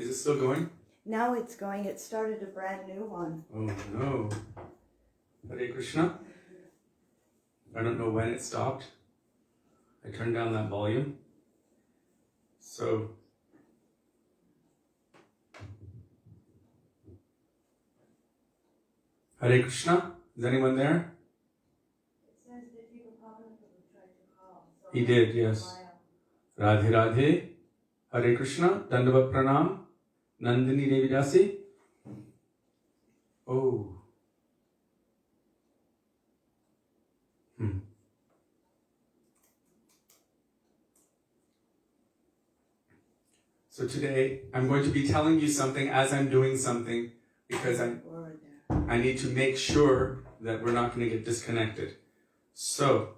Is it still going? Now it's going. It started a brand new one. Oh no. Hare Krishna. I don't know when it stopped. I turned down that volume. So, Hare Krishna. Is anyone there? It says that people probably tried to call. So He did, yes. Radhe Radhe. Hare Krishna. Dandavat Pranam. Nandini Devi Dasi. Oh. So today, I'm going to be telling you something as I'm doing something because I need to make sure that we're not going to get disconnected. So,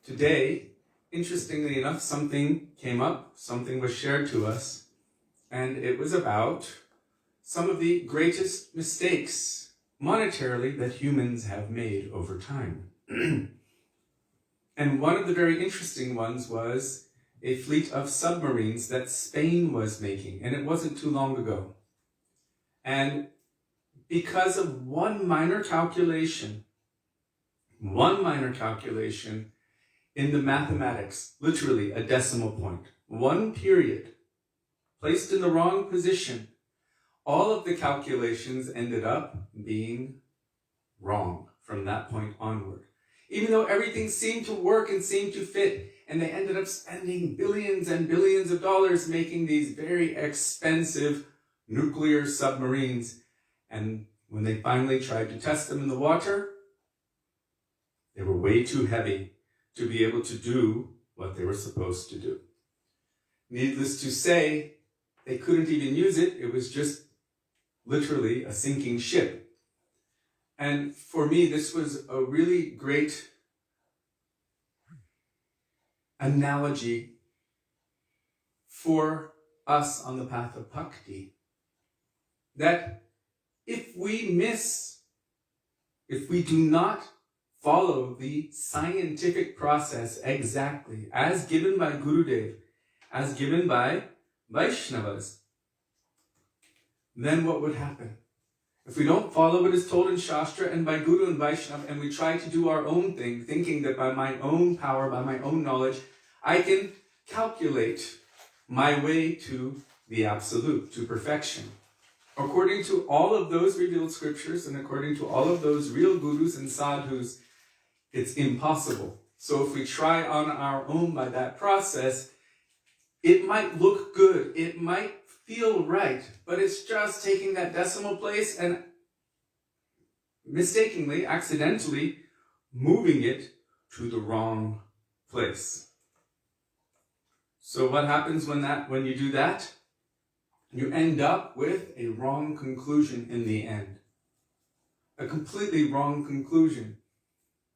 today, interestingly enough, something came up, something was shared to us, and it was about some of the greatest mistakes monetarily that humans have made over time. And one of the very interesting ones was a fleet of submarines that Spain was making, and it wasn't too long ago. And because of one minor calculation in the mathematics, literally a decimal point, one period, placed in the wrong position, all of the calculations ended up being wrong from that point onward. Even though everything seemed to work and seemed to fit, and they ended up spending billions and billions of dollars making these very expensive nuclear submarines. And when they finally tried to test them in the water, they were way too heavy to be able to do what they were supposed to do. Needless to say, they couldn't even use it. It was just literally a sinking ship. And for me, this was a really great analogy for us on the path of bhakti. That if we do not follow the scientific process exactly as given by Gurudev, as given by Vaishnavas, then what would happen? If we don't follow what is told in Shastra and by Guru and Vaishnava, and we try to do our own thing, thinking that by my own power, by my own knowledge, I can calculate my way to the absolute, to perfection. According to all of those revealed scriptures and according to all of those real gurus and sadhus, it's impossible. So if we try on our own by that process, it might look good, it might feel right, but it's just taking that decimal place and mistakenly, accidentally moving it to the wrong place. So what happens when you do that? You end up with a wrong conclusion in the end. A completely wrong conclusion.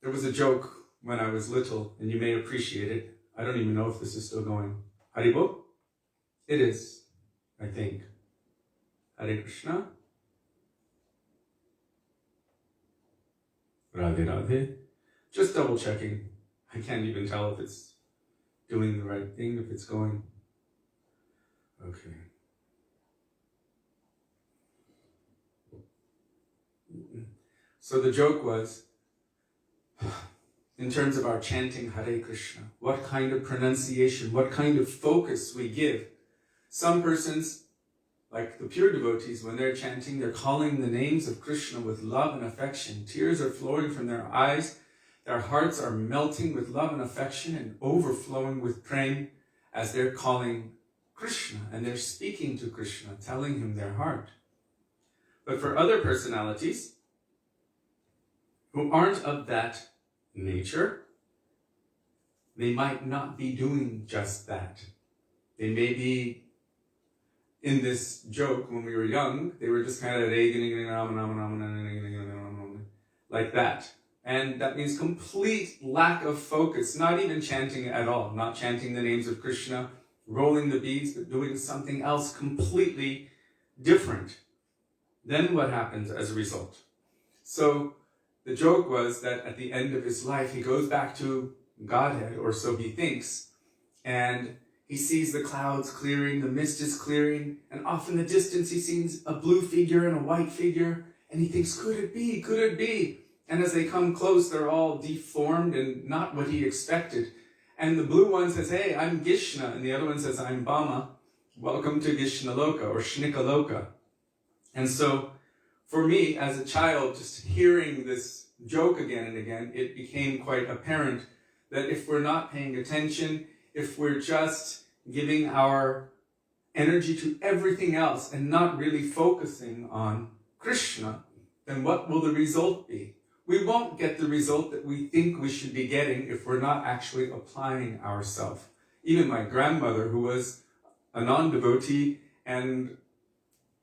There was a joke when I was little, and you may appreciate it. I don't even know if this is still going. Haribo? It is, I think. Hare Krishna. Radhe Radhe. Just double checking. I can't even tell if it's doing the right thing, if it's going. Okay. So the joke was, in terms of our chanting Hare Krishna, what kind of pronunciation, what kind of focus we give. Some persons, like the pure devotees, when they're chanting, they're calling the names of Krishna with love and affection. Tears are flowing from their eyes. Their hearts are melting with love and affection and overflowing with prema as they're calling Krishna and they're speaking to Krishna, telling him their heart. But for other personalities who aren't of that nature, they might not be doing just that. They may be, in this joke when we were young, they were just kind of like that. And that means complete lack of focus, not even chanting at all, not chanting the names of Krishna, rolling the beads, but doing something else completely different. Then what happens as a result? So the joke was that at the end of his life, he goes back to Godhead, or so he thinks, and he sees the clouds clearing, the mist is clearing, and off in the distance he sees a blue figure and a white figure, and he thinks, could it be, could it be? And as they come close, they're all deformed and not what he expected. And the blue one says, hey, I'm Gishna, and the other one says, I'm Bama. Welcome to Gishnaloka or Shnikaloka. And so, for me, as a child, just hearing this joke again and again, it became quite apparent that if we're not paying attention, if we're just giving our energy to everything else and not really focusing on Krishna, then what will the result be? We won't get the result that we think we should be getting if we're not actually applying ourselves. Even my grandmother, who was a non-devotee and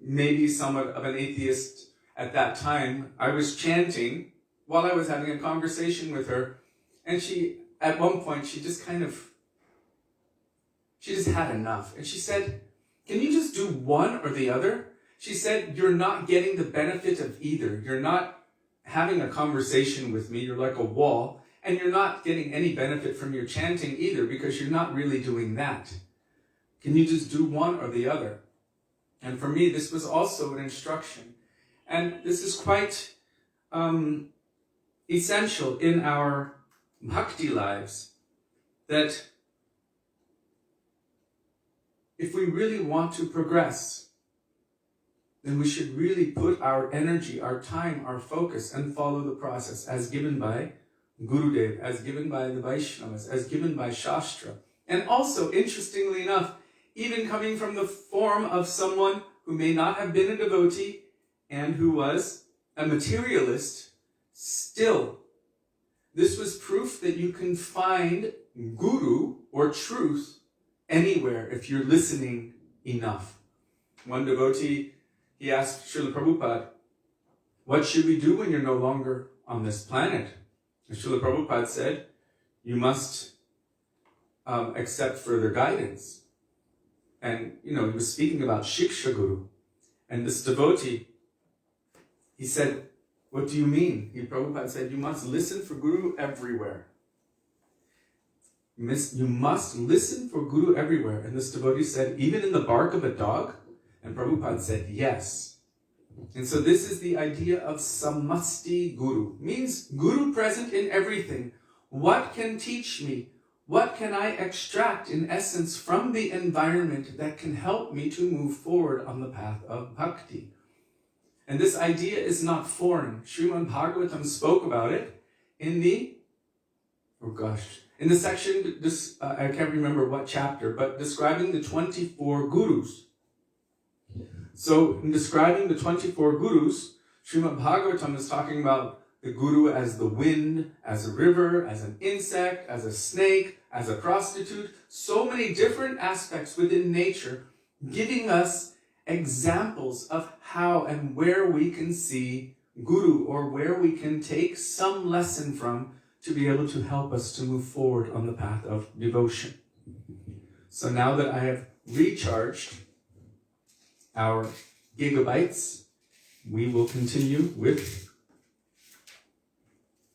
maybe somewhat of an atheist at that time, I was chanting while I was having a conversation with her, and she, at one point, she just had enough. And she said, can you just do one or the other? She said, you're not getting the benefit of either. You're not having a conversation with me. You're like a wall. And you're not getting any benefit from your chanting either because you're not really doing that. Can you just do one or the other? And for me, this was also an instruction. And this is quite essential in our bhakti lives, that if we really want to progress, then we should really put our energy, our time, our focus, and follow the process as given by Gurudev, as given by the Vaishnavas, as given by Shastra. And also, interestingly enough, even coming from the form of someone who may not have been a devotee and who was a materialist, still, this was proof that you can find Guru or truth anywhere if you're listening enough. One devotee, he asked Srila Prabhupada, what should we do when you're no longer on this planet? And Srila Prabhupada said, you must accept further guidance. And, he was speaking about Shiksha Guru. And this devotee, he said, what do you mean? Prabhupada said, you must listen for Guru everywhere. You must listen for Guru everywhere. And this devotee said, even in the bark of a dog? And Prabhupada said, yes. And so this is the idea of samasti Guru. Means Guru present in everything. What can teach me? What can I extract in essence from the environment that can help me to move forward on the path of bhakti? And this idea is not foreign. Śrīmad Bhagavatam spoke about it in the section, I can't remember what chapter, but describing the 24 gurus. So in describing the 24 gurus, Śrīmad Bhagavatam is talking about the guru as the wind, as a river, as an insect, as a snake, as a prostitute. So many different aspects within nature, giving us examples of how and where we can see Guru, or where we can take some lesson from to be able to help us to move forward on the path of devotion. So now that I have recharged our gigabytes, we will continue with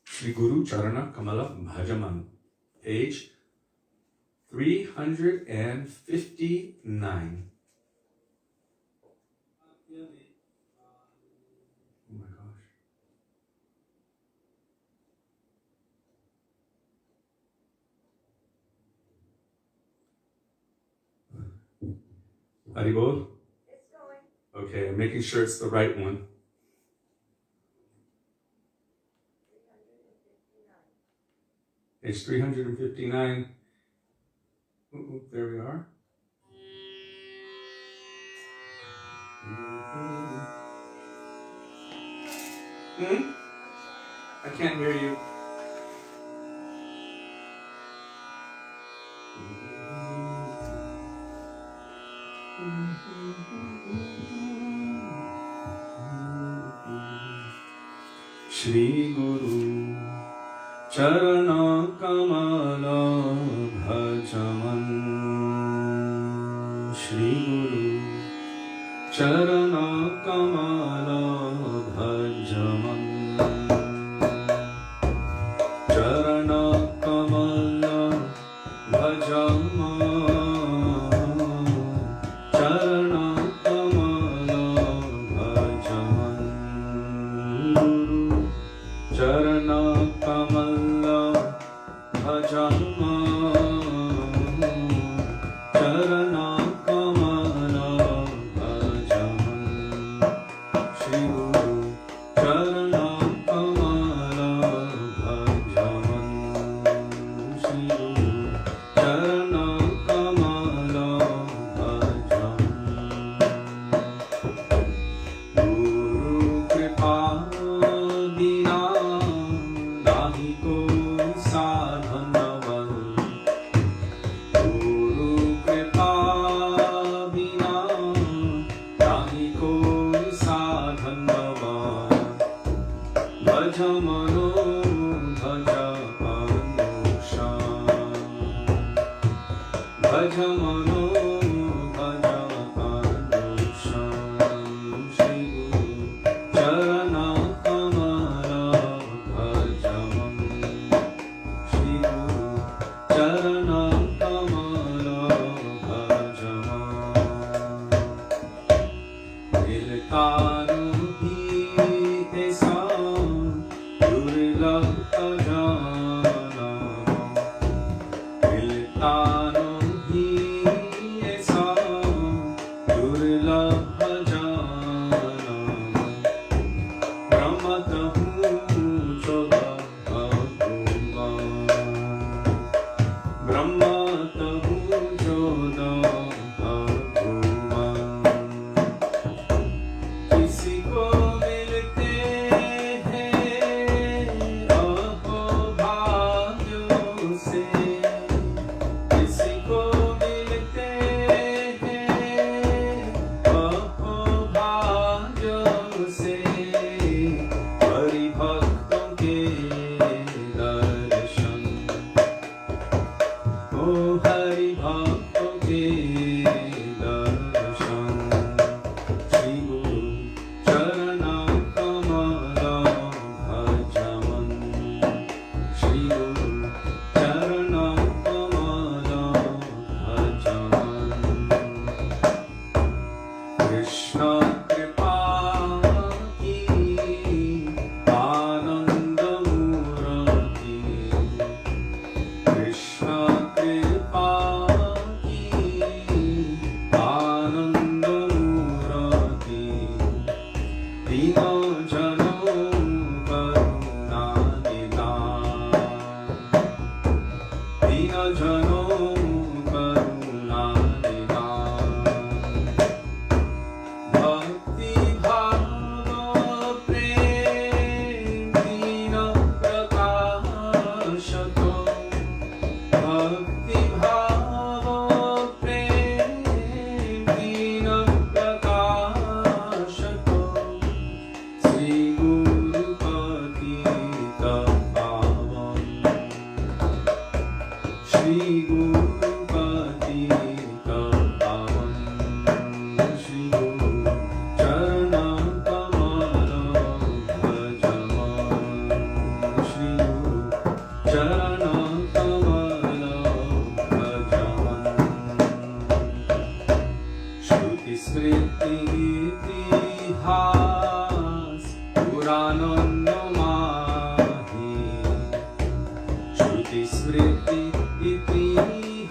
Shri Guru Charana Kamala Bhajaman, page 359. Oh my gosh. Haribol? It's going. Okay, I'm making sure it's the right one. 359. Page 359. Ooh, there we are. I can't hear you. Shri Guru Charana Kamala Bhajaman, Shri Guru Charana Kamala Bhajaman, Charana Kamala Bhajaman, Smriti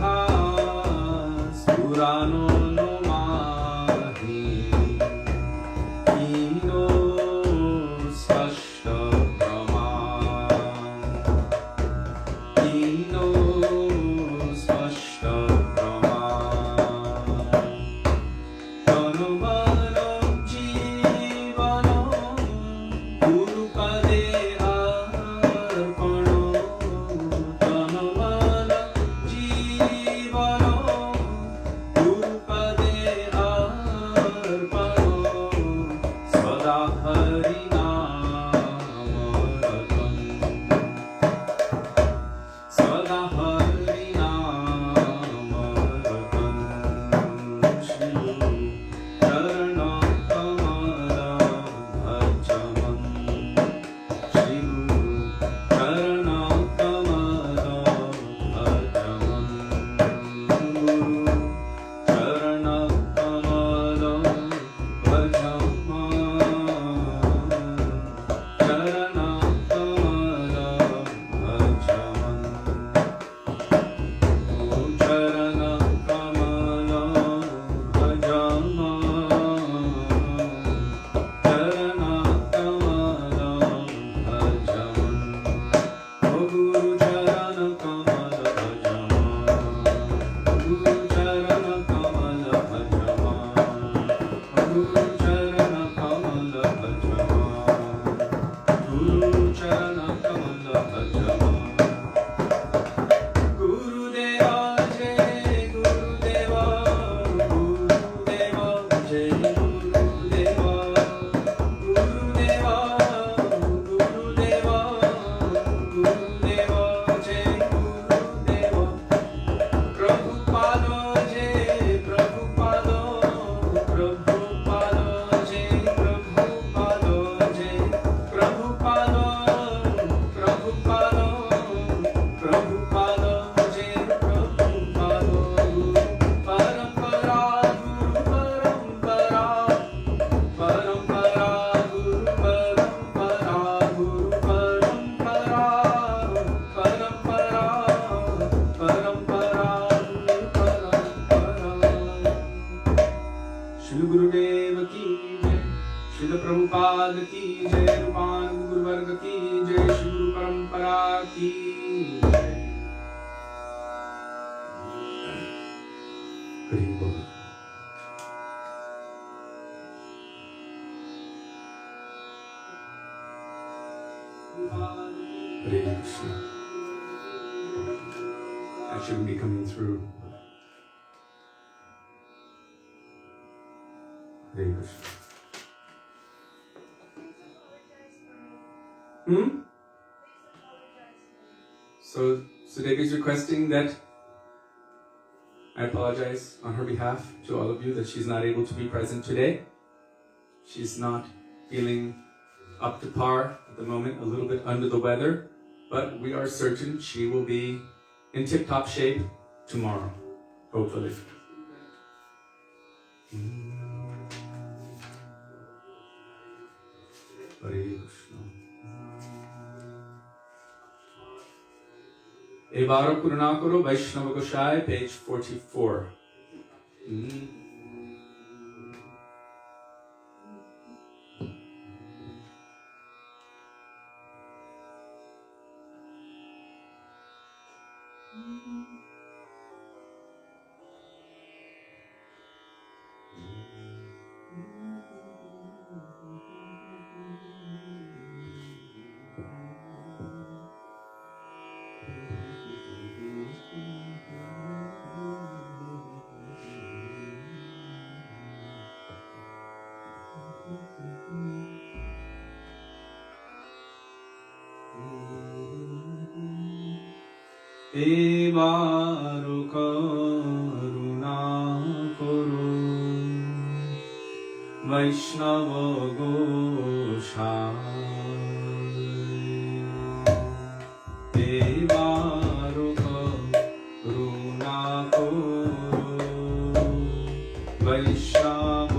Hari Bol. Hare Krishna. I shouldn't be coming through. Hare Krishna. So Sudevi is requesting that I apologize on her behalf to all of you that she's not able to be present today. She's not feeling up to par at the moment, a little bit under the weather, but we are certain she will be in tip-top shape tomorrow, hopefully. Hare Krishna. Evara Kurunakuru Vaishnava Goshai, page 44. Evaru karuna kuru Vaishnava Goshai. Evaru karuna kuru Vaishnava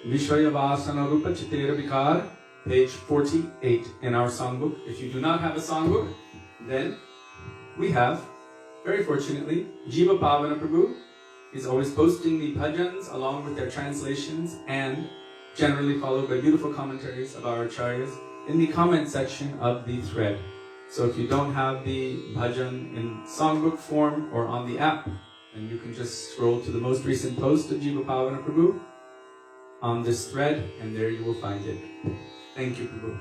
Vishaya Vasana Rupa Chitera Vikar, page 48 in our songbook. If you do not have a songbook, then we have, very fortunately, Jiva Pavana Prabhu is always posting the bhajans along with their translations and generally followed by beautiful commentaries of our acharyas in the comment section of the thread. So if you don't have the bhajan in songbook form or on the app, then you can just scroll to the most recent post of Jiva Pavana Prabhu on this thread, and there you will find it. Thank you, Prabhu.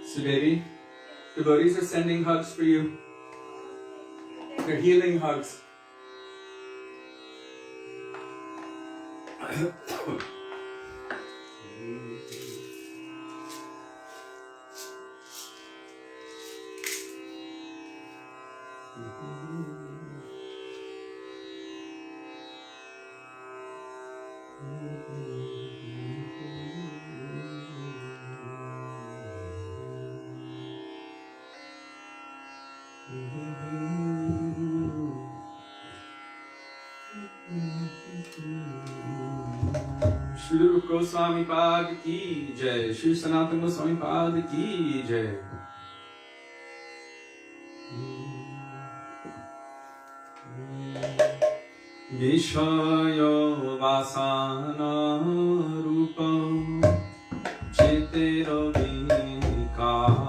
Sudevi, devotees are sending hugs for you. They're healing hugs. Śrī Gosvāmī Pād Ki Jai, Śrī Sanātana Gosvāmī Pād Ki Jai. Vishaya Vasana Rupam Chitera Vikaro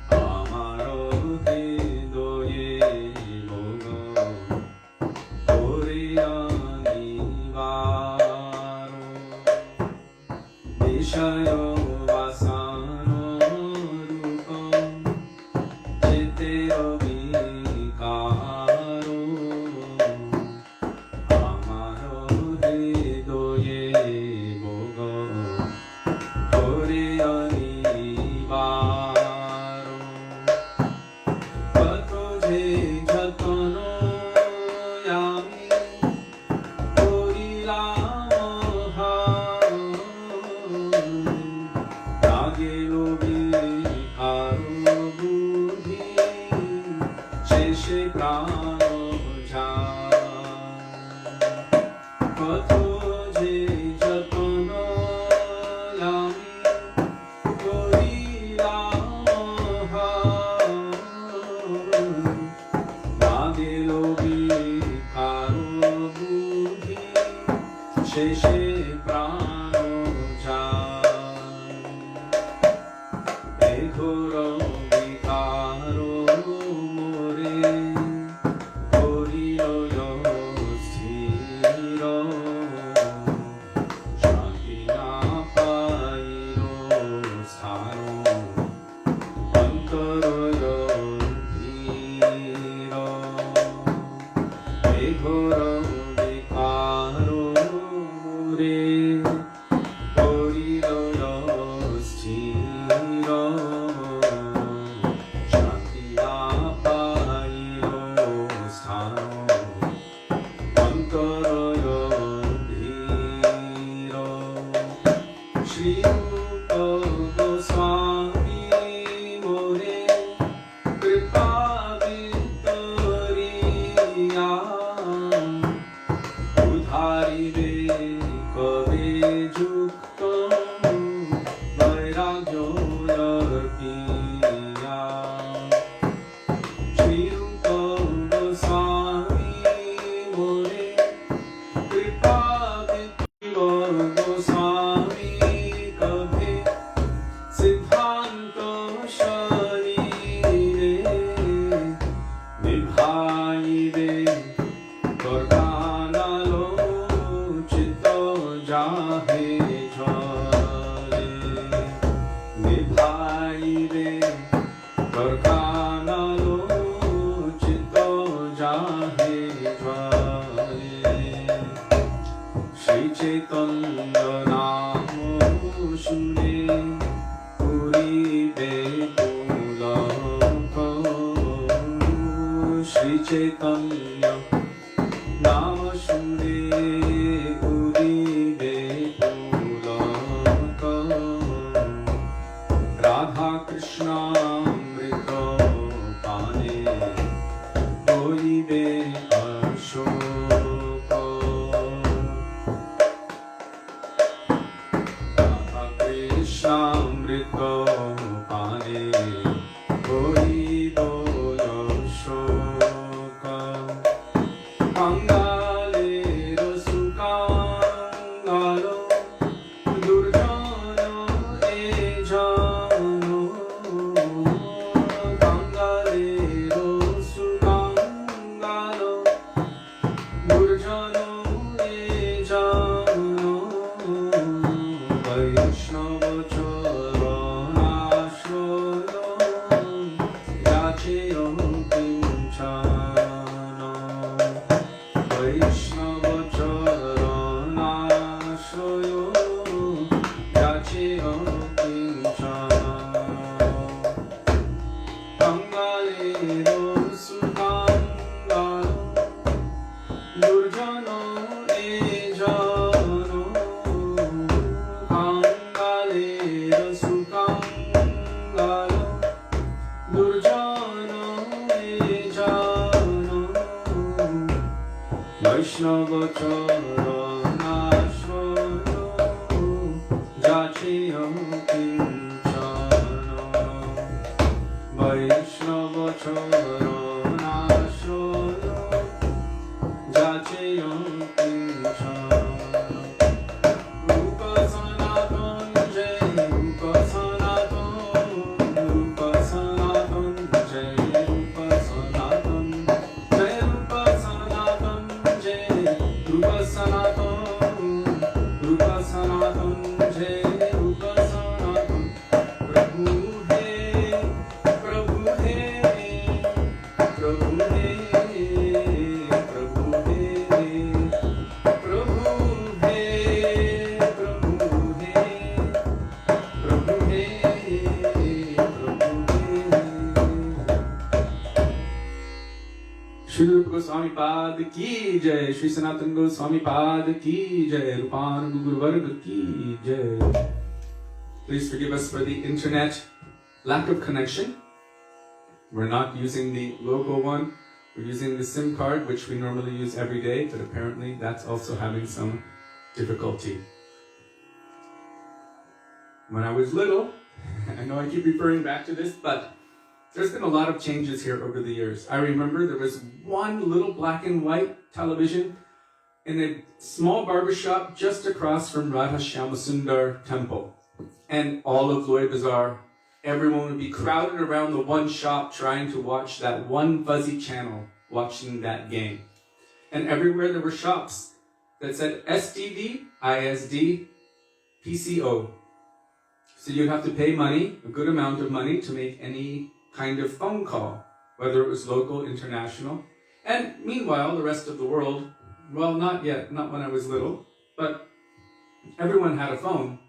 Amaro Hidoye Boga Oriyani Varo Vishaya Vasana Rupam Chitera Śrī Gosvāmī Pad Ki Jai, Śrī Sanātana Gosvāmī Pad Ki Jai, Rūpāna Guru Varga Ki Jai. Please forgive us for the internet lack of connection. We're not using the local one. We're using the SIM card, which we normally use every day, but apparently that's also having some difficulty. When I was little, I know I keep referring back to this, but there's been a lot of changes here over the years. I remember there was one little black and white television in a small barbershop just across from Radha Shyamasundar Temple. And all of Loy Bazaar, everyone would be crowded around the one shop trying to watch that one fuzzy channel, watching that game. And everywhere there were shops that said STD, ISD, PCO. So you'd have to pay money, a good amount of money, to make any kind of phone call, whether it was local, international. And meanwhile, the rest of the world, well, not yet, not when I was little, but everyone had a phone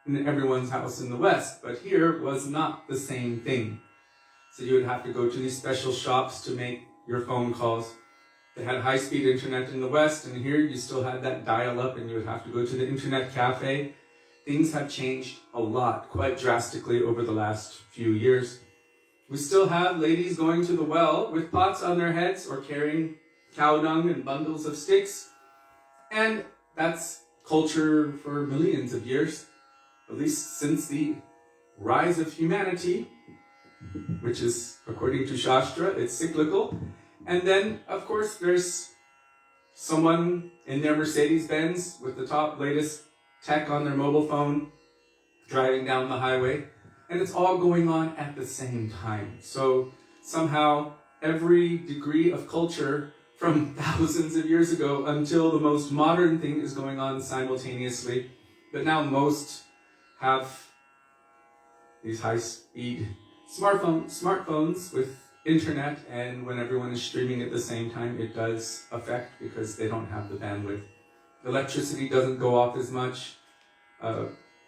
in everyone's house in the West, but here was not the same thing. So you would have to go to these special shops to make your phone calls. They had high-speed internet in the West, and here you still had that dial-up, and you would have to go to the internet cafe. Things have changed a lot, quite drastically over the last few years. We still have ladies going to the well with pots on their heads or carrying cow dung and bundles of sticks. And that's culture for millions of years, at least since the rise of humanity, which is, according to Shastra, it's cyclical. And then, of course, there's someone in their Mercedes-Benz with the top latest tech on their mobile phone, driving down the highway, and it's all going on at the same time. So somehow every degree of culture from thousands of years ago until the most modern thing is going on simultaneously. But now most have these high-speed smartphones with internet, and when everyone is streaming at the same time, it does affect because they don't have the bandwidth. Electricity doesn't go off as much.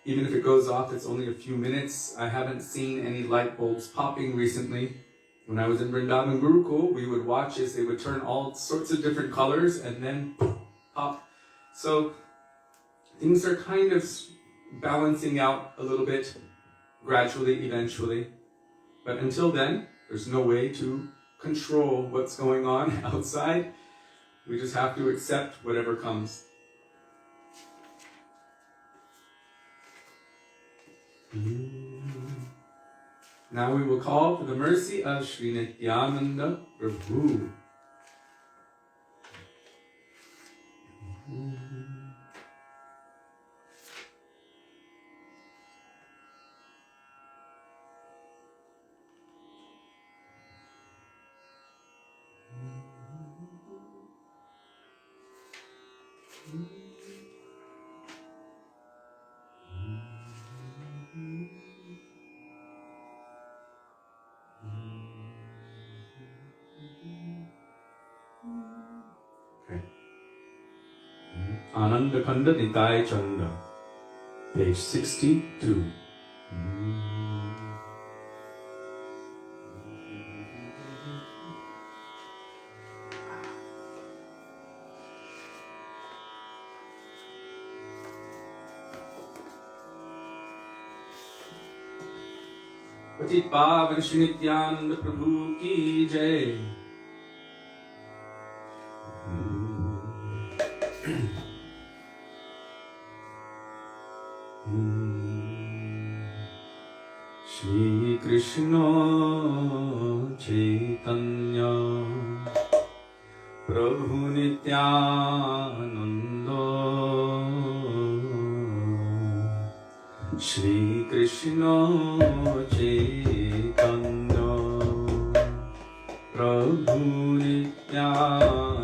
Even if it goes off, it's only a few minutes. I haven't seen any light bulbs popping recently. When I was in Vrindavan Gurukul, we would watch as they would turn all sorts of different colors and then pop. So things are kind of balancing out a little bit, gradually, eventually. But until then, there's no way to control what's going on outside. We just have to accept whatever comes. Now we will call for the mercy of Śrī Nityananda Prabhu. Ananda Khanda Nitai Chanda, page 62. Patit Pavan Śrī Nityananda Prabhu ki jai. Shri Krishna Chaitanya Prabhu Nityananda Shri Krishna Chaitanya Prabhu Nityananda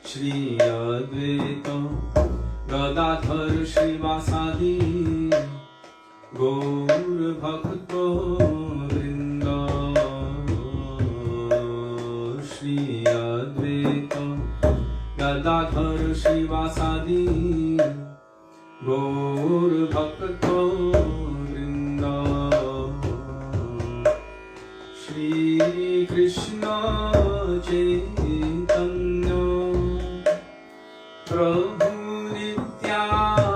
Shri Advaita Gadadhar Śrīvāsadi Gaur Bhakta Vrinda Shri Advaita Gadadhar Śrīvāsadi Gaur Bhakta Vrinda Shri Krishna Chaitanya Prabhu Nityananda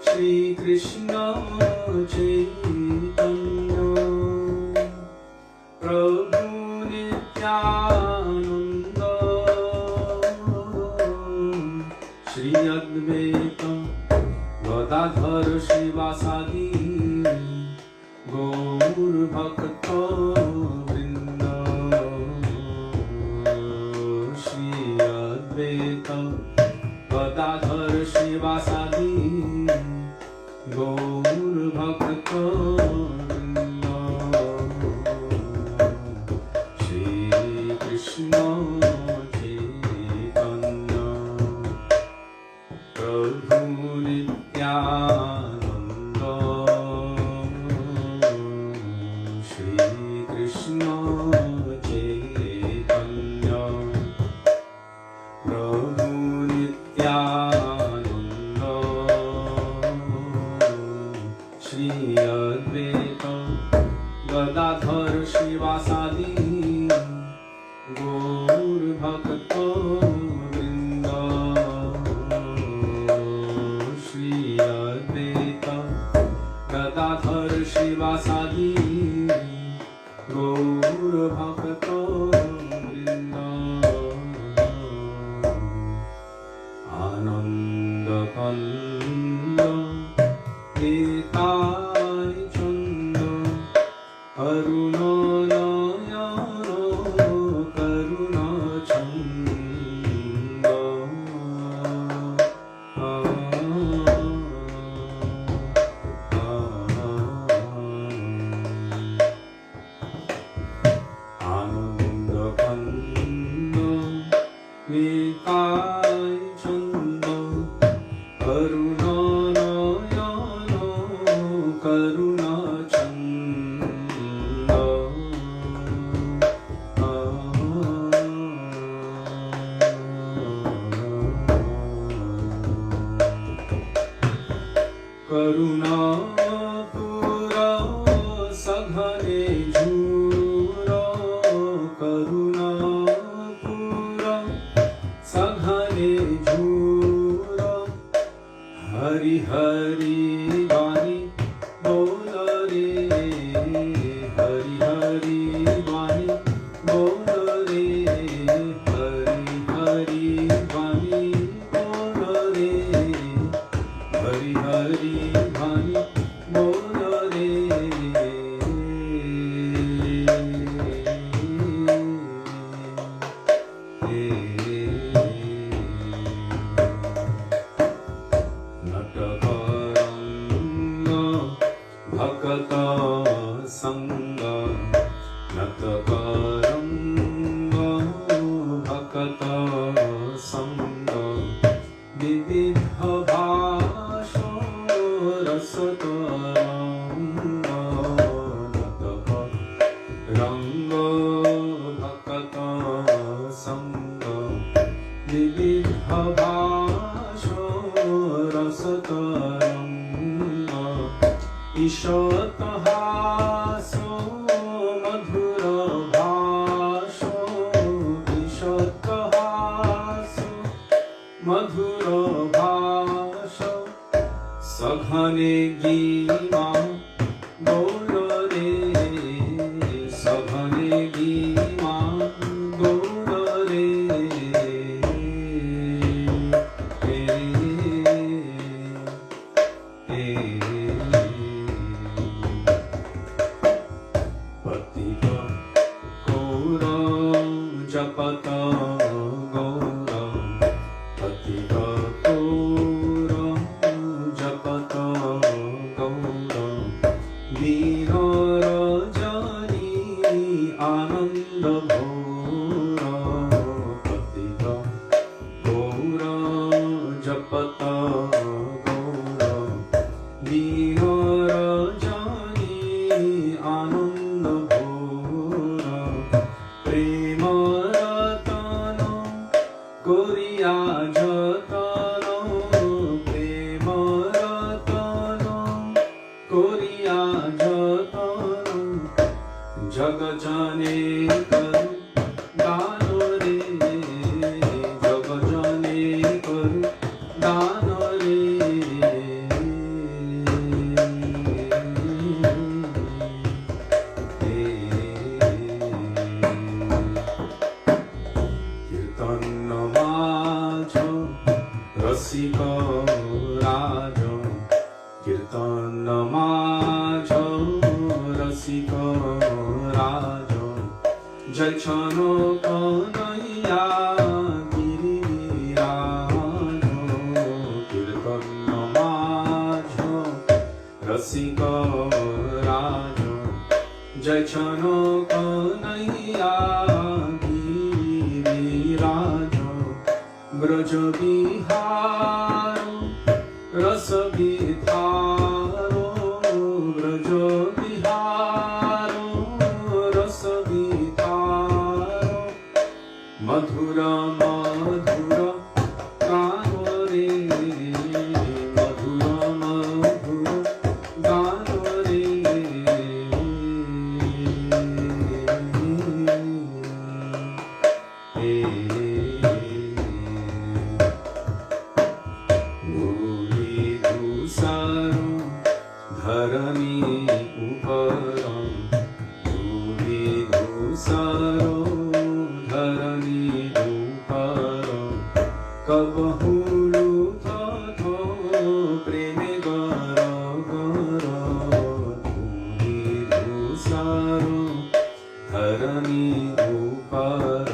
Shri Krishna Chaitanya Prabhu Nityananda Shri Advaita Gadadhar Shivasadi Gaur Bhakta Vrinda Shri Advaita Gadadhar Shivasadi Gaur Bhakta Vrinda Shri Krishna Chaitanya Prabhu Nityananda Shri Krishna Chaitanya Prabhu Nityananda Shri Advaita Gadadhar Shivasadi Gaur Bhakta Vrinda Shri Advaita Gadadhar Shivasadi Gaur Bhakta Vrinda Ananda Kanda Nitai Chanda Aruna Nayana Karuna Chanda Ananda Kanda Nitai Chanda Karuna Nayana Karuna Chanda Karuna Pura Saghane Jhura Karuna Pura Saghane Jhura Hari Hari Vani Bola Re Hari Hari Vani Bola Re Hari Hari Vani Bola Re Hari Hari Vani Bola Re Natakaranga Bhakata Sangha Natakaranga Bhakata Sangha Vividha Bhasha Rasataranga Natakaranga Bhakata Sangha Vividha Bhasha Rasataranga Ishatahaso Madhura Bhasha Ishatahaso Madhura Bhasha Saghane Gima Golare Saghane Gima Golare Patika Gaura Japata Gaura Patika Gaura Japata Gaura Veera Rajani Ananda Bhora Patika Gaura Japata Gaura Veera Rajani Ananda Bhora Prema Ratana Koriya Jatana Prema Ratana করিয়া যতন জগজনে করু দান রে জগজনে করু দান রে কীর্তন মাঝ রসিক রাজ কীর্তন মাঝ রসিক রাজ জয়ছন কনৈয়া গিরিরাজ কীর্তন মাঝ রসিক রাজ জয়ছন কনৈয়া গিরিরাজ ব্রজ বিহার রস বিহার ব্রজ বিহার রস বিহার মধুর মধুর গান রে মধুর মধুর গান রে ধরণী উপর ধূলি ধূসর ধরণী উপর কবহু লুঠত প্রেমে গর গর ধূলি ধূসর ধরণী উপর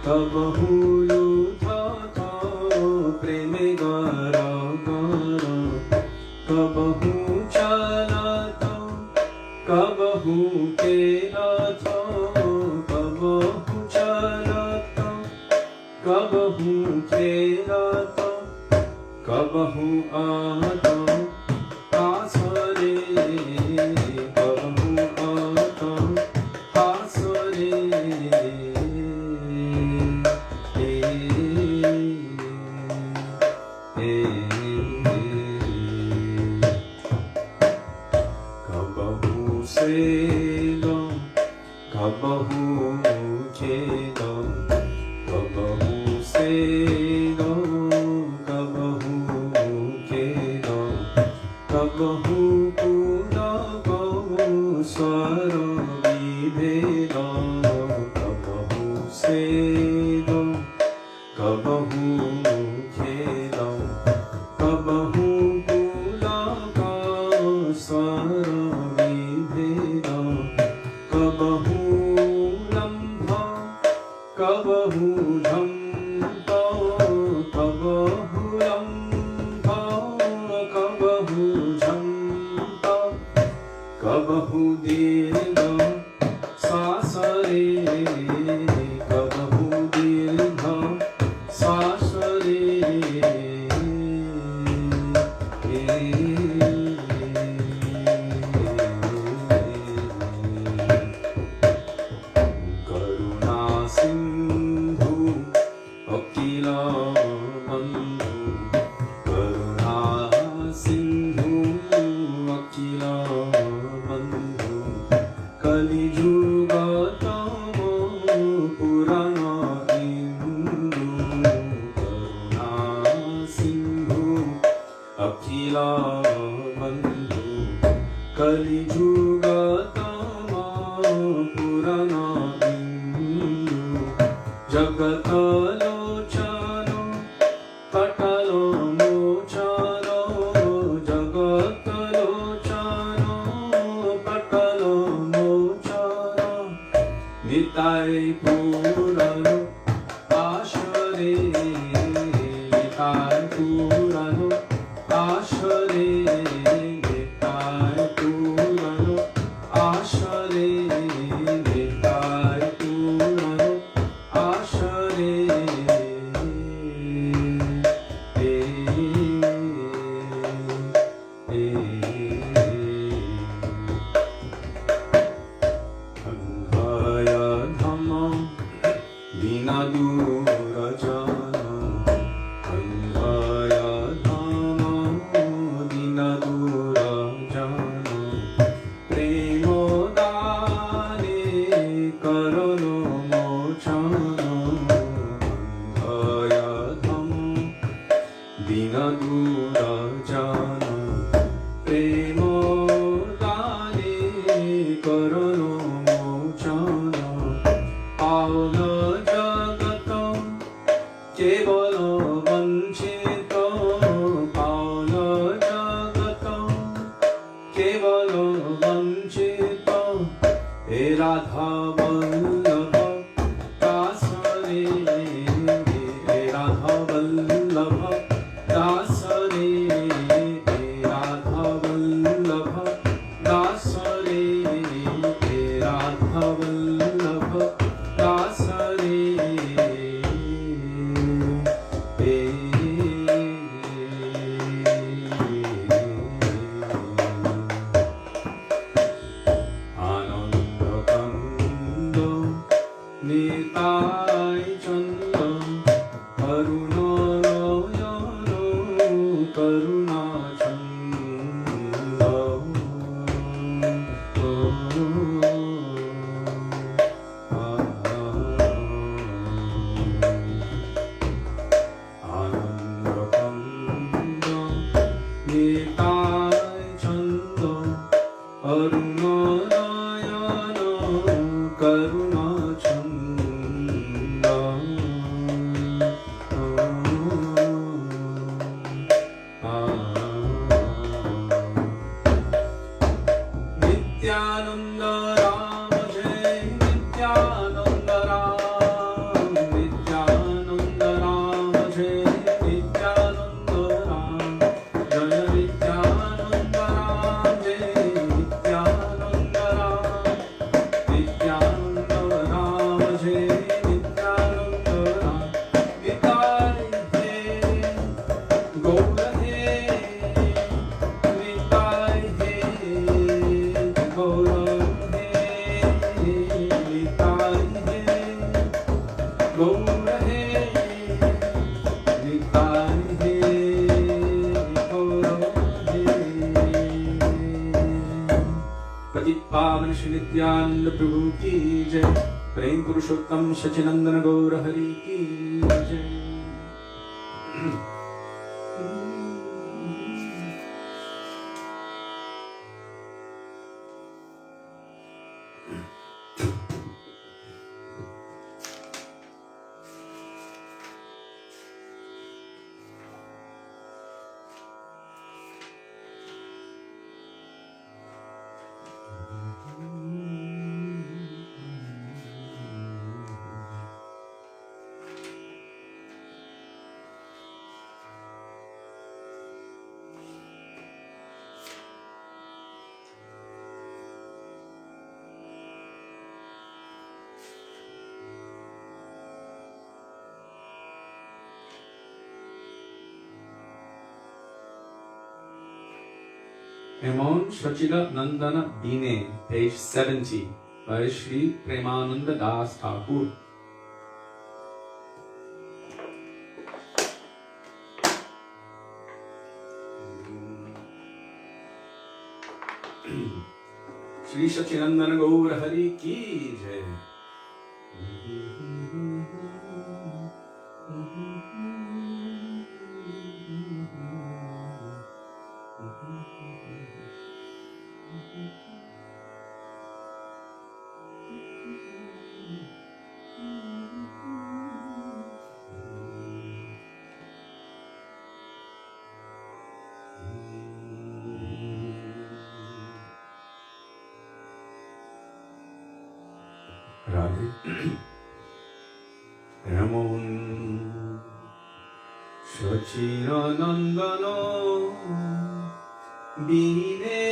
কবহু লুঠত প্রেমে গর গর কবহু চলত কবহু কেলত কবহু চলত কবহু কেলত কবহু আত আসরে কবহু আত আসরে Sedam, kabahu chedam, kabahu sedam, kabahu chedam, kabahu punago swara vibhedam, kabahu sedam, kabahu chedam, kabahu punago swara कबहू लम्भ कबहू झम्प कबहू लम्भ कबहू झम्प कबहू दीर्घ श्वास रे कबहू दीर्घ श्वास रे Ashare প্রেম দানে করুণ মোচন পাওন জগত কেবল বঞ্চিত পাওন জগত কেবল বঞ্চিত হে রাধা বল্লভ দাসরে হে রাধা বল্লভ দাসরে হে রাধা বল্লভ দাসরে হে রাধা বল্লভ দাসরে আনন্দ কন্দ নিতাই চন্দ করুণ নয়ন করুণা চন্দ আনন্দ কন্দ নিতাই চন্দ অরুণ নয়ন করুণা ছন্দ নিত্যানন্দ রাম জয় নিত্যানন্দ রাম নিত্যানন্দ রাম জয় নিত্যানন্দ রাম জয় নিত্যানন্দ রাম জয় নিত্যানন্দ রাম নিত্যানন্দ রাম জয় নিত্যানন্দ রাম নিতাই হে গৌর হে নিতাই হে গৌর হে নিতাই হে গৌর হে নিতাই হে গৌর হে पतित पावन श्री नित्यानंद प्रभु की जय प्रेम पुरुषोत्तम सचिनंदन गौर हरि की जय Emon Shachila Nandana Dine, page 70, by Śrī Premananda Das Thakur. Śrī Satyavrata Muni ki jai. এমন সচিরানন্দন বিনে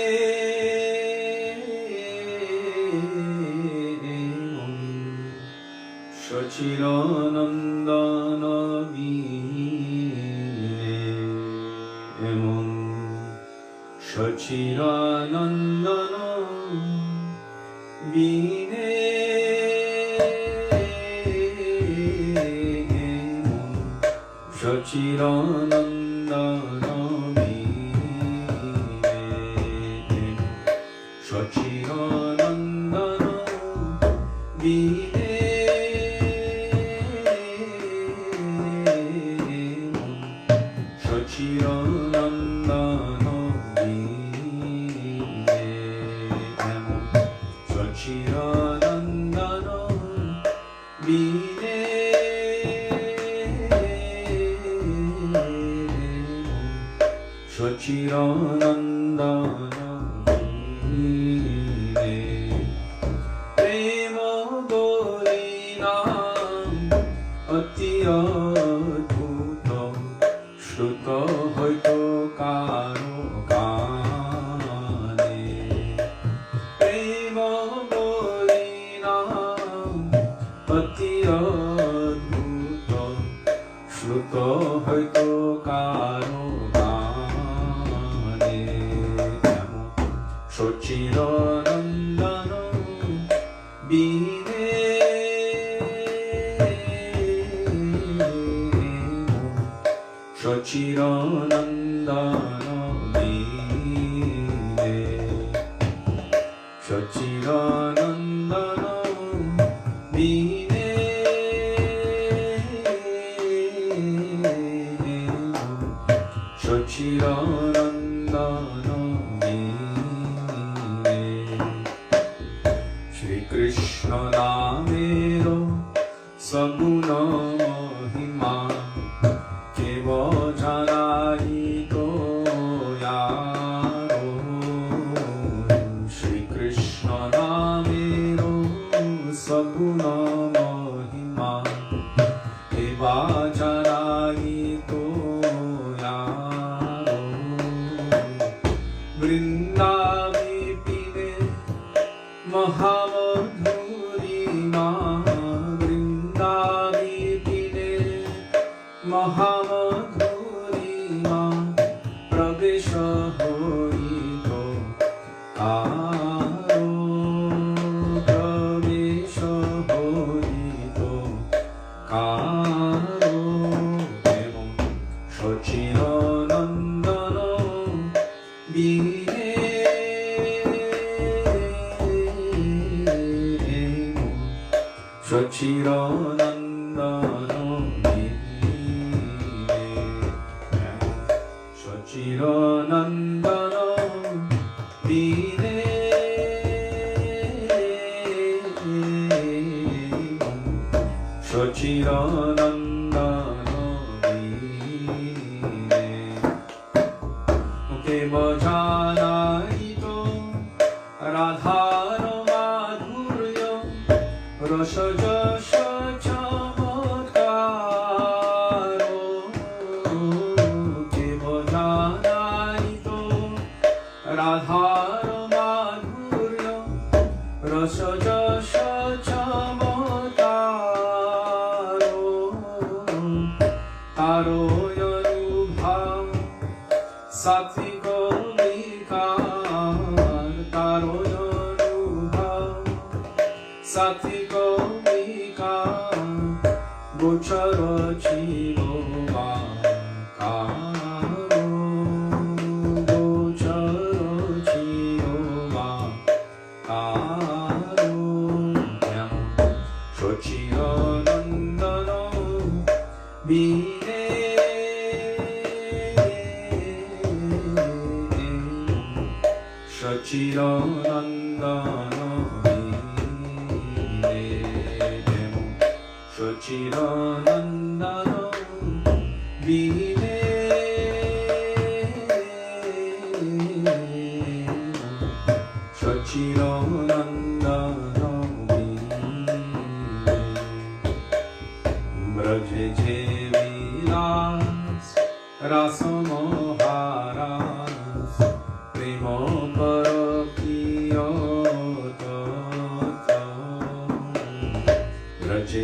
সচিরানন্দন বিনে এমন সচিরানন্দন বিনে সচিরানন্দন বিনে সচিরানন্দন বিনে সচিরানন্দন বিনে bine Sachiranandana bine Prema bolina ati adbhuta Shruta hoito karo kane Prema bolina ati adbhuta Shruta hoito karo kane Sachiranandana bine Sachiranandana bine Sachiranandana bine Sachiranandana bine Shri Krishna namero saguna mahima Kevo janayito yaro Shri Krishna namero saguna mahima Kevo janayito yaro Vrindavi pine mahamadhurima Vrindavi pine mahamadhurima pravesha hoito karo pravesha hoito karo evam Sachiranandana bine Sachiranandana bine Sachiranandana bine Sachiranandana bine Keva janayito radhara madhurya rasa jasa chamatkaro Keva janayito radhara madhurya rasa jasa chamatkaro taro yarubha Satviko vikar taro yarubha Satviko vikar gochara chivo vakaro gochara chivo vakaro Sachiranandana bine Sachiranandana bine Sachiranandana bine Sachiranandana bine Braj je vilas rasa Mahārāja prema parakiya tata Braj je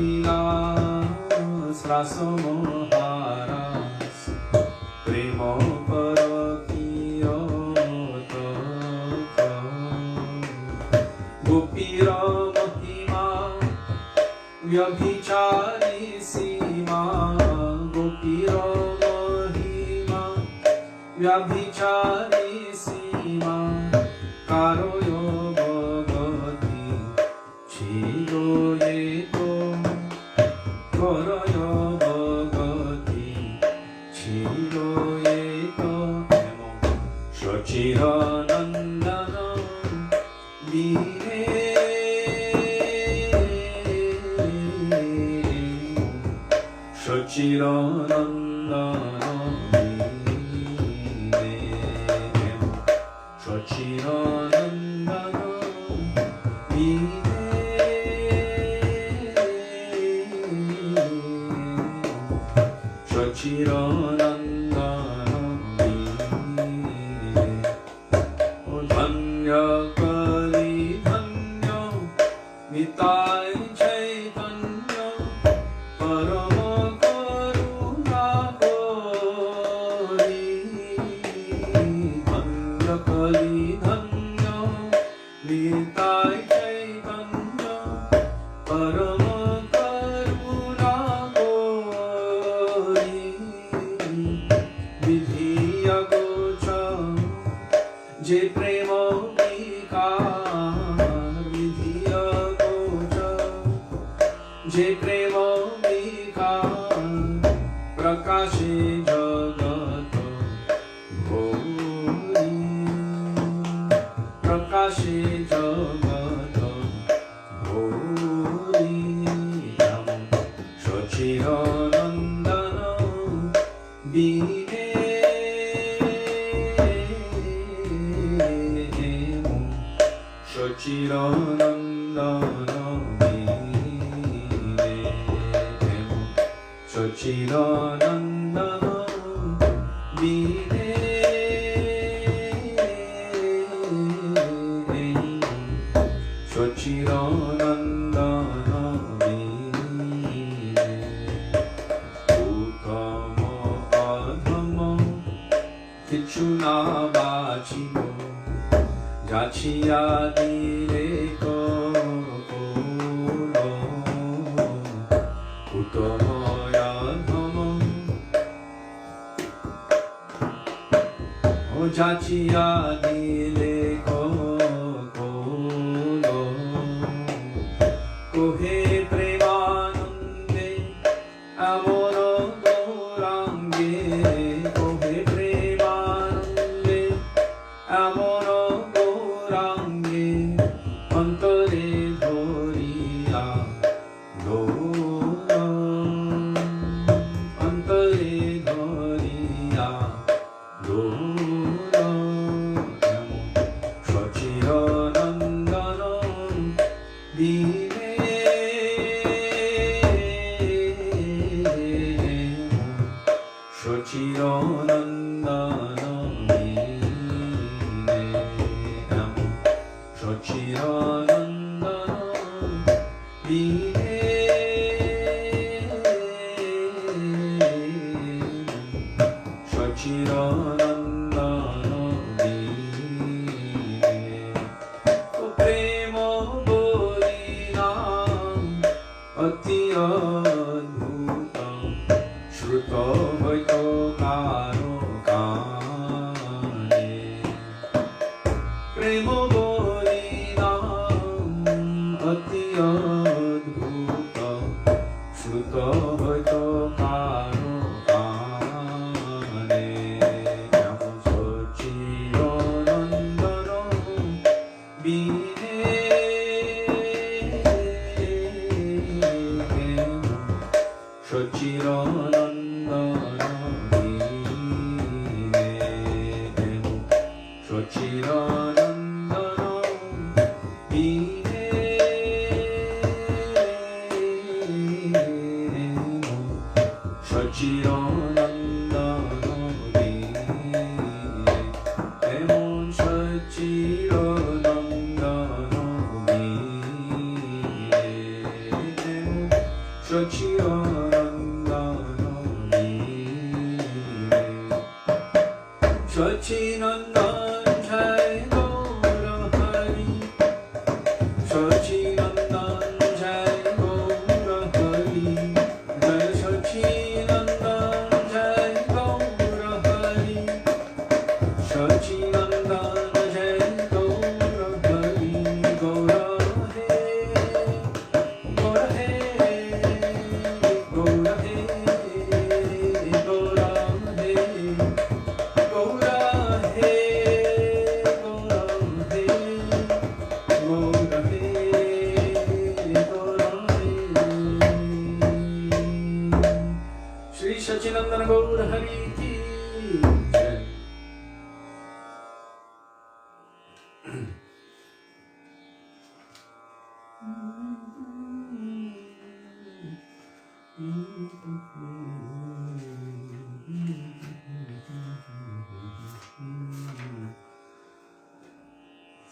vilas rasa Mahārāja prema parakiya tata Gopira mahima vyabhichari sima Gopira mahima vyabhichari sima karoyo bhagati chido yeto karoyo bhagati chido yeto Sachiranandana bine Svachiranandana Svachiranandana Svachiranandana Dhanya Kali Dhanya Nitai Chaitanya Parama Karuna Kori Dhanya Kali Dhanya Nitai Chaitanya Parama Karuna Kori Vidhiya Gocha Je Prema Vidhiya Gocha Je Prema Prakashe Jagata Bhori Prakashe Jagata Bhori Sachiranandana Bine Sachiranandana Bine Sachiranandana Bine Sachiranandana Bine Uttama Adhama Kichuna Bachino Jachiya Direko Kolo Uttama Adhama Jachiya Direko Kolo Kohe Premanande Amoro Gaurange Kohe Premanande Amoro Gaurange Antare Dhoriya Dora Antare Dhoriya Dora Sachiranandana Bine Sachiranandana Bine Sachiranandana Bine Sachiranandana Bine Prema Bolina Ati Adbhuta Shruta Vaito Karo Kane Prema Bolina Ati Adbhuta Shruta Vaito Karo Kane Sachiranandana Bine Sachiranandana Bine Sachiranandana Bine Sachiranandana Bine Sachiranandana Bine Sachiranandana Bine Sachiranandana Jai Gaur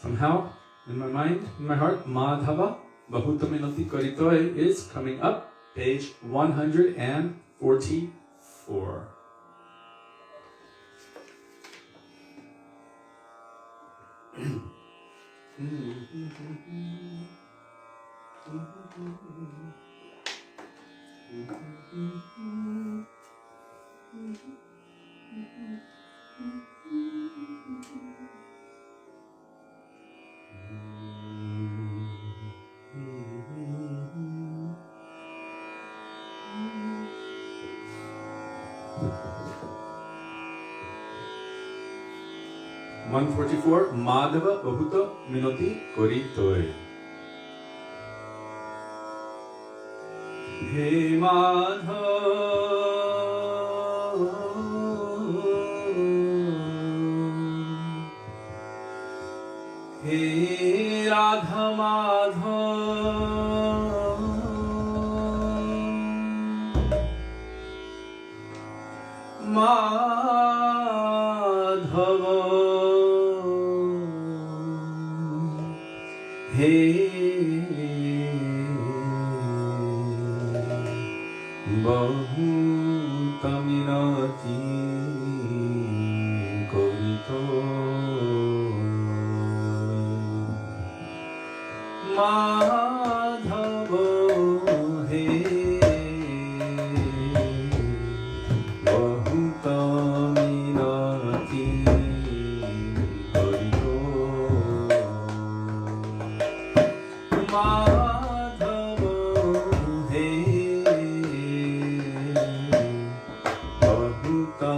Somehow, in my mind, in my heart, Madhava Bahuta Minati Karitoy is coming up, page 144. Madhava Bahuta Minoti Koritoy. He Madhava, He Radha Madhava, Madhava, He Bahuta Minati Koritoy. Madhava, He Bahuta Minati Koritoy. Madhava, He Bahuta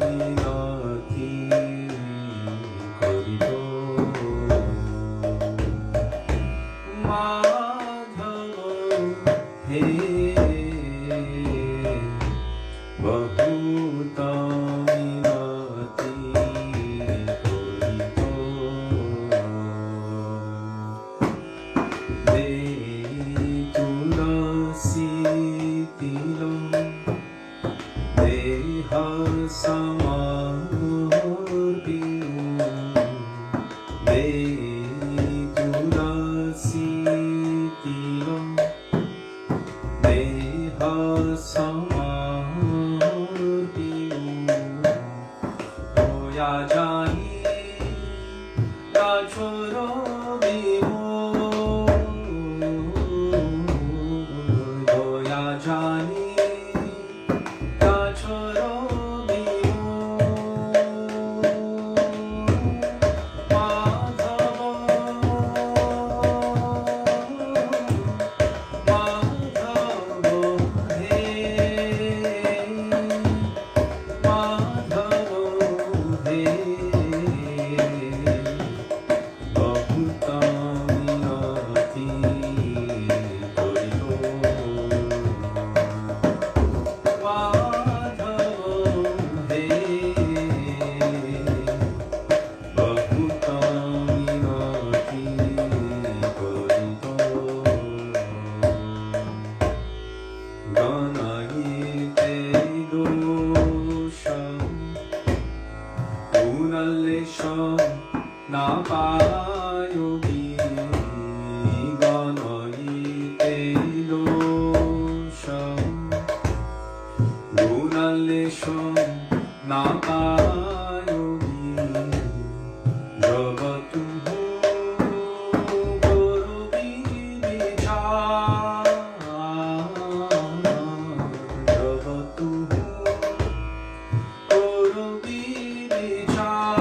Minati Koritoy. Madhava, He Bahuta Minati Koritoy. De tulasi tilo deha samarpinu, de tulasi tilo deha samarpinu. Oya jani ya choro bimo, oya jani ya choro bimo. Madhava, Madhava, He Madhava, He Bahuta Minati Koritoy. Madhava, He Bahuta Minati Koritoy. Ganayite dosha Unalesha Napayogi. Ganayite dosha Unalesha Napayogi. Javatu Guru Vichar, Javatu Guru Vichar.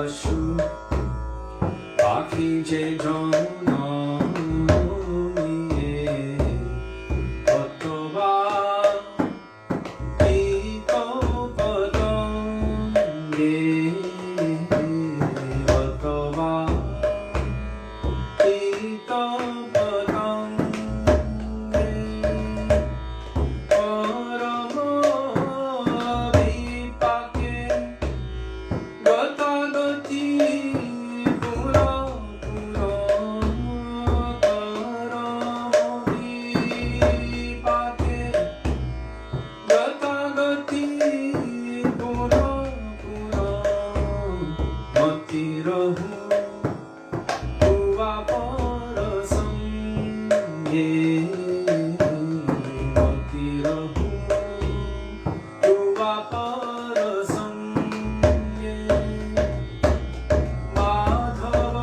পশু পাখি যে জনমিয়ে অথবা কীট পতঙ্গে অথবা কীট পতঙ্গে পরম বিপাকে গতাগতি পুর পুর পরম বিপাকে গতাগতি পুর পুর মতি রহু হুয়া পরসঙ্গে মতি রহু হুয়া পরসঙ্গে মাধব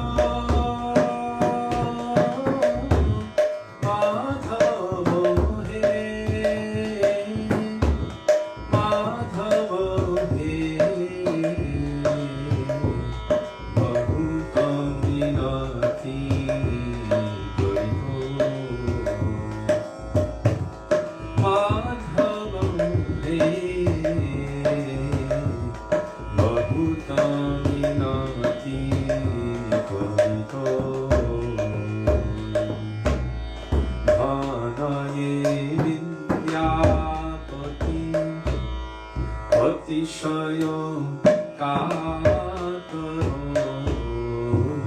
মাধব হে মাধব হে বহুত মিনতি করিব মাধব হে বহুত মিনতি করিব ধনয়ে বিদ্যাপতি অতিশয় কাতর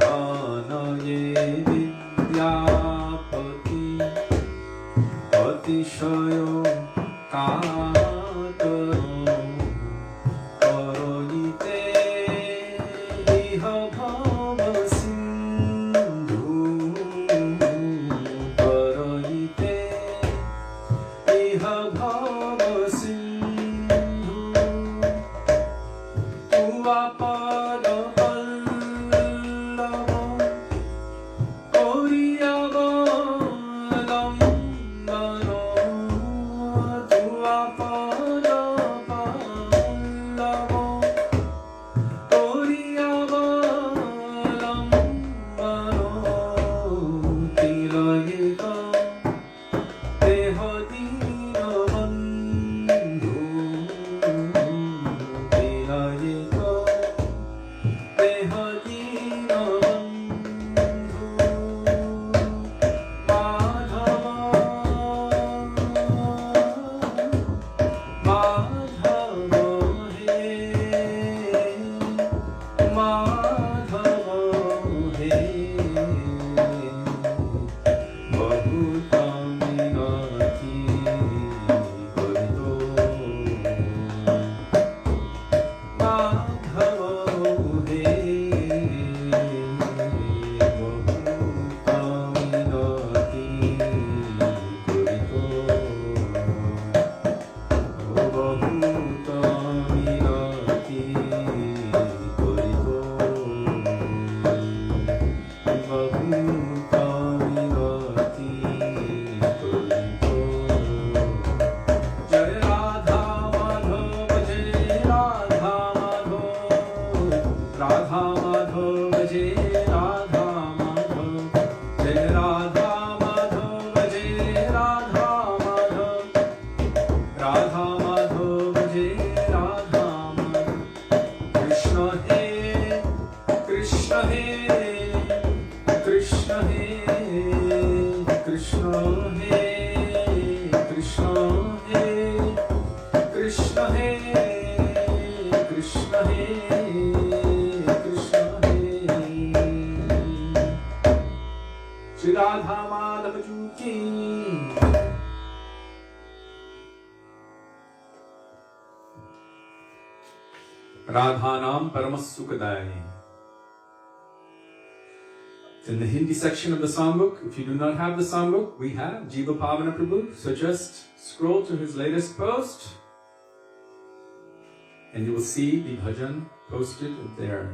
ধনয়ে বিদ্যাপতি অতিশয় কাতর করইতে ইহ ভব সিন্ধু করইতে ইহ ভব সিন্ধু তুয়া পদ পল্লব করিয়াবলম্বন তুয়া পদ পল্লব করিয়াবলম্বন তিলয়িত দেহ দীনবন্ধু তিলয়িত দেহ দীনবন্ধু মাধব মাধব হে মাধব হে বহুত মিনতি করিব মাধব হে বহুত মিনতি করিব বহুত মিনতি করিব বহুত মিনতি করিব জয় রাধা মাধব জয় রাধা মাধব রাধা মাধব জয় রাধা মাধব জয় রাধা মাধব জয় রাধা মাধব রাধা মাধব জয় রাধা মাধব কৃষ্ণ হে কৃষ্ণ হে কৃষ্ণ হে কৃষ্ণ হে কৃষ্ণ হে কৃষ্ণ হে কৃষ্ণ হে কৃষ্ণ হে শ্রী রাধা মাধব জী কি Radhanam Paramasukadaya. In the Hindi section of the songbook, if you do not have the songbook, we have Jiva Pavana Prabhu. So just scroll to his latest post and you will see the bhajan posted there.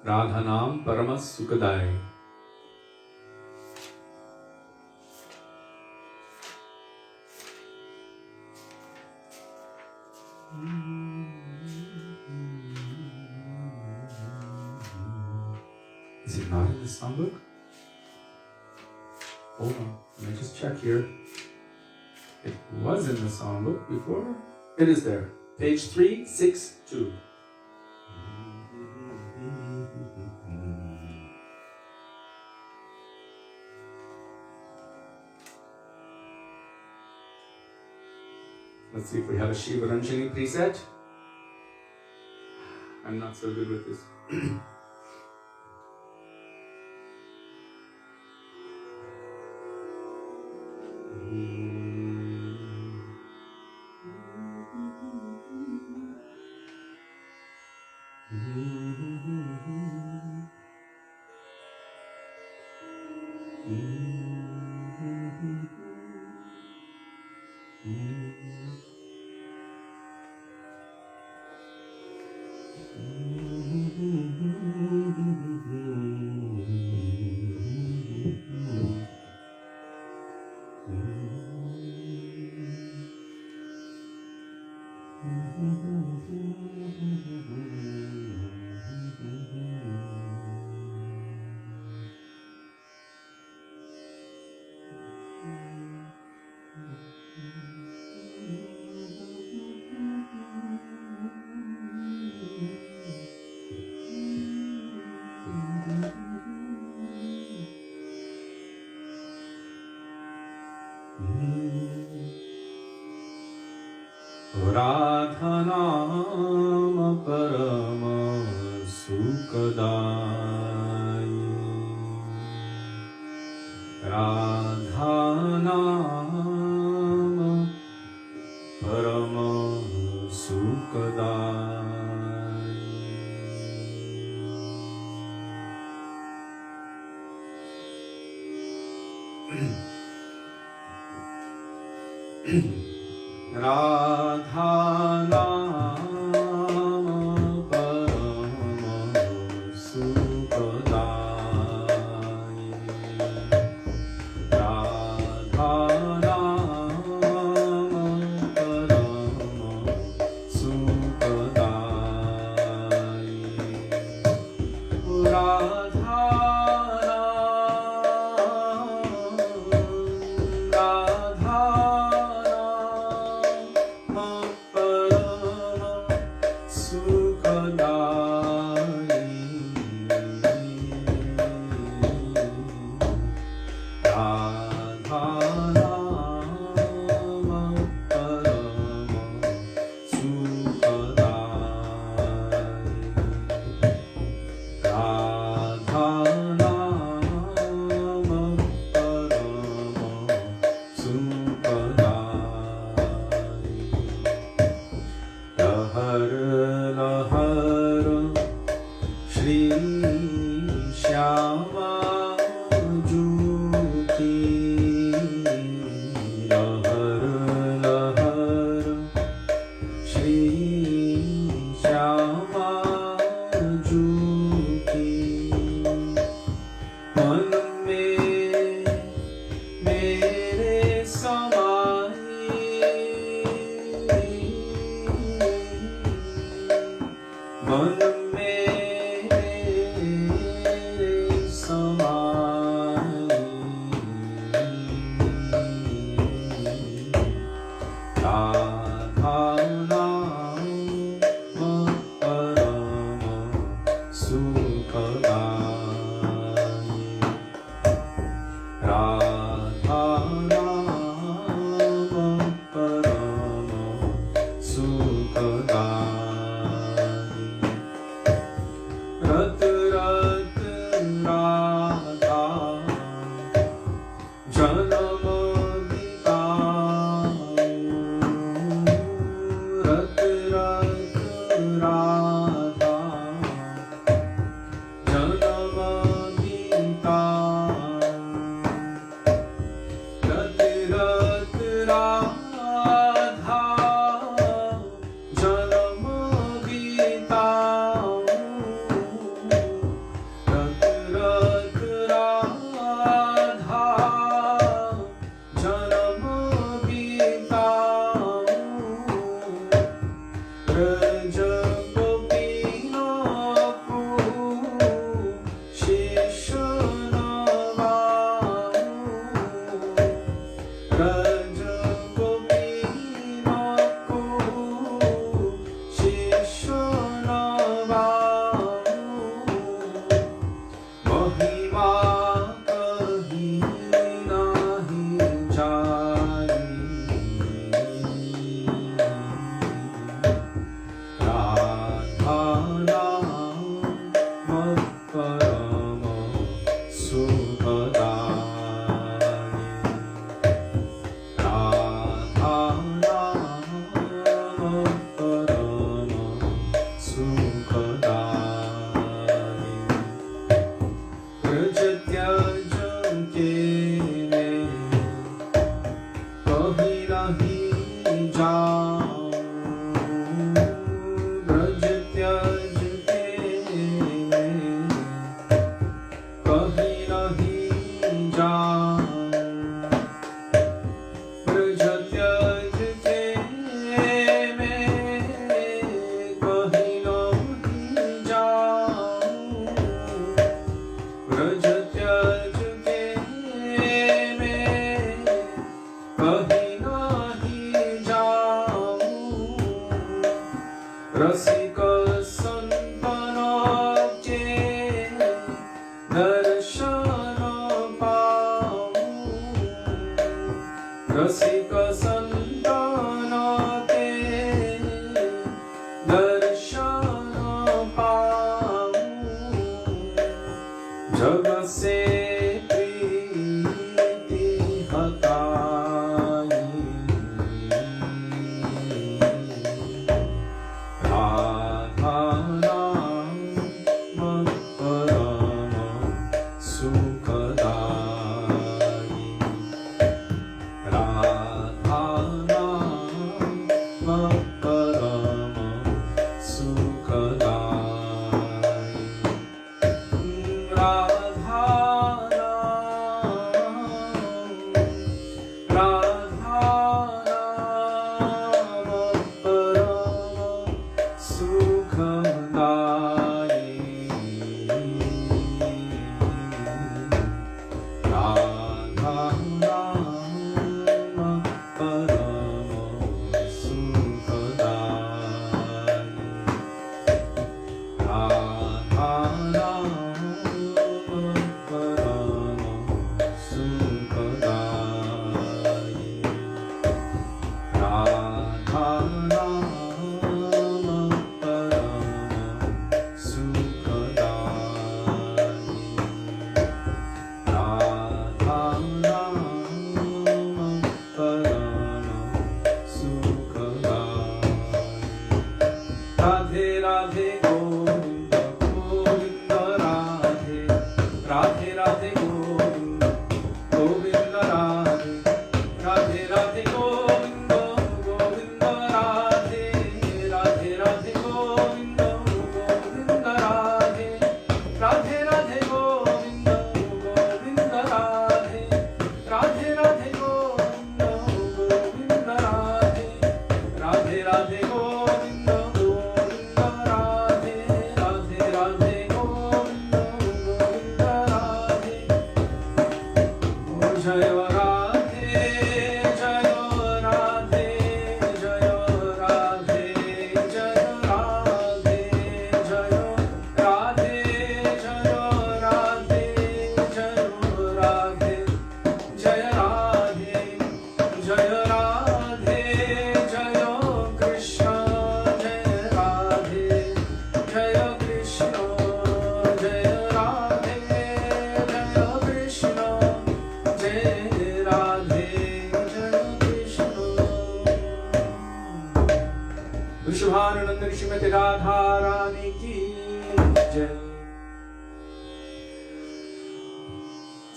Radhanam Paramasukadaya. it not in the songbook? Hold on, let me just check here. It was in the songbook before. It is there. Page 362. Let's see if we have a Shiva Ranjani preset. I'm not so good with this. Radhanama Parama Sukadayi Radhanama Parama Sukadayi Radhanama Parama Sukadayi Radhanama Parama Sukadayi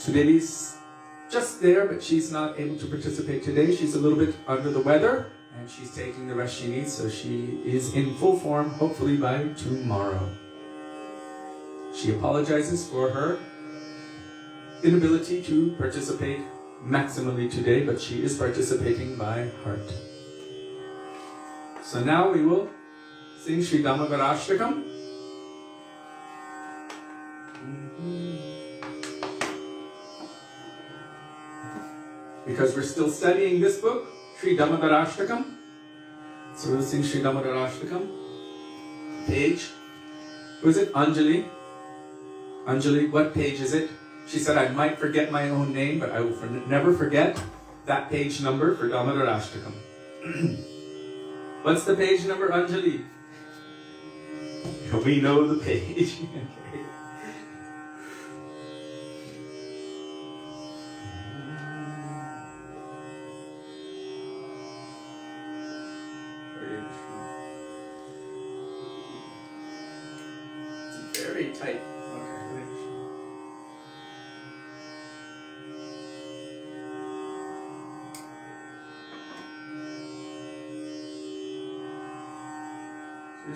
Sudevi's just there, but she's not able to participate today. She's a little bit under the weather, and she's taking the rest she needs, so she is in full form, hopefully by tomorrow. She apologizes for her inability to participate maximally today, but she is participating by heart. So now we will sing Śrī Dāmodarāṣṭakam. Because we're still studying this book, Śrī Dāmodarāṣṭakam. So we'll sing Śrī Dāmodarāṣṭakam. Page. Who is it? Anjali. Anjali, what page is it? She said, I might forget my own name, but I will never forget that page number for Damodarasṭakam. What's the page number, Anjali? We know the page. It's very tight.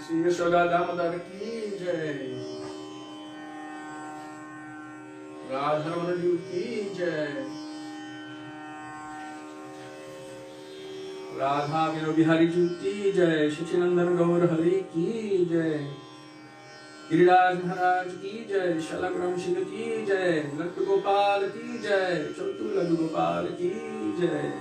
Śrī Dāmodara ki jai. Radharana ki jai. Radha Vino Bihari ki jai. Shachinandan Gaur Hari ki jai. Giriraj Maharaj ki jai. Shalagram Shiva ki jai. Laktu Gopal ki jai. Chotu Ladu Gopal ki jai.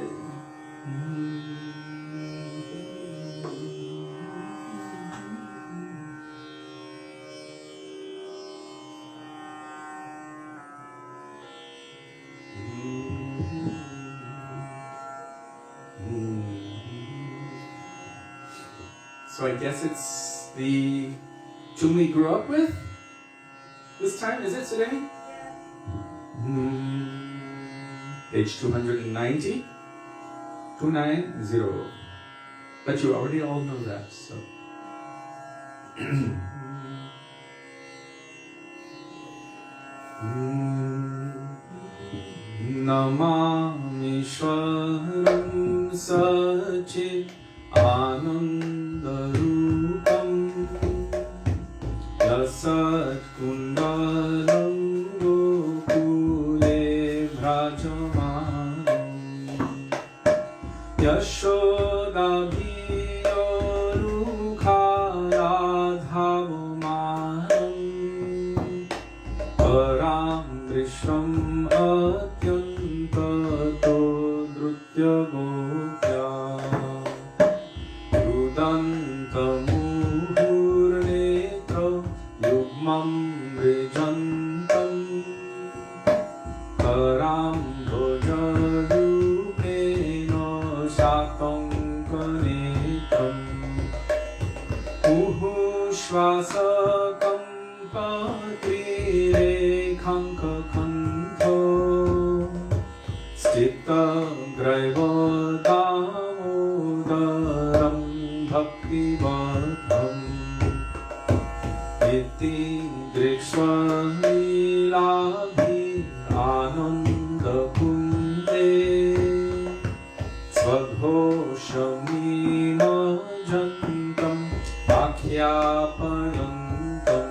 So I guess it's the tune we grew up with this time, is it, Sudevi? Yeah. Page 290. 290. But you already all know that, so. Namami Shwaram Sachit Anandarupam Yasat Kundalam Gokule Vrajamanam Yashodabhiyorukharadhavamanam Param Drishram Atyantato Drutya Gopya Rudantamuhurnetra Yugmam Vrijantam Param Bhojarupena Shatankanetram Uhushvasakam Patrirekhankakantho Stita Graiva Damodaram Bhaktivedāntam Iti Drikshvamilabhi Ananda Kunde Svadhoshamima Jantam Akhyapayantam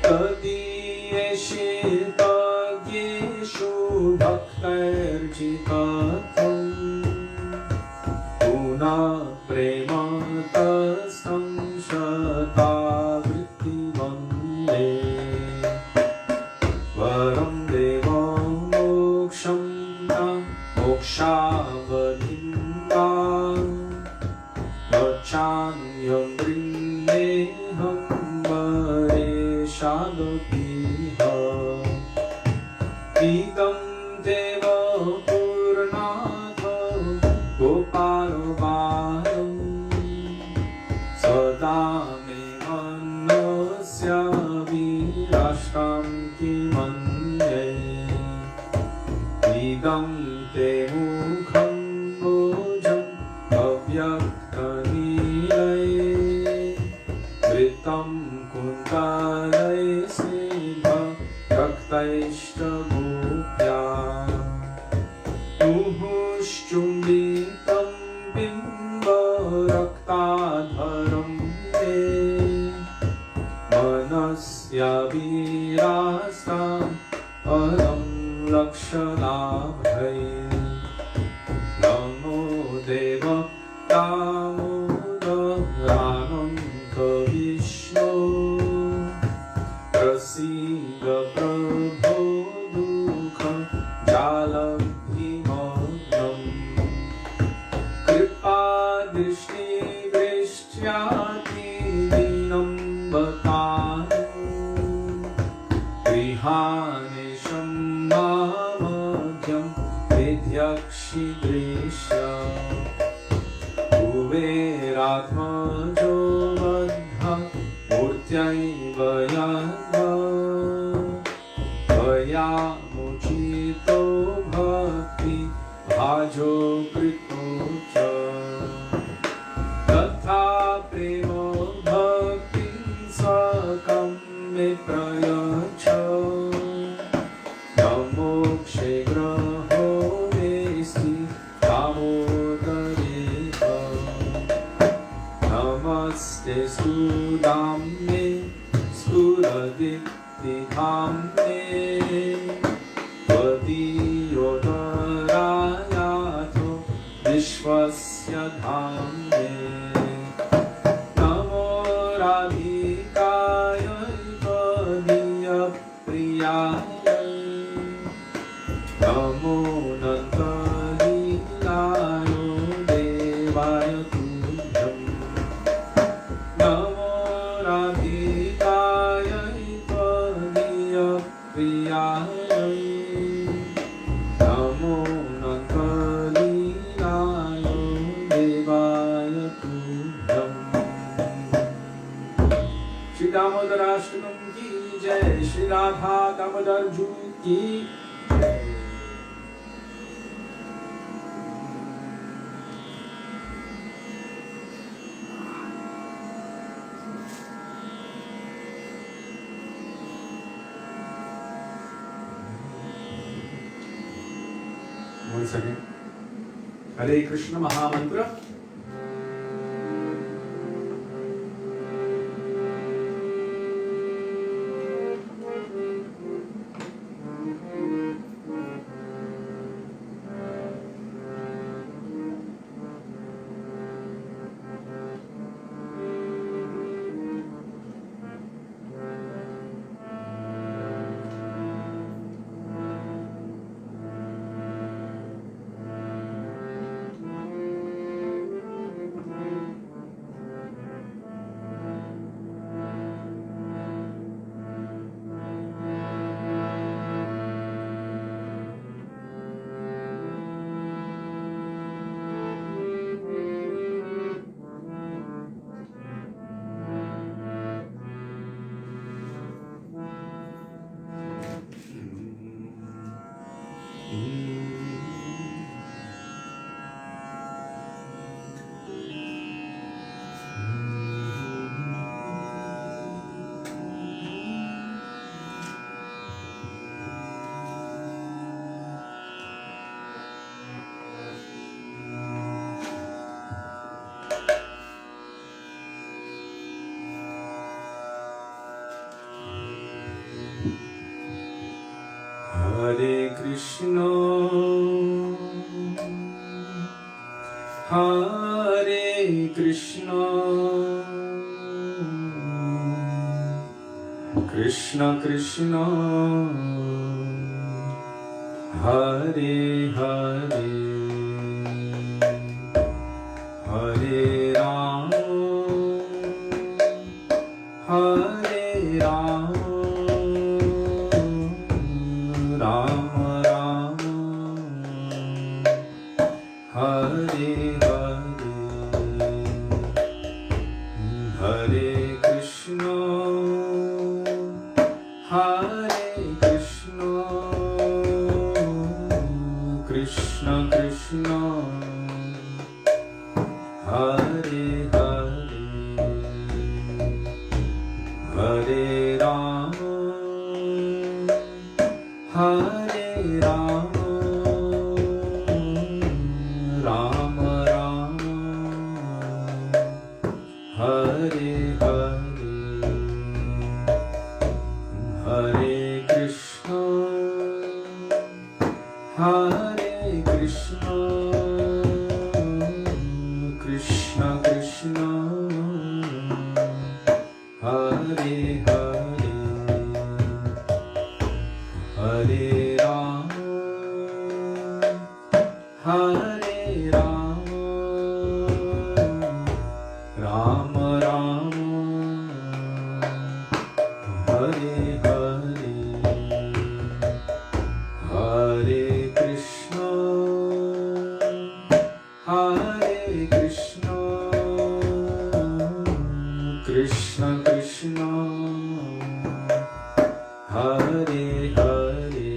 Tadiyeshitagyeshu Bhaktairjitatam Puna Prematastam Shatavritti Vande Varam Deva Moksham Mokshavadinda Vachanyam Brindeham Vareshadapiha Idam Deva Purnatha Goparovaram Sadame Manasya Virashtanti Manye Idam Te Mukham Bhojam Avyaktanilay Vritam Kuntalay Siddha Raktaishta Gopya Muhushchumbitam Bimba Raktadharam Me Manasya Virasta Param Lakshalabhay Namo Deva Damodarāṣṭakam Vishnu Prasida Prabhu Dukha Jalabhimagnam Kripa Drishti Vrishyati Dinam Bhatanu Grihanesham Mamadhyam Vidyakshidrishya Kuveratmajo Vadha Murtyaiva Yadva Vayamuchito Bhakti Bhajo Krito Cha Tatha Premo Bhakti Sakam Me Prayacha Namokshe Graho Vesti Damodareva Namaste Sudame Skuradipti Dhamme Vadiyodarayato Vishwasya Dhamme Namo Radhikaya Vadiya Priyaya Namo Nantalilayo Devaya Tujam Namo Radhikaya Vadiya Priyaya Namo Nantalilayo Devaya Tujam Śrī Dāmodara Dāmodarāṣṭakam ki jai, Śrī Radha Damodar Ju ki jai. One second. Hare Krishna Mahamantra. Hare Krishna, Hare Krishna, Krishna Krishna, Hare Hare, Hare Rama, Hare Rama, Rama Rama, Hare Hare, Hare Krishna, Hare Krishna, Krishna Krishna, Hare Hare, Hare Rama, Hare Rama, Rama Rama, Hare Hare, Hare Krishna, Hare Krishna, Krishna Krishna, Hare Hare, Hare Rama, Hare Rama, Rama Rama, Hare Hare, Hare Krishna, Hare Krishna, Krishna Krishna, Hare Hare,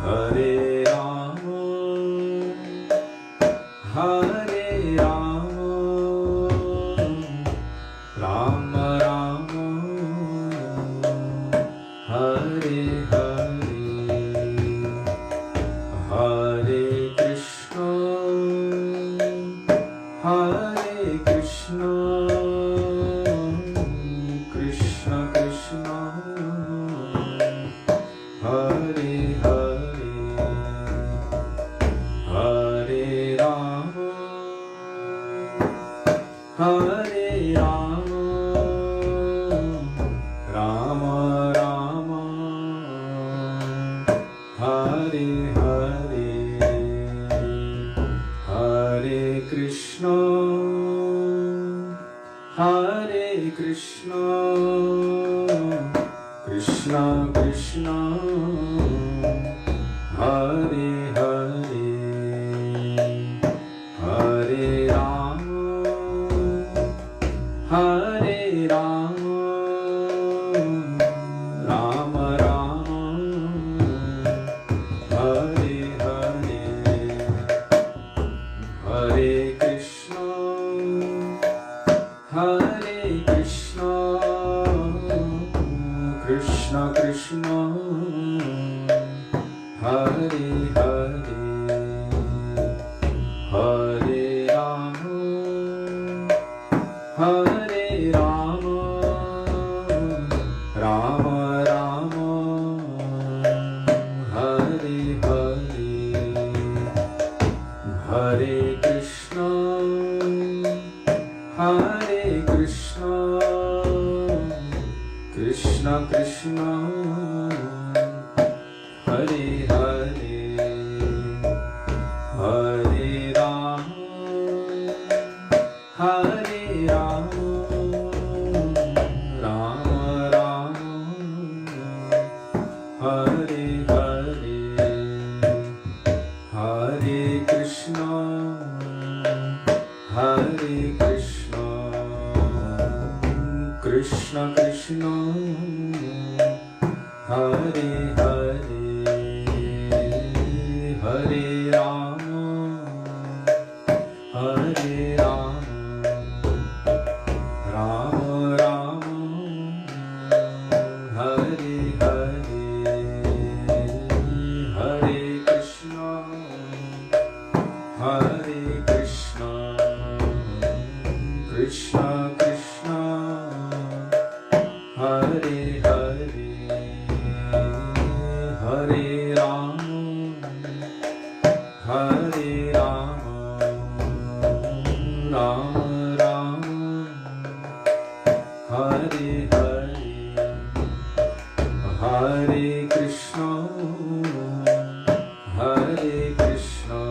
Hare Rama, Hare Rama, Rama Rama, Hare Hare, Hare Krishna, Hare Krishna, Krishna Krishna, Hare Hare, Hare Rama, Hare Rama, Rama Rama, Hare Hare, Hare Krishna, Hare Krishna, Krishna Krishna, Hare Hare, Hare Rama, Hare Rama, Krishna Krishna Hare Hare Hare Rama Hare Rama Rama Rama Hare Hare Hare Krishna Hare Krishna Krishna Krishna Hare Hare Hare Rama Hare Rama Rama Rama Hare Hare Hare Krishna Hare Krishna Krishna Krishna Hare Hare Hare Rama Hare Rama Rama Rama Hare Hare Hare Krishna Hare Krishna Krishna Krishna Hare Hare Hare Rama Hare Rama Rama Rama Hare Hare Hare Krishna Hare Krishna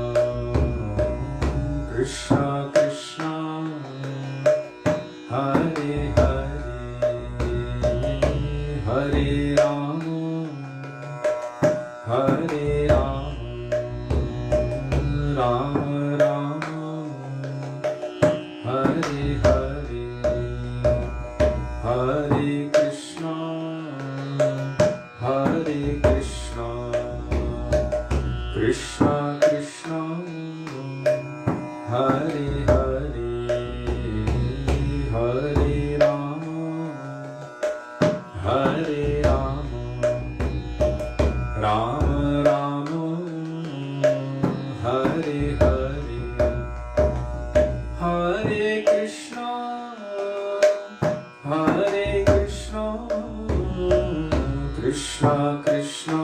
Krishna Krishna Hare Hare Hare Rama Hare Rama Rama Rama Hare Hare Hare Krishna Hare Krishna Krishna Krishna Hare Hare Hare Rama Hare Rama Rama Rama Hare Hare Hare Krishna Hare Krishna Krishna Krishna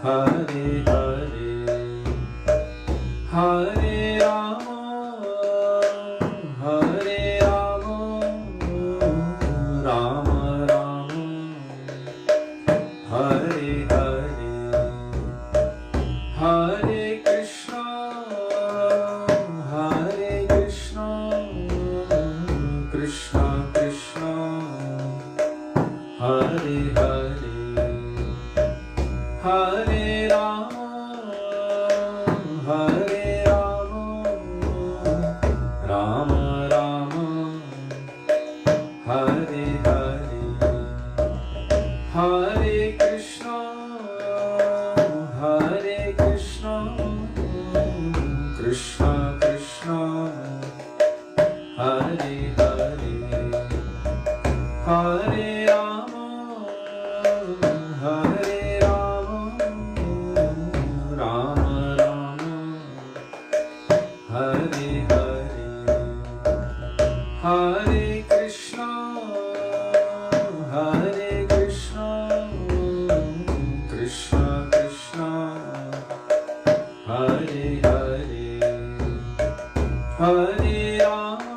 Hare Hare Hare Rama Hare Rama Rama Rama Hare Hare Hare Krishna Hare Krishna Krishna Krishna Hare Hare Hare Rama Hare Rama Rama Rama Hare Hare Hare Krishna Hare Krishna Krishna Krishna Hare Hare Hare Rama Hare Rama Rama Rama Hare Hare Hare Krishna Hare Krishna Krishna Krishna Hare Hare Hare Rama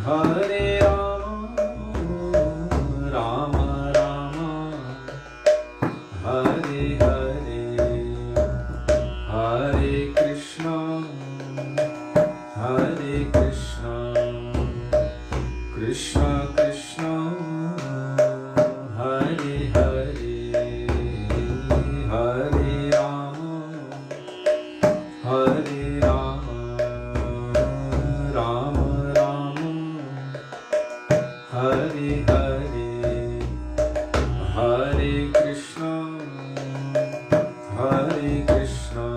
Hare Rama Rama Rama Hare Hare Hare Krishna Hare Krishna Krishna Krishna Hare Hare Hare Rama Hare Rama Rama Rama Hare Hare Hare Krishna Hare Krishna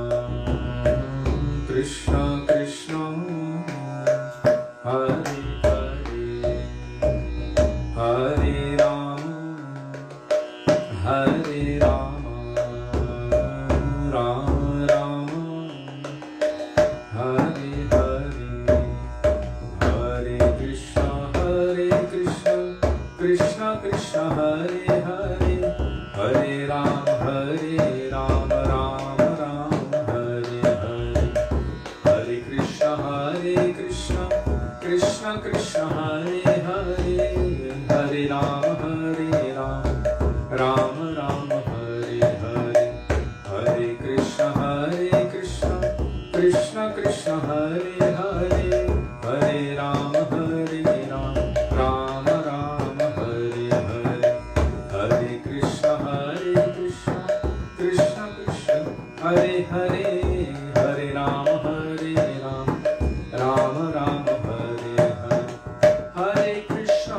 Krishna Krishna Hare Hare Hare Krishna Krishna Hare Hare, Hare Ram Ram Ram Hare Hare, Hare Krishna Krishna Krishna Hare Hare, Hare Ram Ram Ram Hare Hare, Hare Krishna Krishna Krishna Hare Hare, Hare Ram Ram Hare Hare, Hare Krishna Krishna Krishna Hare Hare, Hare Ram Ram Ram Hare Hare, Hare Krishna Krishna Krishna Hare Hare, Hare Ram Ram Hare Hare, Hare Krishna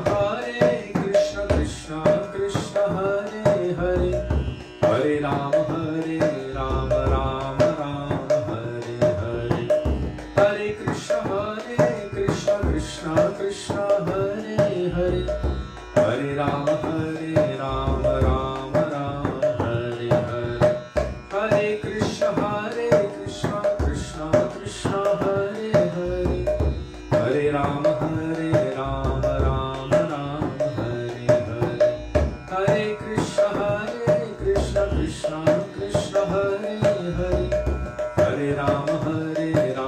Krishna Krishna Hare Hare, Hare Ram Ram Hare Hare, Hare Krishna Krishna Krishna Hare Hare, Hare Ram Ram Hare Hare, Hare Krishna Krishna Krishna Hare Hare, Hare Ram Ram Hare Hare, Hare Krishna Krishna Krishna Hare Hare, Hare Ram Ram Hare Hare, Hare Krishna Krishna Krishna Hare Hare, Hare Ram Ram Hare Hare, Hare Krishna Krishna Krishna Hare Hare, Hare Ram Ram Hare Hare,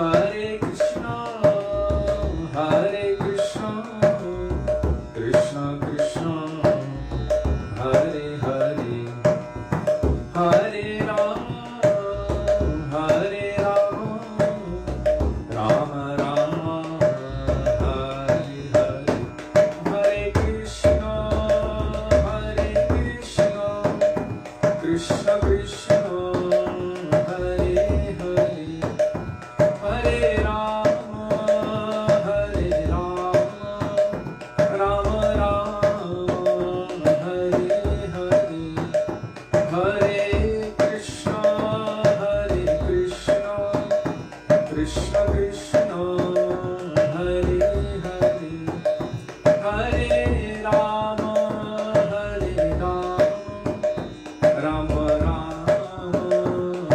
Hare Krishna Krishna Krishna Hare Hare, Hare Ram Ram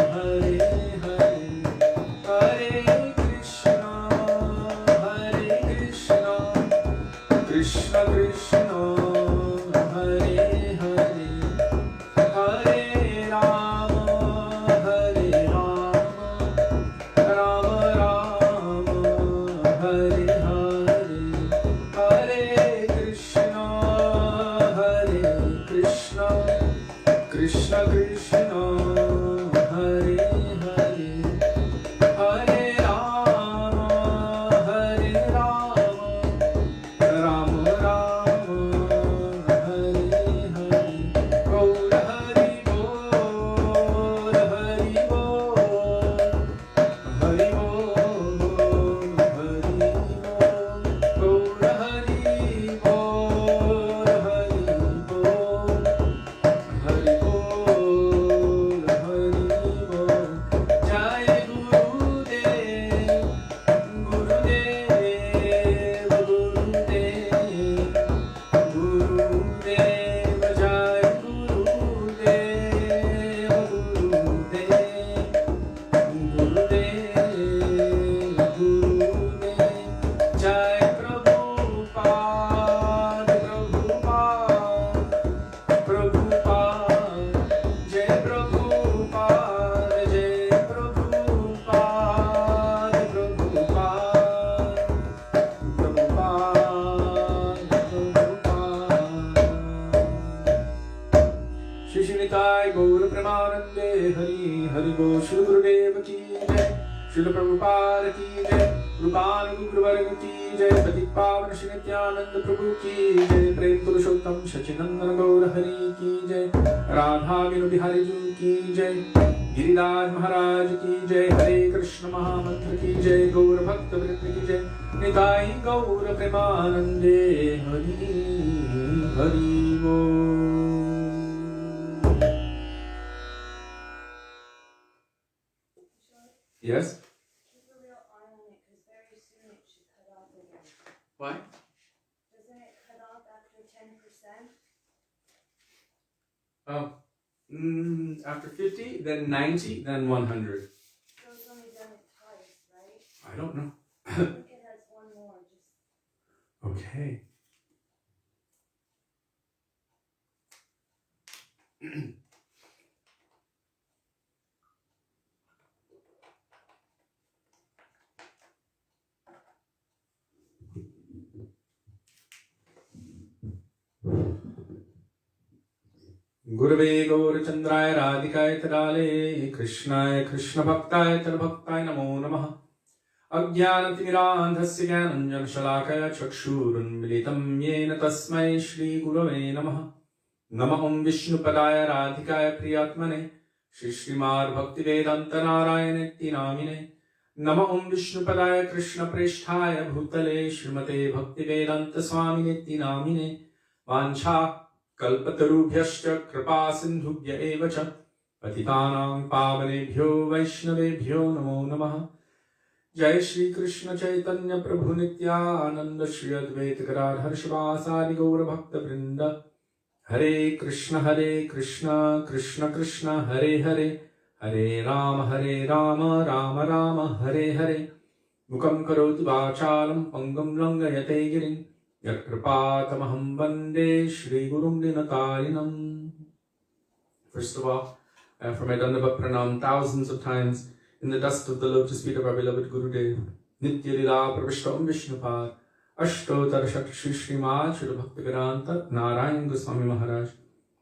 Hare Hare, Hare Krishna Krishna Krishna Hare Hare, Hare Ram Ram Hare Hare, Hare Krishna Krishna Krishna Hare Hare, Hare Ram Ram Hare Hare, Gaur Hari Bol, Hari Bol, Hari Bol, Hari Bol, Gaur Hari Bol, Hari Bol, Hari Bol, Hari Bol, Jai Gurudev, Gurudev, Gurudev, Gurudev, Jai Gurudev, Gurudev, Gurudev, Gurudev, Jai Prabhupada, Prabhupada, Jai Prabhupada, Jai Prabhupada, Shri Shri Nitai Gaur Premanande Hari Hari Bo Shri Gurudev ki Jai, Shri Prabhupada ki Jai, Rupan Guru Varg ki Jai, Patik Pavan Shri Nityananda Prabhu ki Jai, Prem Purushottam Shachinandana Gaur Hari ki Jai, Radha Vinu Bihari Ju ki Jai, Giriraj Maharaj ki Jai, Hare Krishna Mahamantra ki Jai, Gaur Bhakta Vritri ki Jai, Nitai Gaur Premanande Hari Hari Bo. Yes? Keep a real eye on it, because very soon it should cut off again. Why? Doesn't it cut off after 10%? Oh. After 50, then 90, then 100. So it's only done it twice, right? I don't know. I think it has one more, just... Okay. Gurave Gaurachandraya Radhikaya Tadale Krishnaya Krishna Bhaktaya Tadbhaktaya Namo Namaha Ajnanatimirandhasya Jnananjana Shalakaya Chakshurun Militam Yena Tasmai Shri Gurave Namaha Nama Om Vishnu Padaya Radhikaya Priyatmane Shri Śrīmad Bhaktivedānta Nārāyaṇa Namine Nama Om Vishnu Padaya Krishna Preshthaya Bhutale Śrīmate Bhaktivedānta Swamine Namine Vancha Kalpatarubhyascha Kripa Sindhubhya Evacha Patitanam Pavanebhyo Vaishnavebhyo Namo Namaha Jai Shri Krishna Chaitanya Prabhu Nityananda Shri Advaita Gadadhar Shivasadi Gaura Bhakta Vrinda Hare Krishna Krishna Krishna Hare Hare Hare Rama Rama Rama Hare Hare Mukam Karoti Vachalam Pangam Langayate Girin Yat Kripatamaham Vande Shri Gurum Dinatarinam. First of all, for my Dandava Pranam thousands of times in the dust of the lotus feet of our beloved Gurudev, Nitya Lila Pravishtam Vishnupad, Ashtotar Shri Śrīmad Śrī Bhaktivedānta Nārāyaṇa Gosvāmī Mahārāja.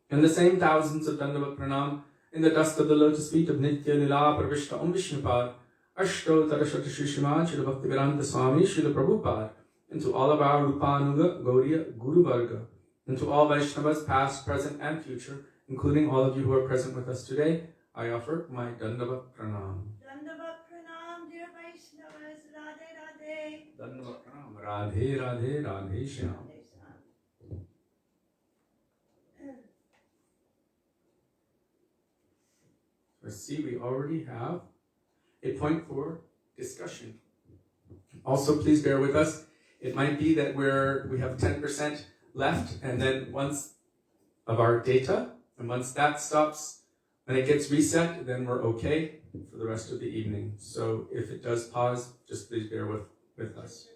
And the same thousands of Dandava Pranam in the dust of the lotus feet of Nitya Lila Pravishtam Vishnupad, Ashtotar Shri Śrīmad Śrī Bhaktivedānta Swami Śrīla Prabhupada, and to all of our Rupanuga Gauriya Guru Varga, and to all Vaishnavas past, present, and future, including all of you who are present with us today, I offer my Dandava Pranam. Dandava Pranam, dear Vaishnavas, Radhe Radhe. Dandava Pranam, Radhe Radhe Radhe Shyam. Let's see, we already have a point for discussion. Also, please bear with us. It might be that we have 10% left, and then once of our data, and once that stops, when it gets reset, then we're okay for the rest of the evening. So if it does pause, just please bear with us.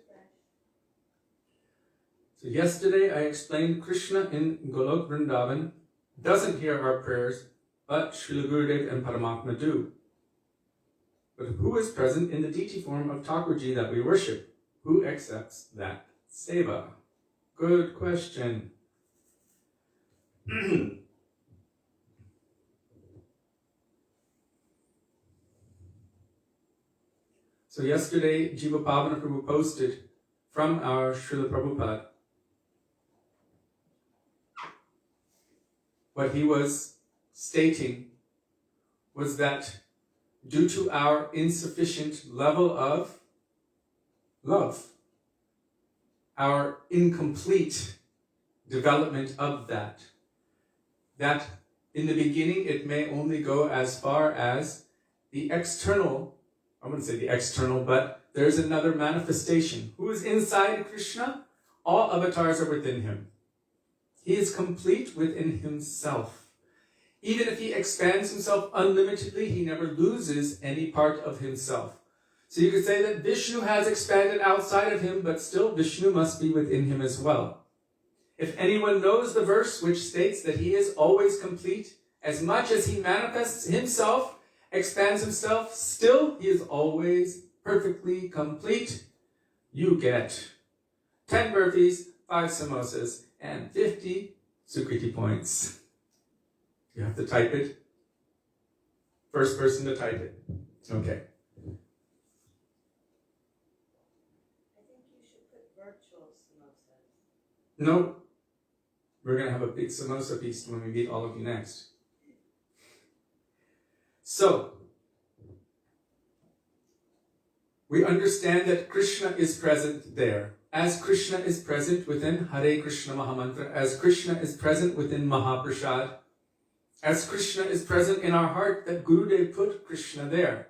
So yesterday I explained Krishna in Golok Vrindavan doesn't hear our prayers, but Srila Gurudev and Paramatma do. But who is present in the deity form of Thakurji that we worship? Who accepts that seva? Good question. So yesterday, Jiva Pavana Prabhu posted from our Srila Prabhupada what he was stating was that due to our insufficient level of love, our incomplete development of that in the beginning it may only go as far as the external, I wouldn't say the external, but there's another manifestation. Who is inside Krishna? All avatars are within him. He is complete within himself. Even if he expands himself unlimitedly, he never loses any part of himself. So you could say that Vishnu has expanded outside of him, but still Vishnu must be within him as well. If anyone knows the verse which states that he is always complete, as much as he manifests himself, expands himself, still he is always perfectly complete, you get 10 burpees, 5 samosas, and 50 Sukriti points. You have to type it. First person to type it. Okay. No, we're going to have a big samosa feast when we meet all of you next. So, we understand that Krishna is present there. As Krishna is present within Hare Krishna Mahamantra, as Krishna is present within Mahaprasad, as Krishna is present in our heart, that Gurudev put Krishna there.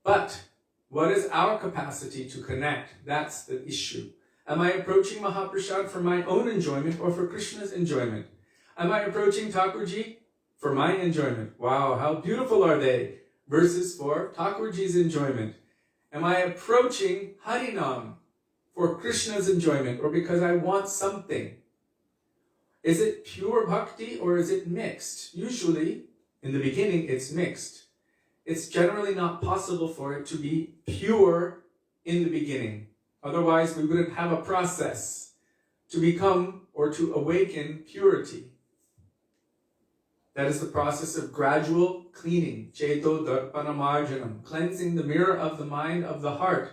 But what is our capacity to connect? That's the issue. Am I approaching Mahaprasad for my own enjoyment or for Krishna's enjoyment? Am I approaching Thakurji for my enjoyment? Wow, how beautiful are they? Versus for Thakurji's enjoyment. Am I approaching Harinam for Krishna's enjoyment or because I want something? Is it pure bhakti or is it mixed? Usually, in the beginning, it's mixed. It's generally not possible for it to be pure in the beginning. Otherwise, we wouldn't have a process to become or to awaken purity. That is the process of gradual cleaning, ceto darpanamarjanam, cleansing the mirror of the mind of the heart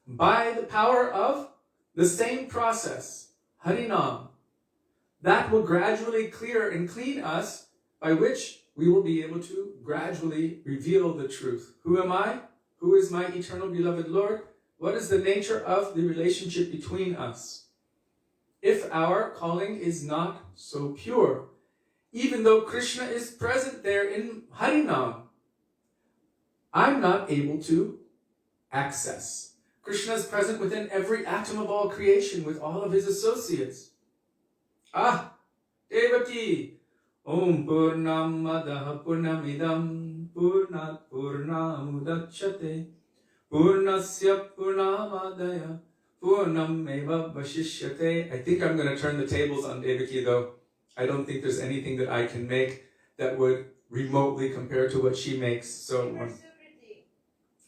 by the power of the same process, Harinam. That will gradually clear and clean us, by which we will be able to gradually reveal the truth. Who am I? Who is my eternal beloved Lord? What is the nature of the relationship between us? If our calling is not so pure, even though Krishna is present there in Harinam, I'm not able to access. Krishna is present within every atom of all creation with all of his associates. Devotee, Om Purnamadaha Purnamidam Purnat Purnamudachyate Purnasya Purnamadaya Purnameva Vashishyate. I think I'm going to turn the tables on Devaki though. I don't think there's anything that I can make that would remotely compare to what she makes. So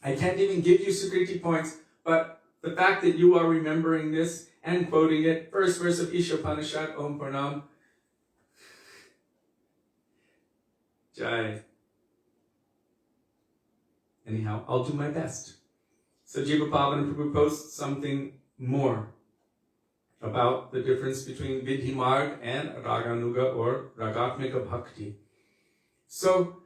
I can't even give you Sukriti points, but the fact that you are remembering this and quoting it, first verse of Ishopanishad, Om Purnam. Jai. Anyhow, I'll do my best. So Jiva Pavana Prabhu posts something more about the difference between Vidhi Marg and Raganuga or Ragatmika Bhakti. So,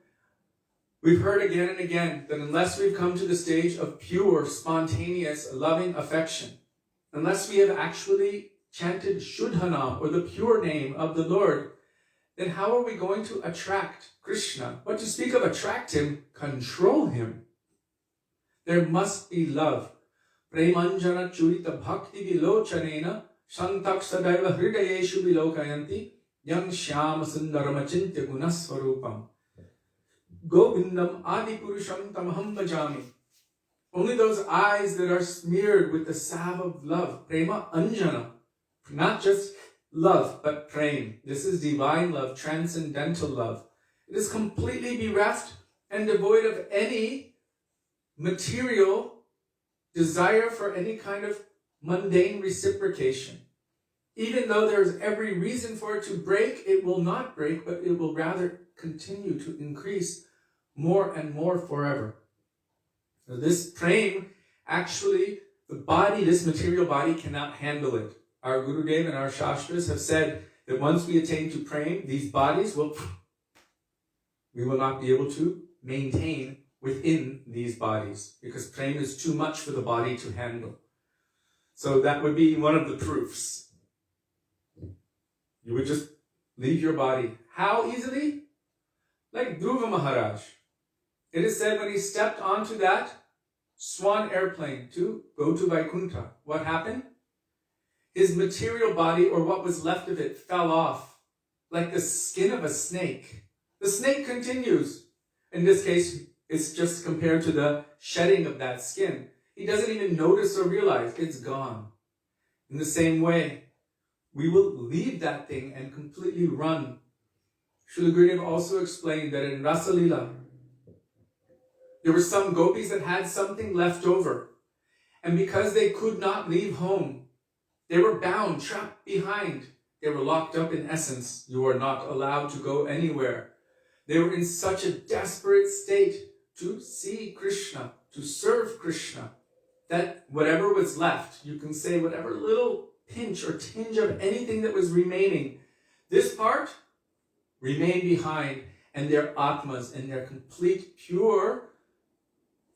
we've heard again and again that unless we've come to the stage of pure, spontaneous, loving affection, unless we have actually chanted Shuddhanam or the pure name of the Lord, then how are we going to attract Krishna? But to speak of attract him, control him. There must be love. Premanjana churita bhakti vilochanena Shantak sadaiva hridayeshu vilokayanti Yang shyama sundaramachintya gunasvarupam Govindam adipurusham tamaham bhajami. Only those eyes that are smeared with the salve of love, prema anjana, not just love, but prem. This is divine love, transcendental love. It is completely bereft and devoid of any material desire for any kind of mundane reciprocation. Even though there's every reason for it to break, it will not break, but it will rather continue to increase more and more forever. So this prem, actually, the body, this material body cannot handle it. Our Gurudev and our Shastras have said that once we attain to prem, these bodies we will not be able to maintain within these bodies, because prem is too much for the body to handle. So that would be one of the proofs. You would just leave your body. How easily? Like Dhruva Mahārāja. It is said when he stepped onto that swan airplane to go to Vaikuntha, what happened? His material body, or what was left of it, fell off like the skin of a snake. The snake continues. In this case, it's just compared to the shedding of that skin. He doesn't even notice or realize it's gone. In the same way, we will leave that thing and completely run. Srila Gurudev also explained that in Rasa Leela, there were some gopis that had something left over. And because they could not leave home, they were bound, trapped behind. They were locked up in essence. You are not allowed to go anywhere. They were in such a desperate state to see Krishna, to serve Krishna, that whatever was left, you can say whatever little pinch or tinge of anything that was remaining, this part remained behind, and their atmas and their complete, pure,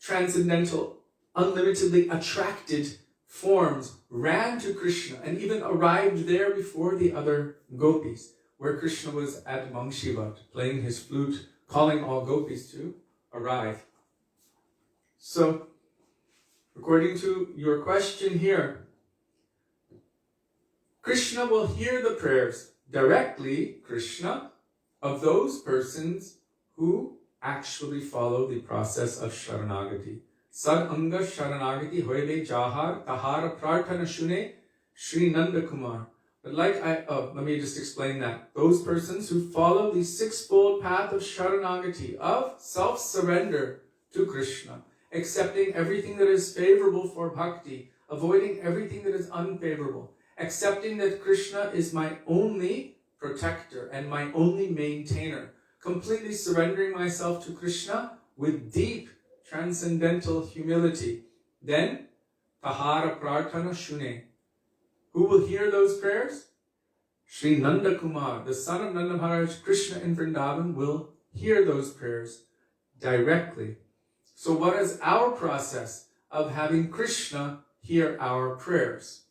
transcendental, unlimitedly attracted forms ran to Krishna and even arrived there before the other gopis, where Krishna was at Vangshivat, playing his flute, calling all gopis to arrive. So, according to your question here, Krishna will hear the prayers directly, Krishna, of those persons who actually follow the process of Sharanagati. Sad anga Sharanagati hoile jahar tahara prarthana shune Śrī Nandakumar. But let me just explain that. Those persons who follow the sixfold path of Sharanagati, of self-surrender to Krishna, accepting everything that is favorable for bhakti, avoiding everything that is unfavorable, accepting that Krishna is my only protector and my only maintainer, completely surrendering myself to Krishna with deep transcendental humility. Then, Tahara Prarthana Shune. Who will hear those prayers? Śrī Nandakumar, the son of Nanda Maharaj, Krishna in Vrindavan, will hear those prayers directly. So what is our process of having Krishna hear our prayers?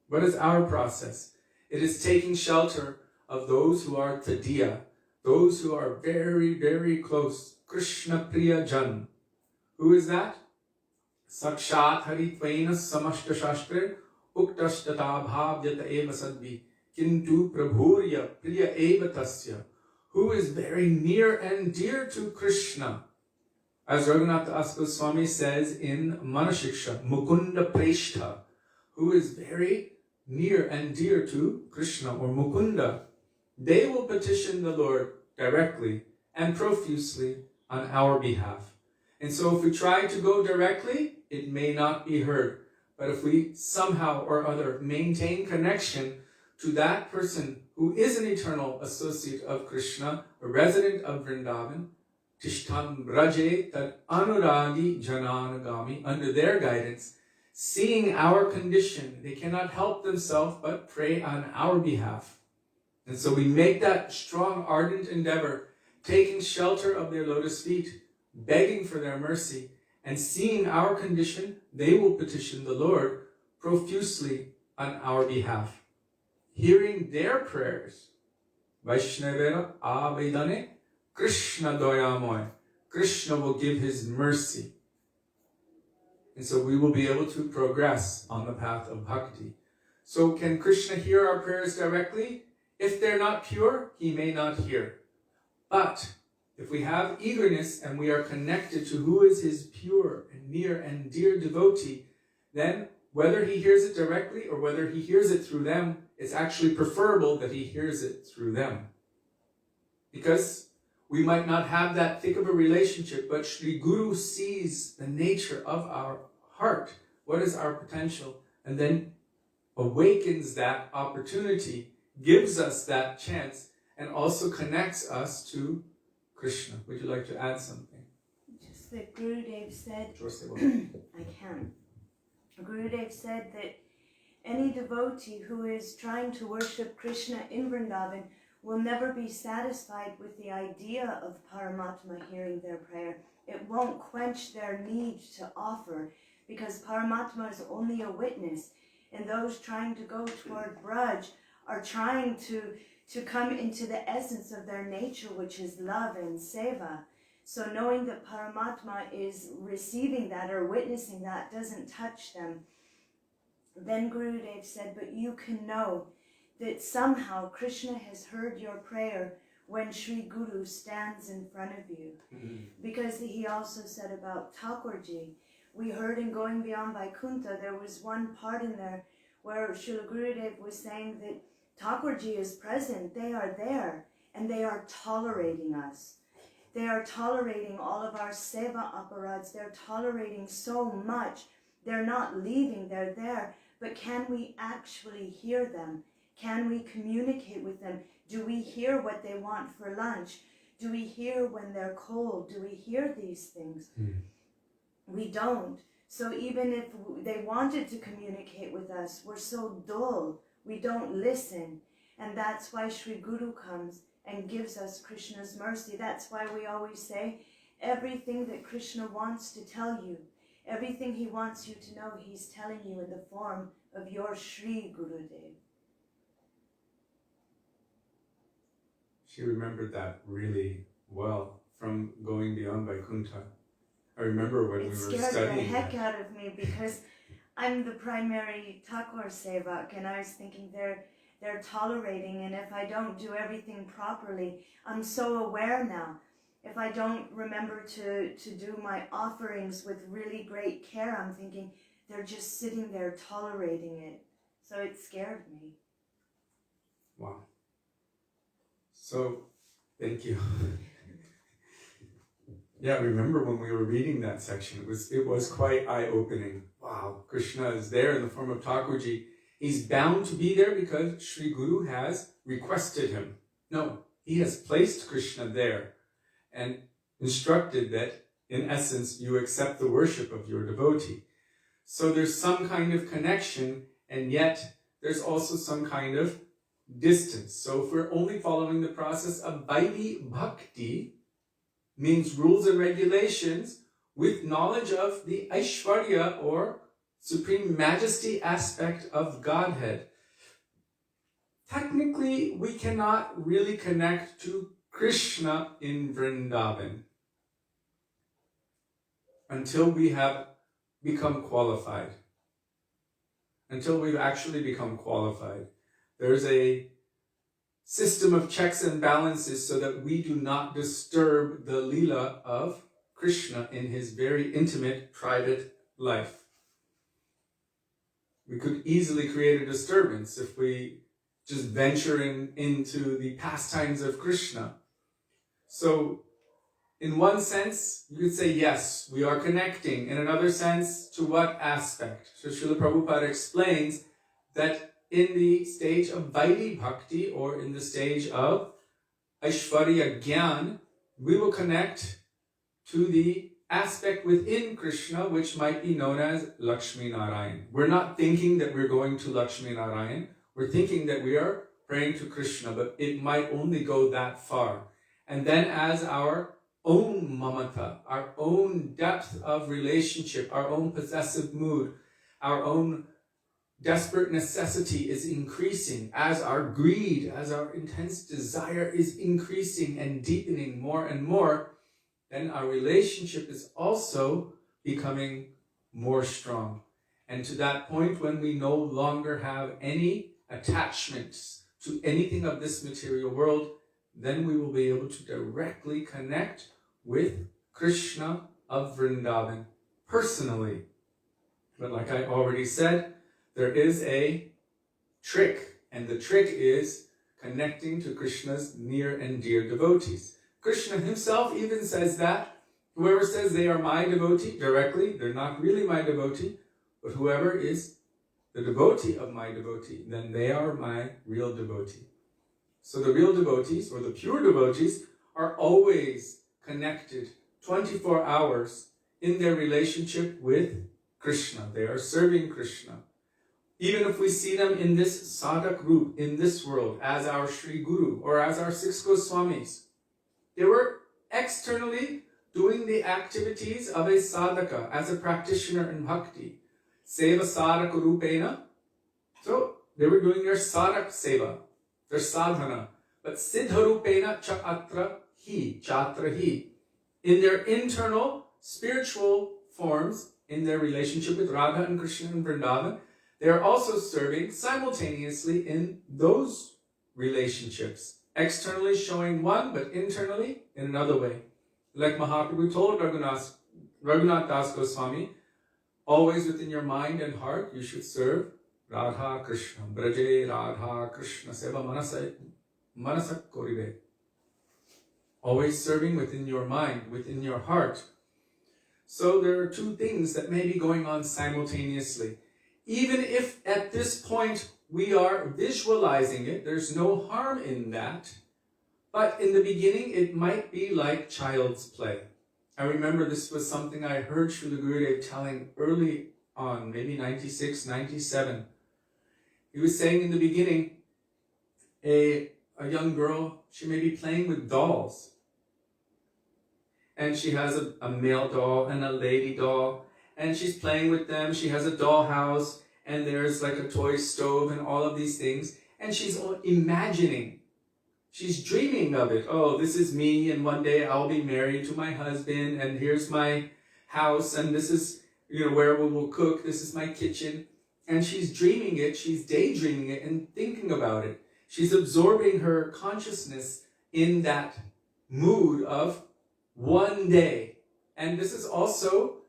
What is our process? It is taking shelter of those who are tadiya, those who are very, very close. Krishna Priya Jan. Who is that? Sakshat Haritvaina Samashta Shastre Uktashtata Bhavyata Eva Sadvi Kintu Prabhurya Priya Eva Tasya. Who is very near and dear to Krishna. As Raghunath Das Goswami says in Manashiksha, Mukunda Preshta, who is very near and dear to Krishna or Mukunda, they will petition the Lord directly and profusely on our behalf. And so if we try to go directly, it may not be heard. But if we somehow or other maintain connection to that person who is an eternal associate of Krishna, a resident of Vrindavan, Tishtam Braje Tat Anuragi Jananagami, under their guidance, seeing our condition, they cannot help themselves but pray on our behalf. And so we make that strong, ardent endeavor, taking shelter of their lotus feet, begging for their mercy, and seeing our condition, they will petition the Lord profusely on our behalf. Hearing their prayers, Vaishnavera Avedane, Krishna Doyamoy, Krishna will give his mercy. And so we will be able to progress on the path of bhakti. So can Krishna hear our prayers directly? If they're not pure, he may not hear. But if we have eagerness and we are connected to who is his pure and near and dear devotee, then whether he hears it directly or whether he hears it through them, it's actually preferable that he hears it through them. Because we might not have that thick of a relationship, but Shri Guru sees the nature of our heart. What is our potential? And then awakens that opportunity, gives us that chance, and also connects us to Krishna. Would you like to add something? Just that Gurudev said, I can. Gurudev said that any devotee who is trying to worship Krishna in Vrindavan will never be satisfied with the idea of Paramatma hearing their prayer. It won't quench their need to offer, because Paramatma is only a witness, and those trying to go toward Braj are trying to come into the essence of their nature, which is love and seva. So knowing that Paramatma is receiving that or witnessing that doesn't touch them. Then Gurudev said, but you can know that somehow Krishna has heard your prayer when Shri Guru stands in front of you. Mm-hmm. Because he also said about Thakurji, we heard in Going Beyond Vaikuntha, there was one part in there where Srila Gurudev was saying that Thakurji is present, they are there, and they are tolerating us. They are tolerating all of our seva aparats, they're tolerating so much. They're not leaving, they're there. But can we actually hear them? Can we communicate with them? Do we hear what they want for lunch? Do we hear when they're cold? Do we hear these things? We don't. So even if they wanted to communicate with us, we're so dull. We don't listen. And that's why Shri Guru comes and gives us Krishna's mercy. That's why we always say, everything that Krishna wants to tell you, everything he wants you to know, he's telling you in the form of your Shri Gurudev. She remembered that really well from Going Beyond Vaikuntha. I remember when it we were scared studying the heck that. out of me because I'm the primary Thakur Sevak, and I was thinking they're tolerating, and if I don't do everything properly, I'm so aware now. If I don't remember to do my offerings with really great care, I'm thinking they're just sitting there tolerating it. So it scared me. Wow. So, thank you. Yeah, remember when we were reading that section, it was quite eye-opening. Wow, Krishna is there in the form of Thakurji. He's bound to be there because Sri Guru has requested him. No, he has placed Krishna there and instructed that, in essence, you accept the worship of your devotee. So there's some kind of connection, and yet there's also some kind of distance. So if we're only following the process of Vaidhi Bhakti, means rules and regulations with knowledge of the Aishwarya or Supreme Majesty aspect of Godhead. Technically, we cannot really connect to Krishna in Vrindavan until we have become qualified. Until we've actually become qualified. There's a system of checks and balances so that we do not disturb the Leela of Krishna in his very intimate, private life. We could easily create a disturbance if we just venture into the pastimes of Krishna. So, in one sense, you could say, yes, we are connecting. In another sense, to what aspect? So Srila Prabhupada explains that in the stage of Vaidhi Bhakti, or in the stage of Aishwarya Gyan, we will connect to the aspect within Krishna, which might be known as Lakshmi Narayan. We're not thinking that we're going to Lakshmi Narayan. We're thinking that we are praying to Krishna, but it might only go that far. And then as our own mamata, our own depth of relationship, our own possessive mood, our own desperate necessity is increasing, as our greed, as our intense desire is increasing and deepening more and more, then our relationship is also becoming more strong. And to that point, when we no longer have any attachments to anything of this material world, then we will be able to directly connect with Krishna of Vrindavan personally. But like I already said, there is a trick, and the trick is connecting to Krishna's near and dear devotees. Krishna himself even says that. Whoever says they are my devotee directly, they're not really my devotee, but whoever is the devotee of my devotee, then they are my real devotee. So the real devotees, or the pure devotees, are always connected 24 hours in their relationship with Krishna. They are serving Krishna. Even if we see them in this sadhak group, in this world, as our Sri Guru, or as our 6 Goswamis, they were externally doing the activities of a sadhaka, as a practitioner in bhakti. Seva sadhaka rupena. So, they were doing their sadhak seva, their sadhana. But siddha rupena chatra hi. In their internal spiritual forms, in their relationship with Radha and Krishna and Vrindavan, they are also serving simultaneously in those relationships. Externally showing one, but internally in another way. Like Mahaprabhu told Raghunath Das Goswami, always within your mind and heart, you should serve Radha Krishna. Braje Radha Krishna Seva Manasak Korive. Always serving within your mind, within your heart. So there are two things that may be going on simultaneously. Even if at this point we are visualizing it, there's no harm in that. But in the beginning, it might be like child's play. I remember this was something I heard Srila Gurudev telling early on, maybe 96, 97. He was saying in the beginning, a young girl, she may be playing with dolls. And she has a male doll and a lady doll. And she's playing with them. She has a dollhouse. And there's like a toy stove and all of these things. And she's imagining. She's dreaming of it. Oh, this is me, and one day I'll be married to my husband, and here's my house, and this is, where we will cook, this is my kitchen. And she's dreaming it, she's daydreaming it and thinking about it. She's absorbing her consciousness in that mood of one day. And this is also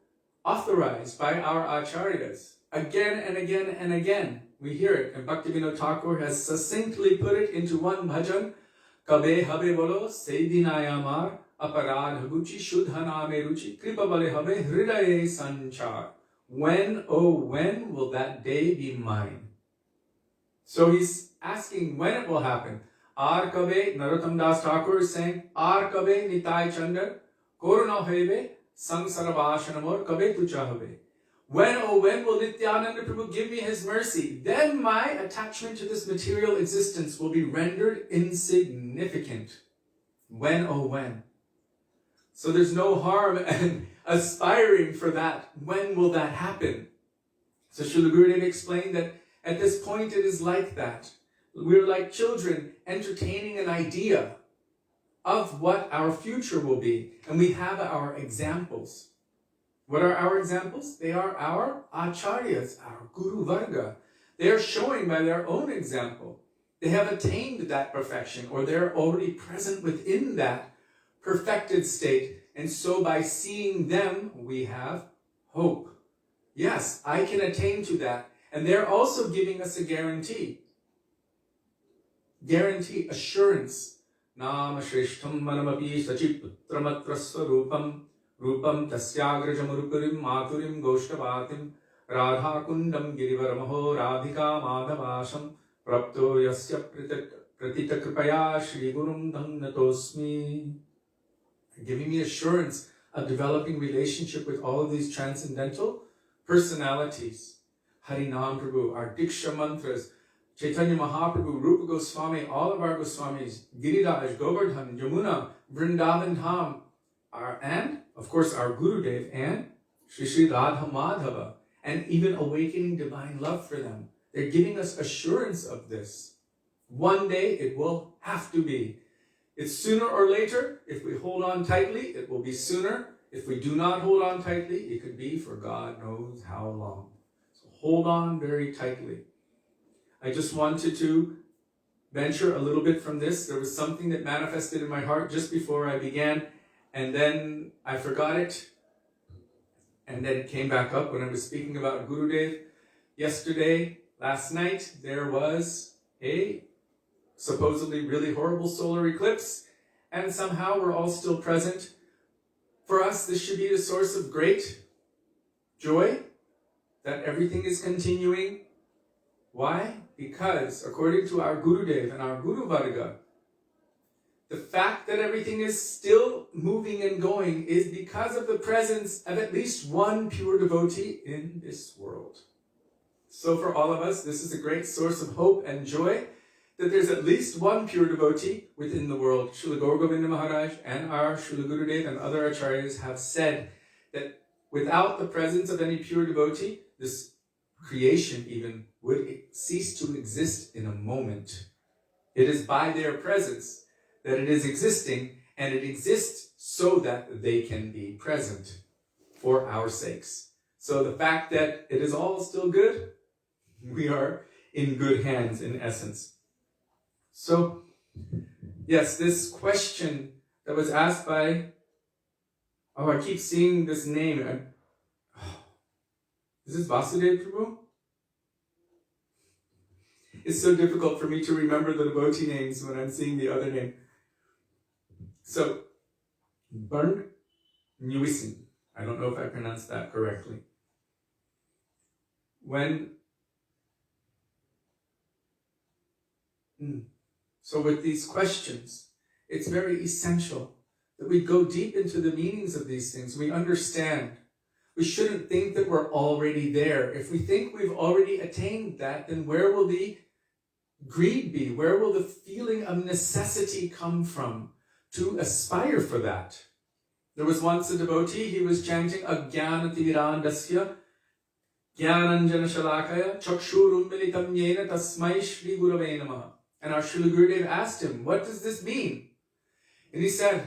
authorized by our acharyas. Again and again and again, we hear it. And Bhaktivedānta Thakur has succinctly put it into one bhajan. Kabe habe bolo seidinayamar aparadh guchi shudhaname ruchi kripa bale habe hridaye sanchar. When, oh when will that day be mine? So he's asking when it will happen. Ar kabe, Narottam Das Thakur is saying, Ar kabe nitai chandar, koruna hebe, sangsarabhashanamor kabe tucha habe. When, oh when will Nityananda Prabhu give me his mercy? Then my attachment to this material existence will be rendered insignificant. When, oh when. So there's no harm in aspiring for that. When will that happen? So Srila Gurudev explained that at this point it is like that. We're like children entertaining an idea of what our future will be. And we have our examples. What are our examples? They are our acharyas, our guru varga. They are showing by their own example. They have attained that perfection, or they're already present within that perfected state. And so by seeing them, we have hope. Yes, I can attain to that. And they're also giving us a guarantee. Guarantee, assurance. Nama shreshtham manamapi sachiputramatra swarupam rupam tasyagrajamurupurim maturim goshtavatim radha kundam girivaramaho radhika madhavasham prapto yasya pratita kripaya shri gurum dhamnatosmi. Giving me assurance of developing relationship with all of these transcendental personalities. Harinam Prabhu, our Diksha mantras, Chaitanya Mahaprabhu, Rupa Goswami, all of our Goswamis, Giriraj, Govardhan, Yamuna, Vrindavan Dham, and of course our Gurudev and Śrī Radha Madhava, and even awakening divine love for them. They're giving us assurance of this. One day it will have to be. It's sooner or later. If we hold on tightly, it will be sooner. If we do not hold on tightly, it could be for God knows how long. So hold on very tightly. I just wanted to venture a little bit from this. There was something that manifested in my heart just before I began, and then I forgot it. And then it came back up when I was speaking about Gurudev. Last night, there was a supposedly really horrible solar eclipse, and somehow we're all still present. For us, this should be a source of great joy, that everything is continuing. Why? Because, according to our Gurudev and our Guru Varga, the fact that everything is still moving and going is because of the presence of at least one pure devotee in this world. So for all of us, this is a great source of hope and joy, that there's at least one pure devotee within the world. Srila Gaur Govinda Maharaj and our Srila Gurudev and other acharyas have said that without the presence of any pure devotee, this creation even would cease to exist in a moment. It is by their presence that it is existing, and it exists so that they can be present for our sakes. So the fact that it is all still good, we are in good hands in essence. So, yes, this question that was asked by, I keep seeing this name. Is this Vasudeva Prabhu? It's so difficult for me to remember the devotee names when I'm seeing the other name. So, Bernd Newison. I don't know if I pronounced that correctly. So with these questions, it's very essential that we go deep into the meanings of these things. We understand. We shouldn't think that we're already there. If we think we've already attained that, then where will the greed be? Where will the feeling of necessity come from to aspire for that? There was once a devotee, he was chanting Ajnanativirandasya Jnananjana Shalakaya Chakshurum Militam Yena Tasmai Shri Gurave Namaha. And our Srila Gurudev asked him, what does this mean? And he said,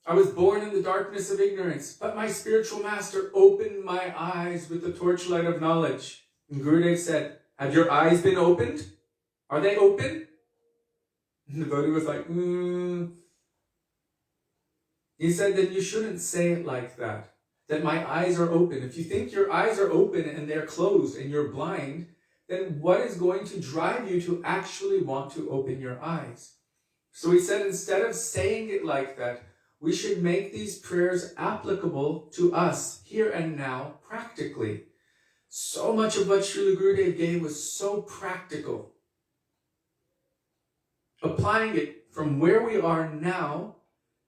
I was born in the darkness of ignorance, but my spiritual master opened my eyes with the torchlight of knowledge. And Gurudev said, have your eyes been opened? Are they open? And the devotee was like, He said that you shouldn't say it like that my eyes are open. If you think your eyes are open and they're closed and you're blind, then what is going to drive you to actually want to open your eyes? So he said, instead of saying it like that, we should make these prayers applicable to us here and now practically. So much of what Srila Gurudev gave was so practical. Applying it from where we are now,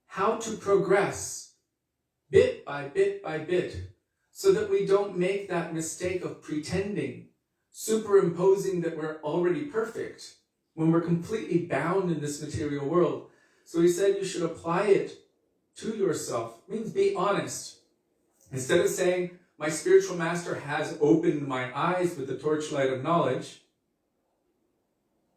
how to progress bit by bit by bit, so that we don't make that mistake of pretending, superimposing that we're already perfect when we're completely bound in this material world. So he said you should apply it to yourself. It means be honest. Instead of saying, my spiritual master has opened my eyes with the torchlight of knowledge,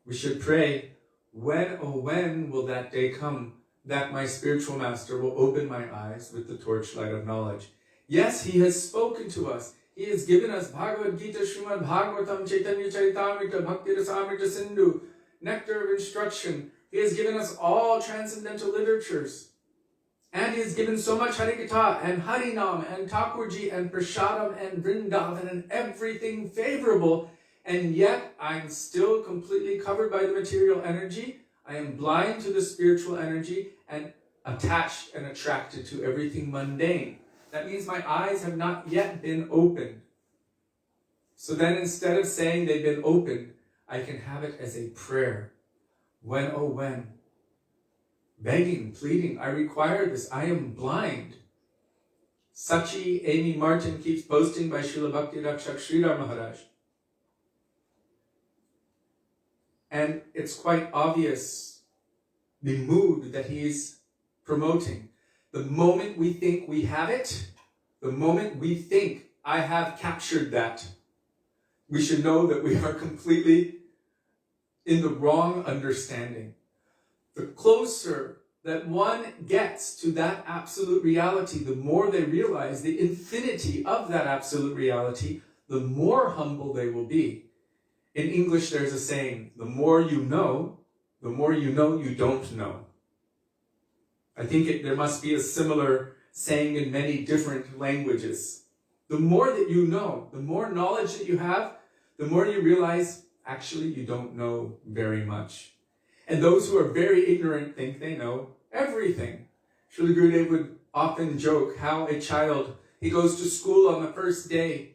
we should pray, when, oh when will that day come that my spiritual master will open my eyes with the torchlight of knowledge? Yes, he has spoken to us. He has given us Bhagavad Gita, Śrīmad Bhagavatam, Chaitanya Charitamrita, Bhakti Rasamrita Sindhu, nectar of instruction. He has given us all transcendental literatures. And he has given so much Harikatha and Harinam and Thakurji and Prasadam and Vrindavan and everything favorable. And yet I'm still completely covered by the material energy. I am blind to the spiritual energy and attached and attracted to everything mundane. That means my eyes have not yet been opened. So then instead of saying they've been opened, I can have it as a prayer. When, oh when. Begging, pleading, I require this. I am blind. Sachi Amy Martin keeps posting by Srila Bhaktivedānta Śrī Dāmodarāṣṭakam. And it's quite obvious the mood that he's promoting. The moment we think we have it, the moment we think I have captured that, we should know that we are completely in the wrong understanding. The closer that one gets to that absolute reality, the more they realize the infinity of that absolute reality, the more humble they will be. In English, there's a saying, the more you know you don't know. I think there must be a similar saying in many different languages. The more that you know, the more knowledge that you have, the more you realize, actually, you don't know very much. And those who are very ignorant think they know everything. Srila Gurudev would often joke how a child, he goes to school on the first day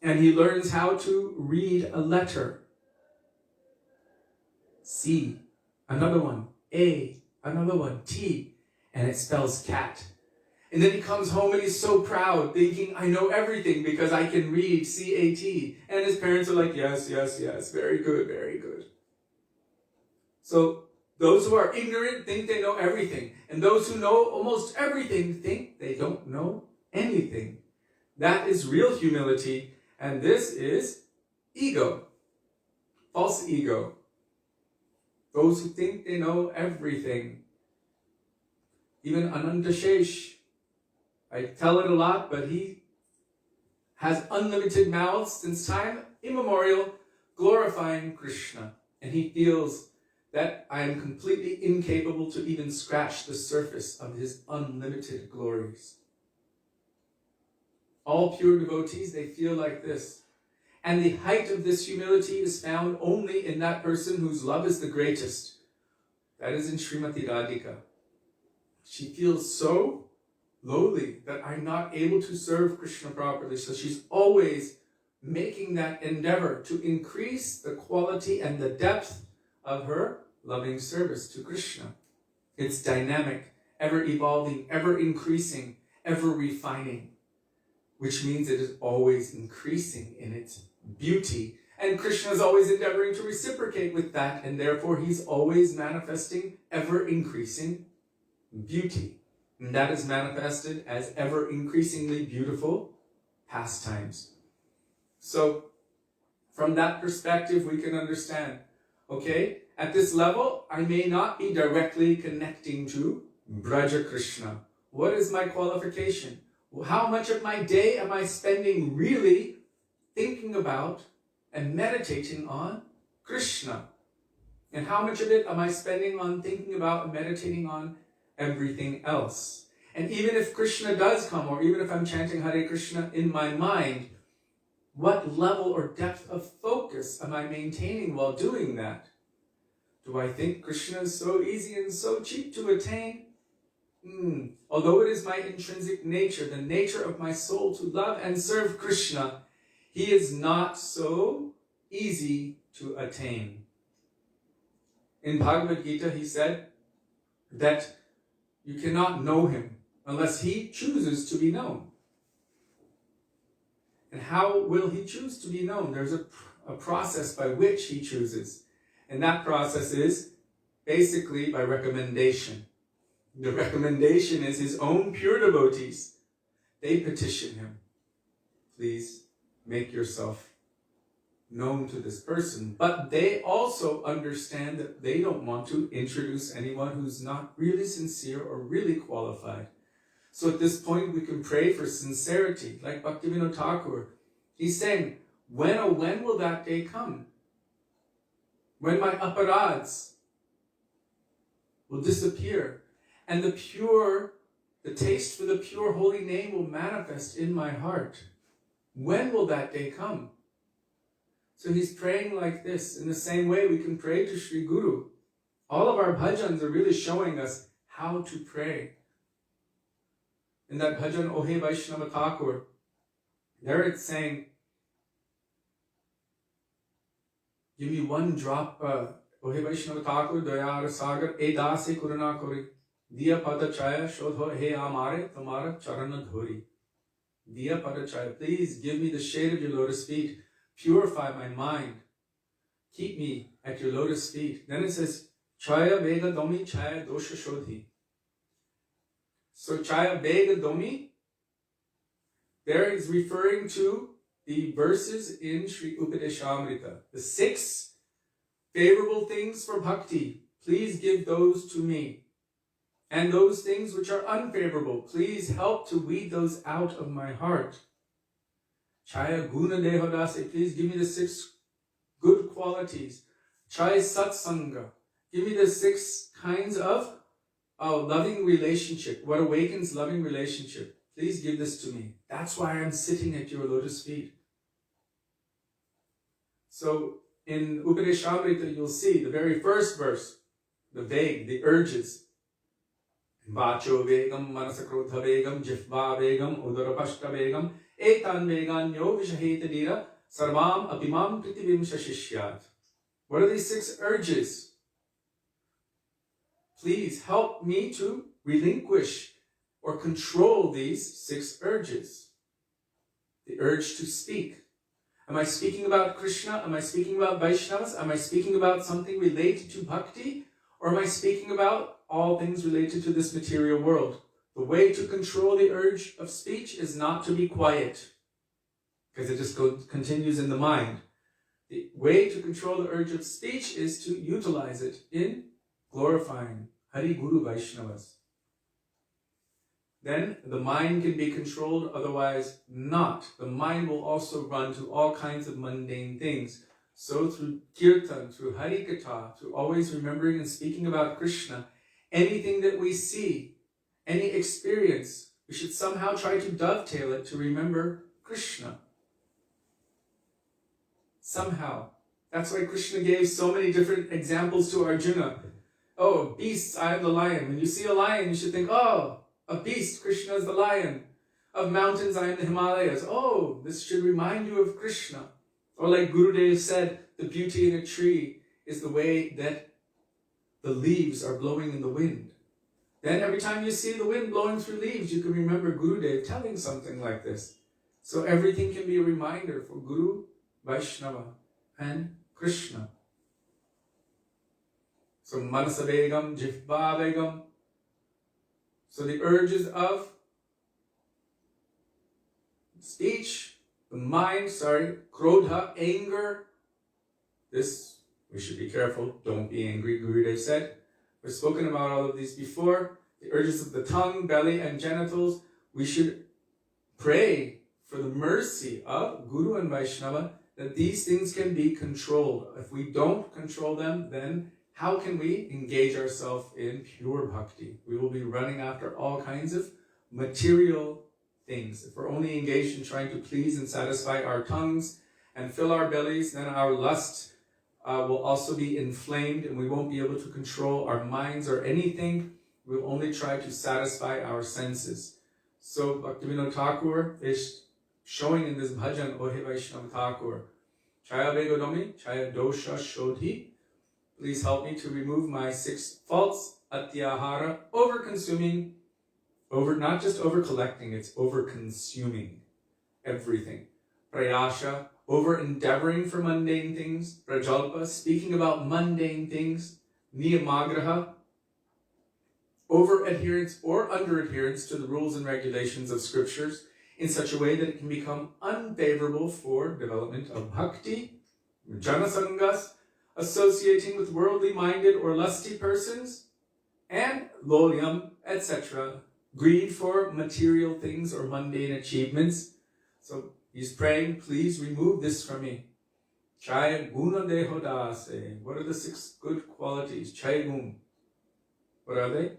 and he learns how to read a letter. C, another one, A, another one, T, and it spells cat. And then he comes home and he's so proud, thinking, I know everything because I can read C-A-T. And his parents are like, yes, yes, yes, very good, very good. So those who are ignorant think they know everything. And those who know almost everything think they don't know anything. That is real humility. And this is ego. False ego. Those who think they know everything. Even Anantashesh, I tell it a lot, but he has unlimited mouths since time immemorial, glorifying Krishna. And he feels that I am completely incapable to even scratch the surface of his unlimited glories. All pure devotees, they feel like this. And the height of this humility is found only in that person whose love is the greatest. That is in Srimati Radhika. She feels so lowly that I'm not able to serve Krishna properly. So she's always making that endeavor to increase the quality and the depth of her loving service to Krishna. It's dynamic, ever evolving, ever increasing, ever refining, which means it is always increasing in its beauty. And Krishna is always endeavoring to reciprocate with that, and therefore he's always manifesting ever increasing beauty. And that is manifested as ever increasingly beautiful pastimes. So from that perspective, we can understand, okay, at this level, I may not be directly connecting to Braja Krishna. What is my qualification? How much of my day am I spending really thinking about and meditating on Krishna? And how much of it am I spending on thinking about and meditating on everything else? And even if Krishna does come, or even if I'm chanting Hare Krishna in my mind, what level or depth of focus am I maintaining while doing that? Do I think Krishna is so easy and so cheap to attain? Although it is my intrinsic nature, the nature of my soul to love and serve Krishna, he is not so easy to attain. In Bhagavad Gita, he said that you cannot know him unless he chooses to be known. And how will he choose to be known? There's a process by which he chooses. And that process is basically by recommendation. The recommendation is his own pure devotees. They petition him, please make yourself known to this person. But they also understand that they don't want to introduce anyone who's not really sincere or really qualified. So at this point we can pray for sincerity, like Bhaktivedānta Thakur. He's saying, when will that day come? When my aparads will disappear and the taste for the pure holy name will manifest in my heart. When will that day come? So he's praying like this. In the same way we can pray to Sri Guru. All of our bhajans are really showing us how to pray. In that bhajan, Ohe Vaishnava Thakur, there it's saying, give me one drop, Ohe Vaishnava Thakur, Dayara Sagar, Edase Kuruna Kori, Diya Pada Chaya, Shodho He Amare, Tamara Charana Dhori. Diya Pada Chaya, please give me the shade of your lotus feet, purify my mind, keep me at your lotus feet. Then it says, Chaya Vega Domi Chaya Dosha Shodhi. So Chaya Vega Domi, there is referring to the verses in Sri Upadeshamrita. The 6 favorable things for bhakti, please give those to me. And those things which are unfavorable, please help to weed those out of my heart. Chaya Guna Dehodase, please give me the 6 good qualities. Chaya Satsanga, give me the 6 kinds of loving relationship. What awakens loving relationship? Please give this to me. That's why I'm sitting at your lotus feet. So in Upadeshamrita, you'll see the very first verse, the vague, the urges. Vacho vegam, manasakrodha vegam, jihva vegam, udarapashta vegam, etan veganyo vishaheta dira, sarvam apimam pritibim shashishyat. What are these 6 urges? Please help me to relinquish or control these 6 urges. The urge to speak. Am I speaking about Krishna? Am I speaking about Vaishnavas? Am I speaking about something related to bhakti? Or am I speaking about all things related to this material world? The way to control the urge of speech is not to be quiet, because it just continues in the mind. The way to control the urge of speech is to utilize it in glorifying Hari Guru Vaishnavas. Then the mind can be controlled, otherwise not. The mind will also run to all kinds of mundane things. So through kirtan, through harikatha, through always remembering and speaking about Krishna, anything that we see, any experience, we should somehow try to dovetail it to remember Krishna. Somehow. That's why Krishna gave so many different examples to Arjuna. Oh, beasts, I am the lion. When you see a lion, you should think, oh, a beast, Krishna is the lion. Of mountains, I am the Himalayas. Oh, this should remind you of Krishna. Or like Gurudev said, the beauty in a tree is the way that the leaves are blowing in the wind. Then every time you see the wind blowing through leaves, you can remember Gurudev telling something like this. So everything can be a reminder for Guru, Vaishnava, and Krishna. So Manasa Vegam, Jihva Vegam. So the urges of speech, the mind, Krodha, anger. This, we should be careful. Don't be angry, Gurudev said. We've spoken about all of these before. the urges of the tongue, belly, and genitals. We should pray for the mercy of Guru and Vaishnava that these things can be controlled. If we don't control them, then how can we engage ourselves in pure bhakti? We will be running after all kinds of material things. If we're only engaged in trying to please and satisfy our tongues and fill our bellies, then our lust will also be inflamed and we won't be able to control our minds or anything. We'll only try to satisfy our senses. So Bhaktivedānta Thakur is showing in this bhajan, Ohe Vaishnava Thakur, Chaya Vegodomi, Chaya Dosha Shodhi, please help me to remove my 6 faults, Atyahara, over-consuming, not just over-collecting, it's over-consuming everything. Prayasha, over-endeavoring for mundane things. Prajalpa, speaking about mundane things. Niyamagraha, over-adherence or under-adherence to the rules and regulations of scriptures in such a way that it can become unfavorable for development of bhakti. Janasangas, associating with worldly-minded or lusty persons. And lolyam, etc. Greed for material things or mundane achievements. So he's praying, please remove this from me. Chaya guna dehodase. What are the 6 good qualities? Chaya gun. What are they?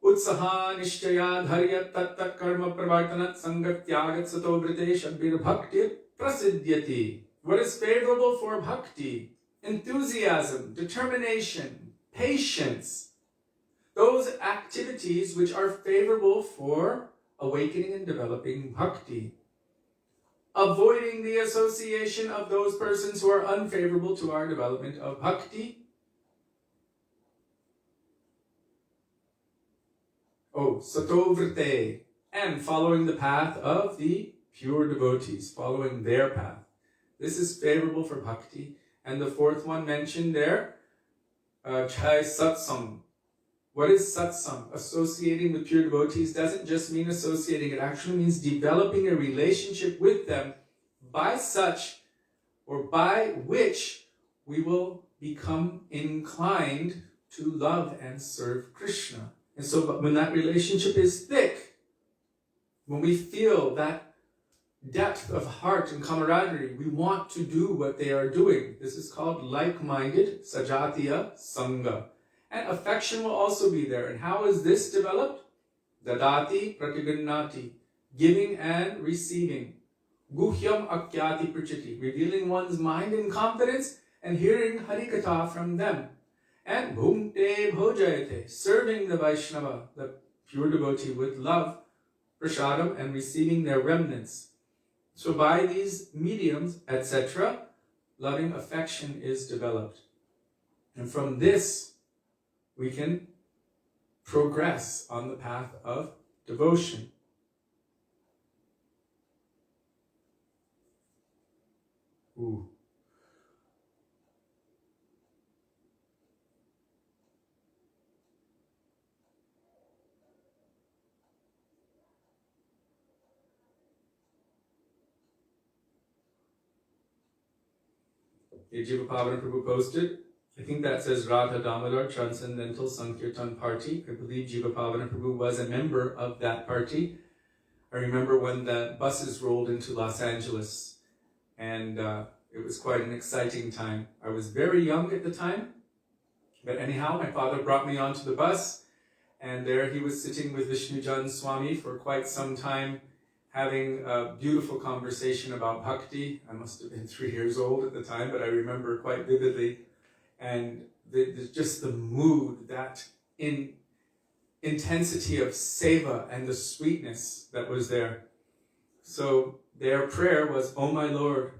Utsaha nishchaya dharya tatta karma pravartanat sangatyagat sato vrite shabbir bhaktir prasidhyati. What is favorable for bhakti? Enthusiasm, determination, patience. Those activities which are favorable for awakening and developing bhakti. Avoiding the association of those persons who are unfavorable to our development of bhakti. Satovrite, and following the path of the pure devotees, following their path. This is favorable for bhakti. And the 4th one mentioned there, Is Satsang. What is satsang? Associating with pure devotees doesn't just mean associating, it actually means developing a relationship with them by such or by which we will become inclined to love and serve Krishna. And so when that relationship is thick, when we feel that depth of heart and camaraderie, we want to do what they are doing. This is called like-minded, sajatiya sangha. And affection will also be there. And how is this developed? Dadati pratigannati, giving and receiving. Guhyam akyati prachiti, revealing one's mind in confidence and hearing harikatha from them. And bhumte bhojayate, serving the Vaishnava, the pure devotee, with love, prasadam, and receiving their remnants. So by these mediums, etc., loving affection is developed. And from this, we can progress on the path of devotion. Ooh. Jiva Pavana Prabhu posted, I think that says Radha Damodar Transcendental Sankirtan Party. I believe Jiva Pavana Prabhu was a member of that party. I remember when the buses rolled into Los Angeles, and it was quite an exciting time. I was very young at the time, but anyhow, my father brought me onto the bus, and there he was sitting with Vishnujan Swami for quite some time, having a beautiful conversation about bhakti. I must have been 3 years old at the time, but I remember quite vividly. And just the mood, that intensity of seva and the sweetness that was there. So their prayer was, "O my Lord,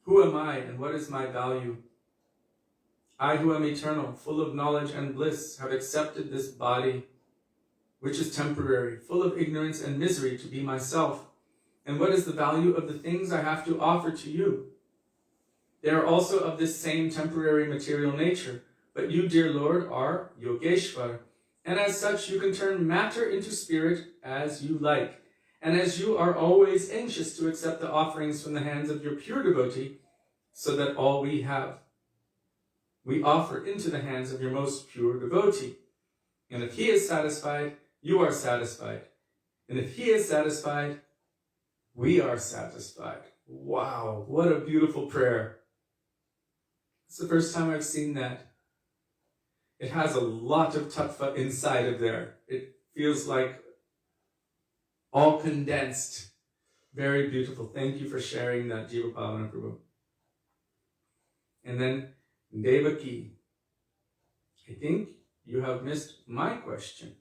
who am I and what is my value? I who am eternal, full of knowledge and bliss, have accepted this body, which is temporary, full of ignorance and misery, to be myself. And what is the value of the things I have to offer to you? They are also of this same temporary material nature, but you, dear Lord, are Yogeshwar, and as such you can turn matter into spirit as you like. And as you are always anxious to accept the offerings from the hands of your pure devotee, so that all we have, we offer into the hands of your most pure devotee. And if he is satisfied, you are satisfied. And if he is satisfied, we are satisfied. Wow, what a beautiful prayer. It's the first time I've seen that. It has a lot of tattva inside of there. It feels like all condensed. Very beautiful. Thank you for sharing that, Jiva Pavana Prabhu. And then Devaki. I think you have missed my question.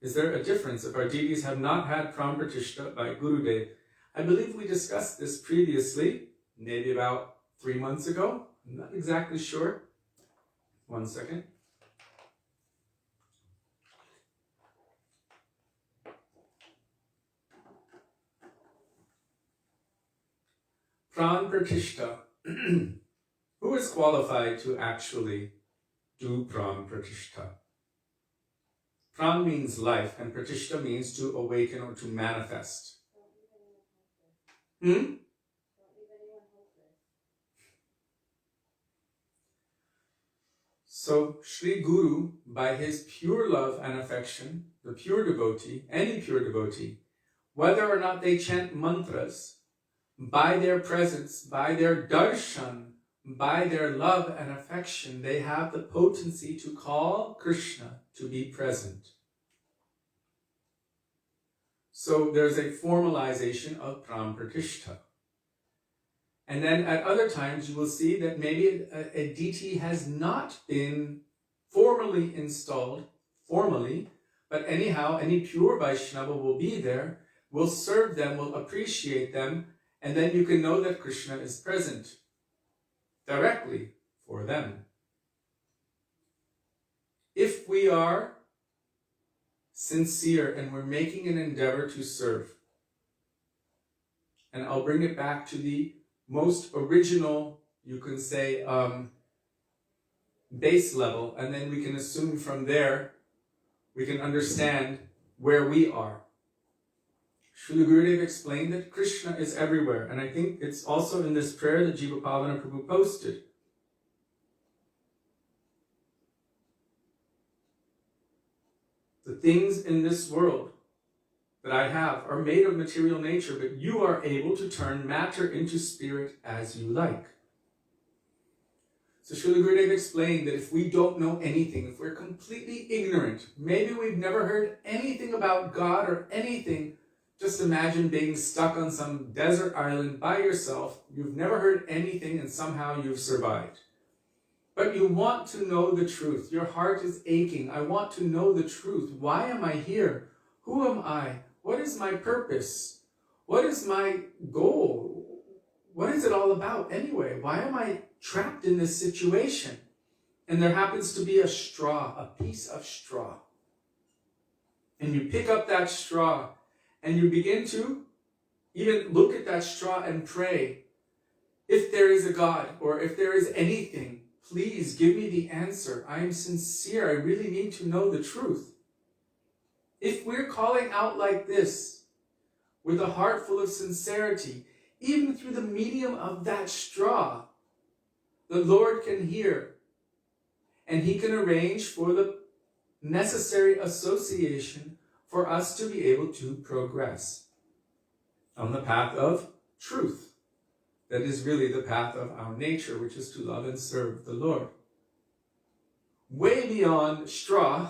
Is there a difference if our deities have not had pram pratishtha by Gurudev? I believe we discussed this previously, maybe about 3 months ago. I'm not exactly sure. 1 second. Pran pratishtha. Who is qualified to actually do pran pratishtha? Pran means life, and pratishtha means to awaken or to manifest. So, Sri Guru, by his pure love and affection, the pure devotee, any pure devotee, whether or not they chant mantras, by their presence, by their darshan, by their love and affection, they have the potency to call Krishna to be present. So there's a formalization of pram pratishtha. And then at other times you will see that maybe a deity has not been formally installed, but anyhow, any pure Vaishnava will be there, will serve them, will appreciate them, and then you can know that Krishna is present directly for them. If we are sincere and we're making an endeavor to serve, and I'll bring it back to the most original, you can say, base level, and then we can assume from there, we can understand where we are. Srila Gurudev explained that Krishna is everywhere, and I think it's also in this prayer that Jiva Pavana Prabhu posted. The things in this world that I have are made of material nature, but you are able to turn matter into spirit as you like. So Srila Gurudev explained that if we don't know anything, if we're completely ignorant, maybe we've never heard anything about God or anything, just imagine being stuck on some desert island by yourself, you've never heard anything and somehow you've survived. But you want to know the truth. Your heart is aching. I want to know the truth. Why am I here? Who am I? What is my purpose? What is my goal? What is it all about anyway? Why am I trapped in this situation? And there happens to be a straw, a piece of straw. And you pick up that straw and you begin to even look at that straw and pray, if there is a God or if there is anything, please give me the answer. I am sincere. I really need to know the truth. If we're calling out like this, with a heart full of sincerity, even through the medium of that straw, the Lord can hear. And He can arrange for the necessary association for us to be able to progress on the path of truth. That is really the path of our nature, which is to love and serve the Lord. Way beyond straw,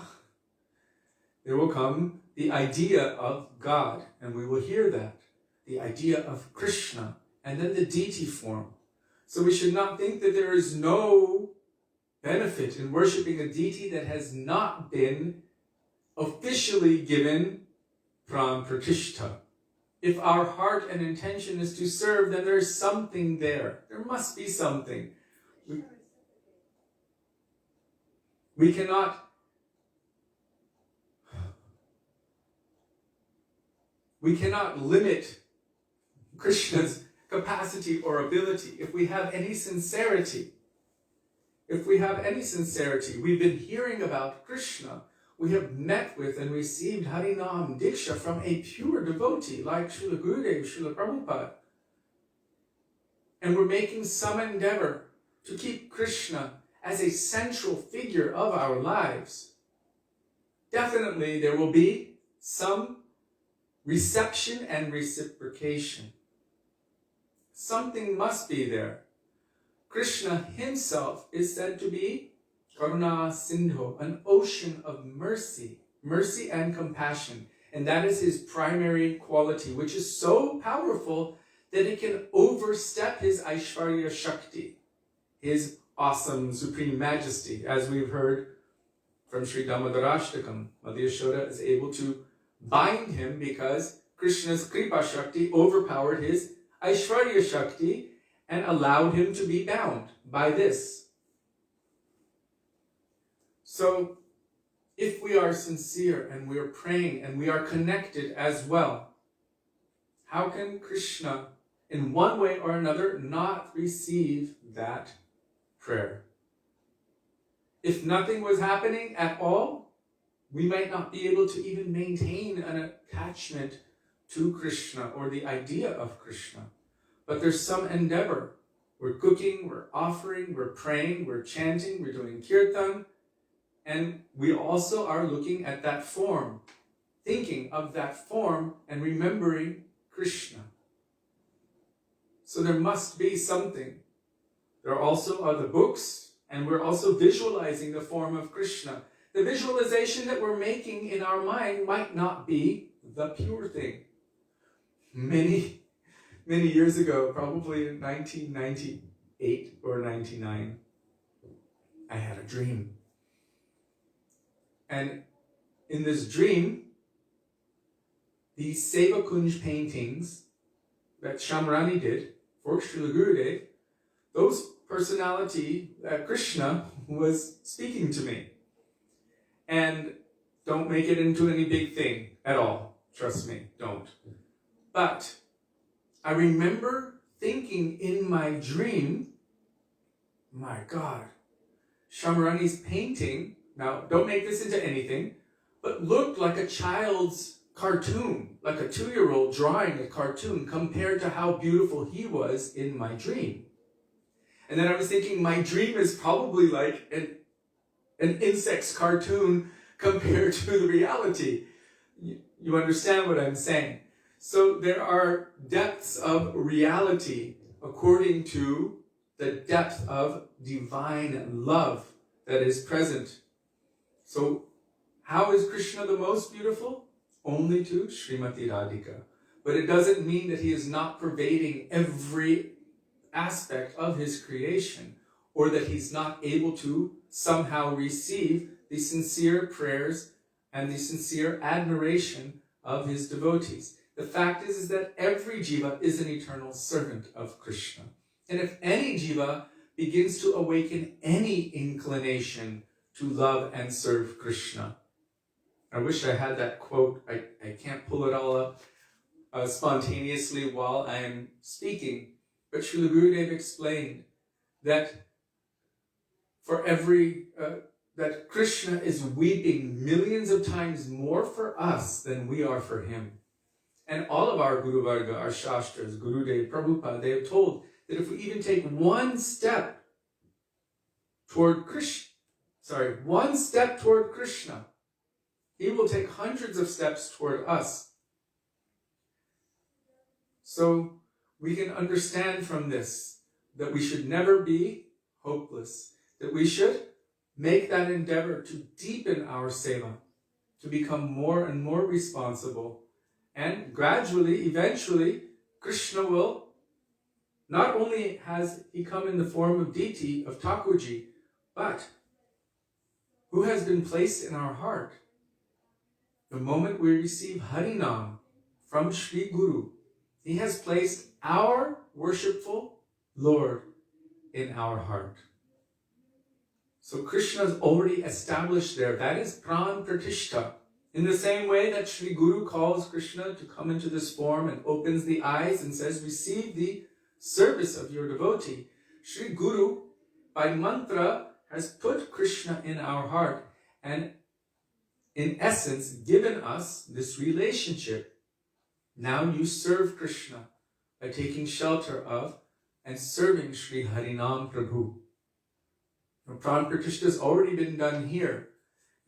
there will come the idea of God, and we will hear that. The idea of Krishna, and then the deity form. So we should not think that there is no benefit in worshipping a deity that has not been officially given pram pratishtha. If our heart and intention is to serve, then there's something there. There must be something. We cannot limit Krishna's capacity or ability if we have any sincerity. If we have any sincerity, we've been hearing about Krishna. We have met with and received Harinam Diksha from a pure devotee like Srila Gurudev, Srila Prabhupada. And we're making some endeavor to keep Krishna as a central figure of our lives. definitely there will be some reception and reciprocation. Something must be there. Krishna himself is said to be Karuna Sindhu, an ocean of mercy, mercy and compassion. And that is his primary quality, which is so powerful that it can overstep his Aishvarya Shakti, his awesome supreme majesty. As we've heard from Śrī Dāmodarāṣṭakam, Mother Yashoda is able to bind him because Krishna's Kripa Shakti overpowered his Aishvarya Shakti and allowed him to be bound by this. So, if we are sincere and we are praying and we are connected as well, how can Krishna, in one way or another, not receive that prayer? If nothing was happening at all, we might not be able to even maintain an attachment to Krishna or the idea of Krishna. But there's some endeavor. We're cooking, we're offering, we're praying, we're chanting, we're doing kirtan, and we also are looking at that form, thinking of that form and remembering Krishna. So there must be something. There also are the books, and we're also visualizing the form of Krishna. The visualization that we're making in our mind might not be the pure thing. Many years ago, probably in 1998 or 99, I had a dream. And in this dream, these Seva Kunj paintings that Shamrani did for Srila Gurudev, those personality, Krishna was speaking to me. And don't make it into any big thing at all. Trust me, don't. But I remember thinking in my dream, my God, Shamrani's painting, now don't make this into anything, but looked like a child's cartoon, like a 2-year-old drawing a cartoon compared to how beautiful he was in my dream. And then I was thinking my dream is probably like an insect's cartoon compared to the reality. You understand what I'm saying? So there are depths of reality according to the depth of divine love that is present. So how is Krishna the most beautiful? Only to Srimati Radhika. But it doesn't mean that he is not pervading every aspect of his creation, or that he's not able to somehow receive the sincere prayers and the sincere admiration of his devotees. The fact is that every jiva is an eternal servant of Krishna. And if any jiva begins to awaken any inclination to love and serve Krishna, I wish I had that quote. I can't pull it all up spontaneously while I am speaking. But Srila Gurudev explained that for that Krishna is weeping millions of times more for us than we are for him. And all of our Guru Varga, our Shastras, Gurudev, Prabhupada, they have told that if we even take one step toward Krishna, he will take hundreds of steps toward us. So we can understand from this that we should never be hopeless, that we should make that endeavor to deepen our seva, to become more and more responsible. And gradually, eventually, Krishna will, not only has he come in the form of deity, of Thakurji, but who has been placed in our heart. The moment we receive Harinam from Shri Guru, he has placed our worshipful Lord in our heart. So Krishna is already established there. That is Pran Pratishtha. In the same way that Shri Guru calls Krishna to come into this form and opens the eyes and says, receive the service of your devotee, Shri Guru, by mantra, has put Krishna in our heart and, in essence, given us this relationship. Now you serve Krishna by taking shelter of and serving Shri Harinam Prabhu. Pran Pratishtha has already been done here.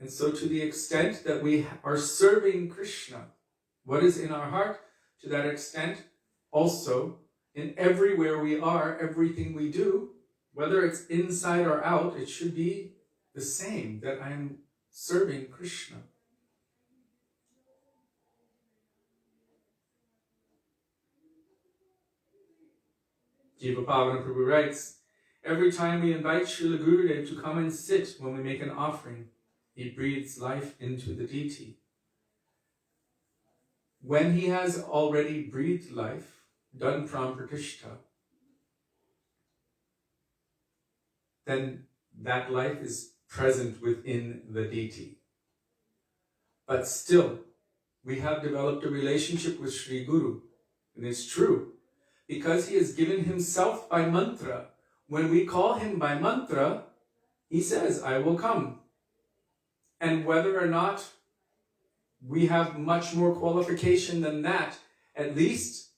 And so to the extent that we are serving Krishna, what is in our heart, to that extent, also, in everywhere we are, everything we do, whether it's inside or out, it should be the same, that I'm serving Krishna. Jiva Pavana Prabhu writes, every time we invite Srila Gurudev to come and sit when we make an offering, he breathes life into the deity. When he has already breathed life, done from pratishtha, then that life is present within the deity. But still, we have developed a relationship with Sri Guru. And it's true, because he has given himself by mantra. When we call him by mantra, he says, I will come. And whether or not we have much more qualification than that, at least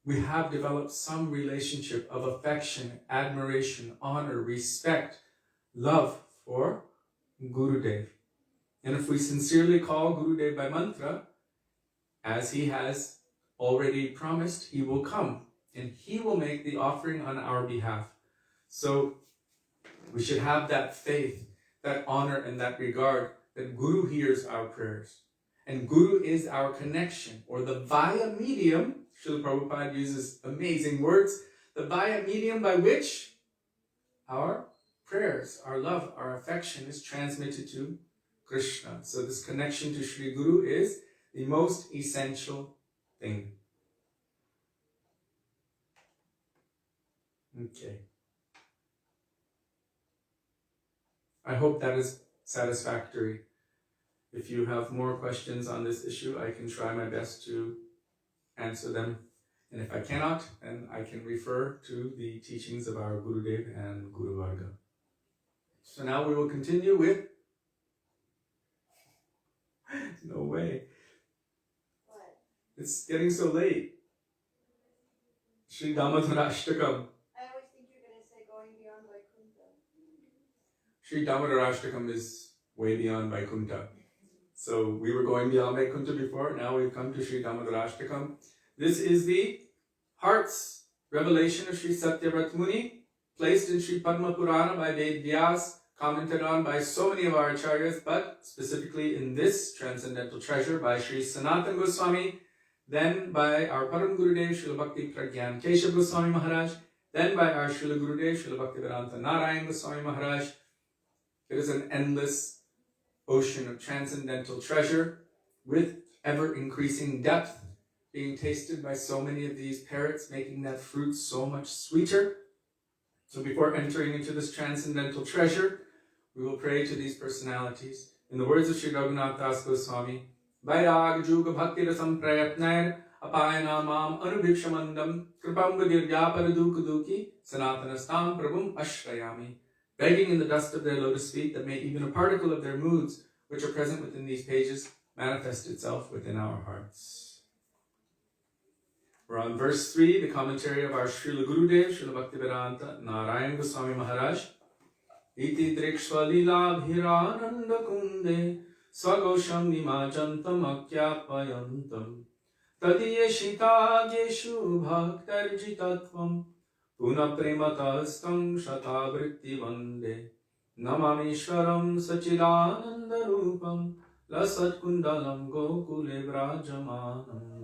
we have developed some relationship of affection, admiration, honor, respect, love for Gurudev. And if we sincerely call Gurudev by mantra, as he has already promised, he will come and he will make the offering on our behalf. So we should have that faith, that honor, and that regard that Guru hears our prayers. And Guru is our connection, or the via medium. Srila Prabhupada uses amazing words. The via medium by which our prayers, our love, our affection is transmitted to Krishna. So this connection to Sri Guru is the most essential thing. Okay. I hope that is satisfactory. If you have more questions on this issue, I can try my best to answer them. And if I cannot, then I can refer to the teachings of our Gurudev and Guru Varga. So now we will continue with... No way. What? It's getting so late. Śrī Dāmodarāṣṭakam. I always think you're going to say going beyond Vaikuntha. Śrī Dāmodarāṣṭakam is way beyond Vaikuntha. So we were going beyond Vaikuntha before, now we've come to Śrī Dāmodarāṣṭakam. This is the heart's revelation of Śrī Satyavrata Muni, placed in Śrī Padma Purana by Ved Vyas, commented on by so many of our acharyas, but specifically in this transcendental treasure by Śrī Sanātana Gosvāmī, then by our Param Gurudev, Śrīla Bhakti Pragyan Keshav Goswami Mahārāja, then by our Śrīla Gurudev, Śrīla Bhaktivedānta Nārāyaṇa Gosvāmī Mahārāja. It is an endless ocean of transcendental treasure with ever-increasing depth, being tasted by so many of these parrots, making that fruit so much sweeter. So before entering into this transcendental treasure, we will pray to these personalities. In the words of Śrī Raghunath Goswami, Vairag Juga Bhakti Rasam Prayatnair Apayana Mam Anubhikshamandam Kripam Vadiryaparadukhaduki Sanatanastam Prabhum Ashrayami. Begging in the dust of their lotus feet that may even a particle of their moods, which are present within these pages, manifest itself within our hearts. We're on verse 3, the commentary of our Śrīla Gurudev, Śrīla Bhaktivedānta Nārāyaṇa Gosvāmī Mahārāja. Iti drikshva lila bhirananda kunde svagosham nimajantam akyapayantam tadiyeshita yeshu bhaktarjitatvam Puna prematastam shatabhritti vande Namamishwaram sachidananda rupam Lasat kundalam gokule vrajamanam.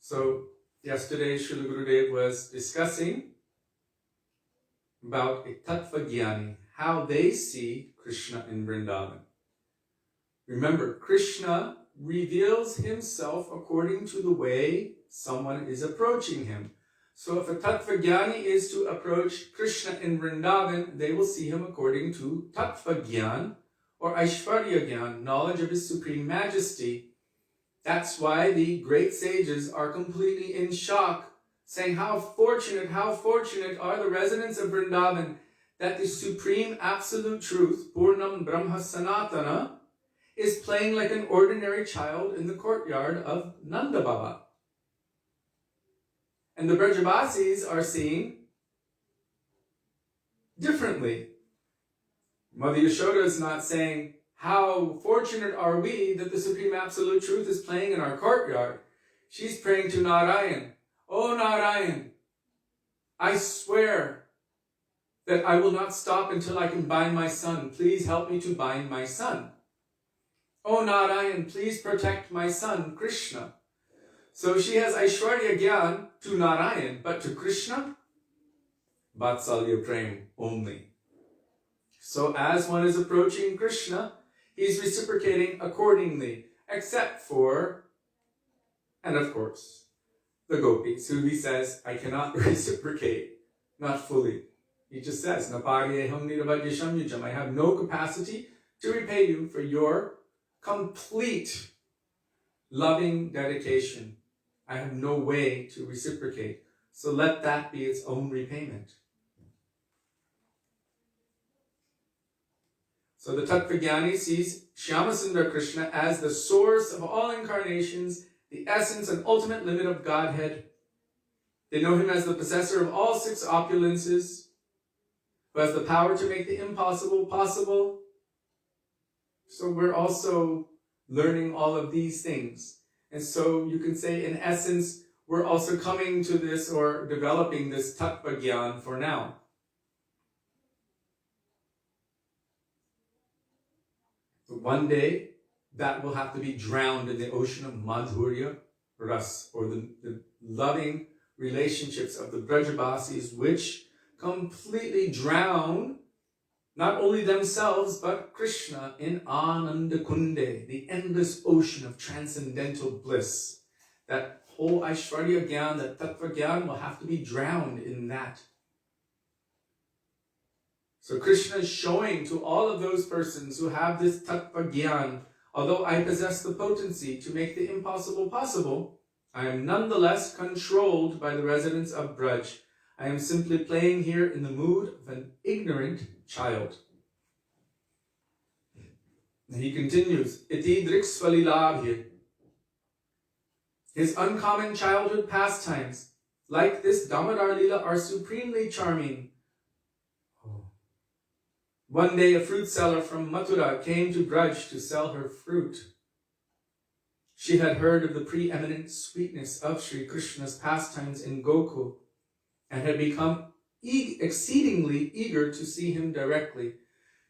So, yesterday, Srila Gurudev was discussing about a tattva jnani, how they see Krishna in Vrindavan. Remember, Krishna reveals himself according to the way someone is approaching him. So if a tattva jnani is to approach Krishna in Vrindavan, they will see him according to tattva jnana or aishvarya jnana, knowledge of his supreme majesty. That's why the great sages are completely in shock, saying how fortunate are the residents of Vrindavan that the supreme absolute truth, Purnam Brahma Sanatana, is playing like an ordinary child in the courtyard of Nanda Baba. And the Brajabasis are seeing differently. Mother Yashoda is not saying, how fortunate are we that the Supreme Absolute Truth is playing in our courtyard. She's praying to Nārayaṇa. Oh Nārayaṇa, I swear that I will not stop until I can bind my son. Please help me to bind my son. Oh Nārayaṇa, please protect my son, Krishna. So she has Aishwarya Gyan to Nārayaṇa, but to Krishna, Vatsalya Prem only. So as one is approaching Krishna, he's reciprocating accordingly, except for, and of course, the gopis, who he says, I cannot reciprocate, not fully. He just says, Naparyeham niravadyasham yujam, I have no capacity to repay you for your complete loving dedication. I have no way to reciprocate. So let that be its own repayment. So the Tattvajnani sees Shyamasundar Krishna as the source of all incarnations, the essence and ultimate limit of Godhead. They know him as the possessor of all six opulences, who has the power to make the impossible possible. So we're also learning all of these things. And so you can say, in essence, we're also coming to this or developing this Tattva Gyan for now. But one day, that will have to be drowned in the ocean of Madhurya Ras, or the loving relationships of the Brajabasis, which completely drown not only themselves, but Krishna in Ananda Kunde, the endless ocean of transcendental bliss. That whole Aishwarya Gyan, that Tattva Gyan, will have to be drowned in that. So Krishna is showing to all of those persons who have this Tattva Gyan, although I possess the potency to make the impossible possible, I am nonetheless controlled by the residents of Braj. I am simply playing here in the mood of an ignorant child. And he continues, Iti driksvalilabhya. His uncommon childhood pastimes, like this Damodar Leela, are supremely charming. One day a fruit seller from Mathura came to Braj to sell her fruit. She had heard of the preeminent sweetness of Sri Krishna's pastimes in Gokul and had become exceedingly eager to see him directly.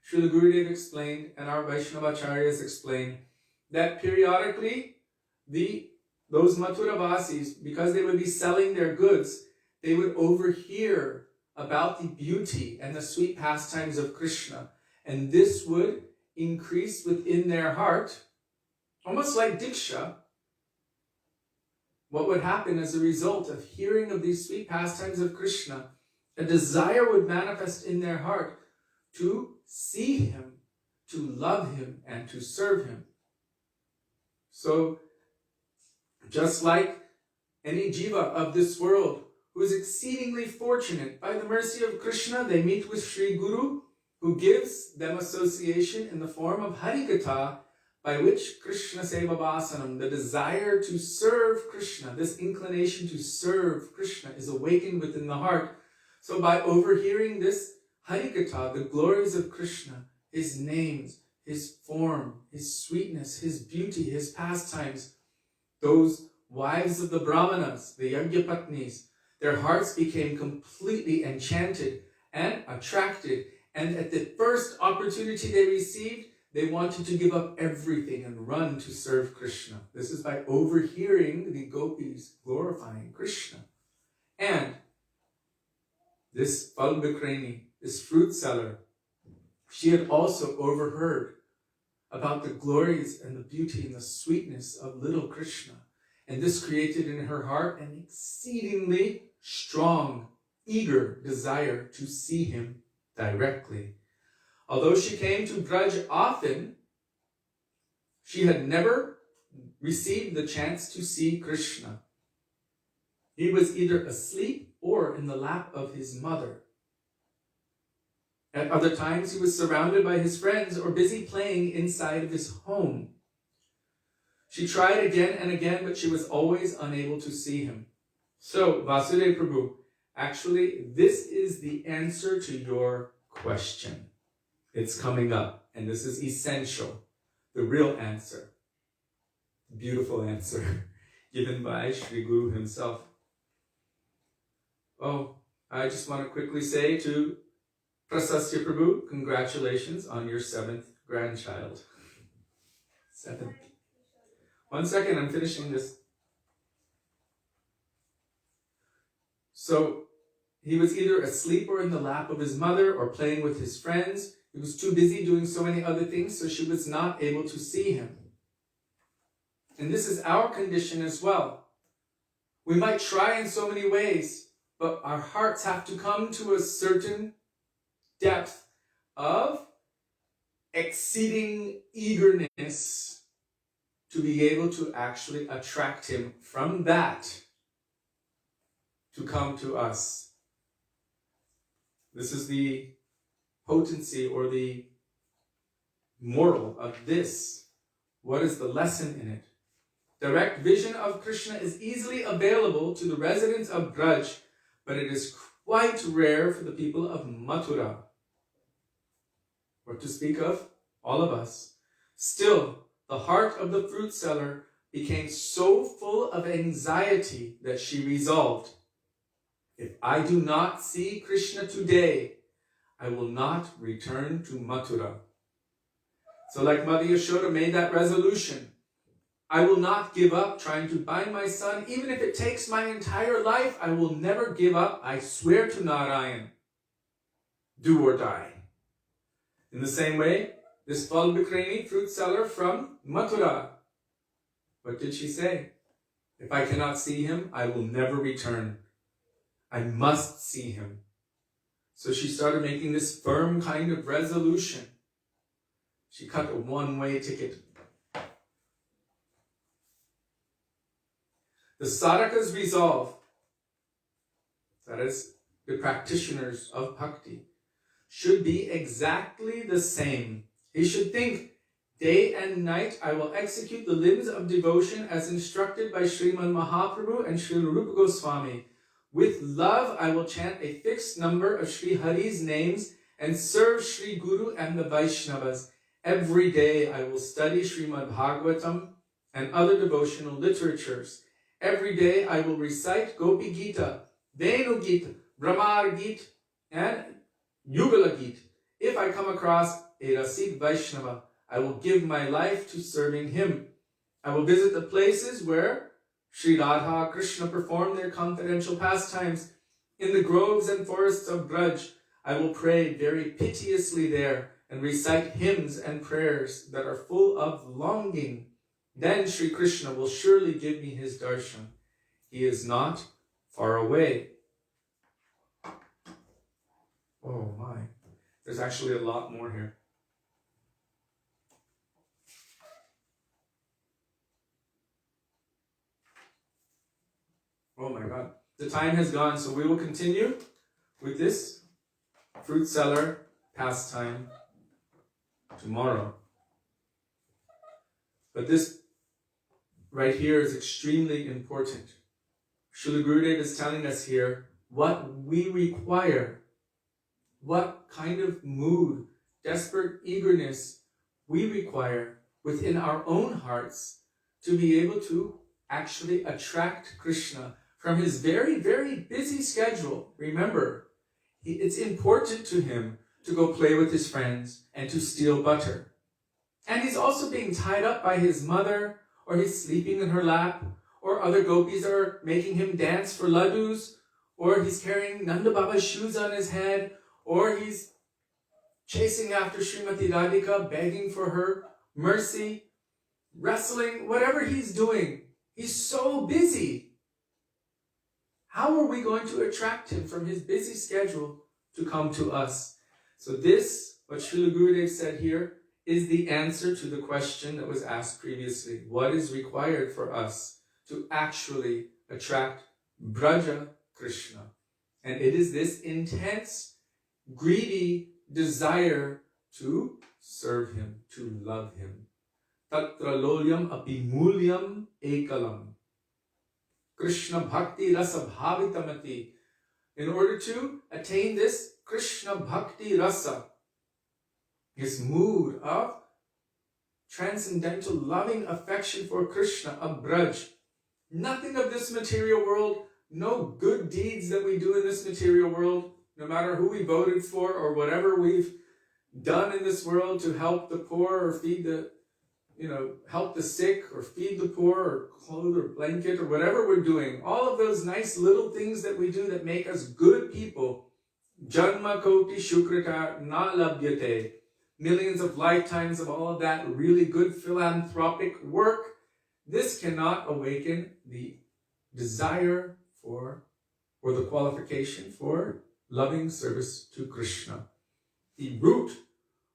Srila Gurudev explained, and our Vaishnavacharyas explained, that periodically those Mathuravasis, because they would be selling their goods, they would overhear about the beauty and the sweet pastimes of Krishna. And this would increase within their heart, almost like Diksha. What would happen as a result of hearing of these sweet pastimes of Krishna? A desire would manifest in their heart to see him, to love him, and to serve him. So, just like any jiva of this world who is exceedingly fortunate, by the mercy of Krishna, they meet with Sri Guru, who gives them association in the form of Harikatha, by which Krishna Seva Vasanam, the desire to serve Krishna, this inclination to serve Krishna, is awakened within the heart. So by overhearing this Harikatha, the glories of Krishna, his names, his form, his sweetness, his beauty, his pastimes, those wives of the Brahmanas, the Yagyapatnis, their hearts became completely enchanted and attracted. And at the first opportunity they received, they wanted to give up everything and run to serve Krishna. This is by overhearing the gopis glorifying Krishna. And this Falbikrani, this fruit seller, she had also overheard about the glories and the beauty and the sweetness of little Krishna. And this created in her heart an exceedingly strong, eager desire to see him directly. Although she came to Braj often, she had never received the chance to see Krishna. He was either asleep or in the lap of his mother. At other times, he was surrounded by his friends or busy playing inside of his home. She tried again and again, but she was always unable to see him. So, Vasudeva Prabhu, actually, this is the answer to your question. It's coming up, and this is essential, the real answer, beautiful answer, given by Sri Guru himself. Oh, I just want to quickly say to Prasasya Prabhu, congratulations on your 7th grandchild. 7th. 1 second, I'm finishing this. So, he was either asleep or in the lap of his mother or playing with his friends. He was too busy doing so many other things, so she was not able to see him. And this is our condition as well. We might try in so many ways, but our hearts have to come to a certain depth of exceeding eagerness to be able to actually attract him from that to come to us. This is the potency or the moral of this. What is the lesson in it? Direct vision of Krishna is easily available to the residents of Braj, but it is quite rare for the people of Mathura, or to speak of all of us. Still, the heart of the fruit seller became so full of anxiety that she resolved, if I do not see Krishna today, I will not return to Mathura. So like Mother Yashoda made that resolution, I will not give up trying to bind my son, even if it takes my entire life. I will never give up. I swear to Nārāyaṇa. Do or die. In the same way, this Phalbikreni fruit seller from Mathura, what did she say? If I cannot see him, I will never return. I must see him. So she started making this firm kind of resolution. She cut a one-way ticket. The sadhaka's resolve, that is, the practitioners of bhakti, should be exactly the same. He should think, day and night I will execute the limbs of devotion as instructed by Śrīmad Mahaprabhu and Śrīla Rupa Gosvāmī. With love I will chant a fixed number of Sri Hari's names and serve Sri Guru and the Vaishnavas. Every day I will study Śrīmad Bhagavatam and other devotional literatures. Every day I will recite Gopi Gita, Venu Gita, Brahmar Gita, and Yugala Gita. If I come across a Rasit Vaishnava, I will give my life to serving him. I will visit the places where Sri Radha Krishna performed their confidential pastimes. In the groves and forests of Braj, I will pray very piteously there and recite hymns and prayers that are full of longing. Then Sri Krishna will surely give me his darshan. He is not far away. Oh my, there's actually a lot more here. Oh my God, the time has gone, so we will continue with this fruit seller pastime tomorrow. But this right here is extremely important. Srila Gurudev is telling us here what we require, what kind of mood, desperate eagerness we require within our own hearts to be able to actually attract Krishna from his very, very busy schedule. Remember, it's important to him to go play with his friends and to steal butter. And he's also being tied up by his mother, or he's sleeping in her lap, or other gopis are making him dance for laddus, or he's carrying Nanda Baba's shoes on his head, or he's chasing after Srimati Radhika, begging for her mercy, wrestling, whatever he's doing. He's so busy. How are we going to attract him from his busy schedule to come to us? So this, what Srila Gurudev said here, is the answer to the question that was asked previously. What is required for us to actually attract Braja Krishna? And it is this intense, greedy desire to serve him, to love him. Tatra lolyam api mulyam ekalam. Krishna bhakti rasa bhavitamati. In order to attain this Krishna bhakti rasa, this mood of transcendental loving affection for Krishna, of Braj, nothing of this material world, no good deeds that we do in this material world, no matter who we voted for or whatever we've done in this world to help the poor or feed the, help the sick or feed the poor or clothe or blanket or whatever we're doing, all of those nice little things that we do that make us good people, janma koti shukrata na labhyate, millions of lifetimes of all of that really good philanthropic work, this cannot awaken the desire for, or the qualification for, loving service to Krishna. The root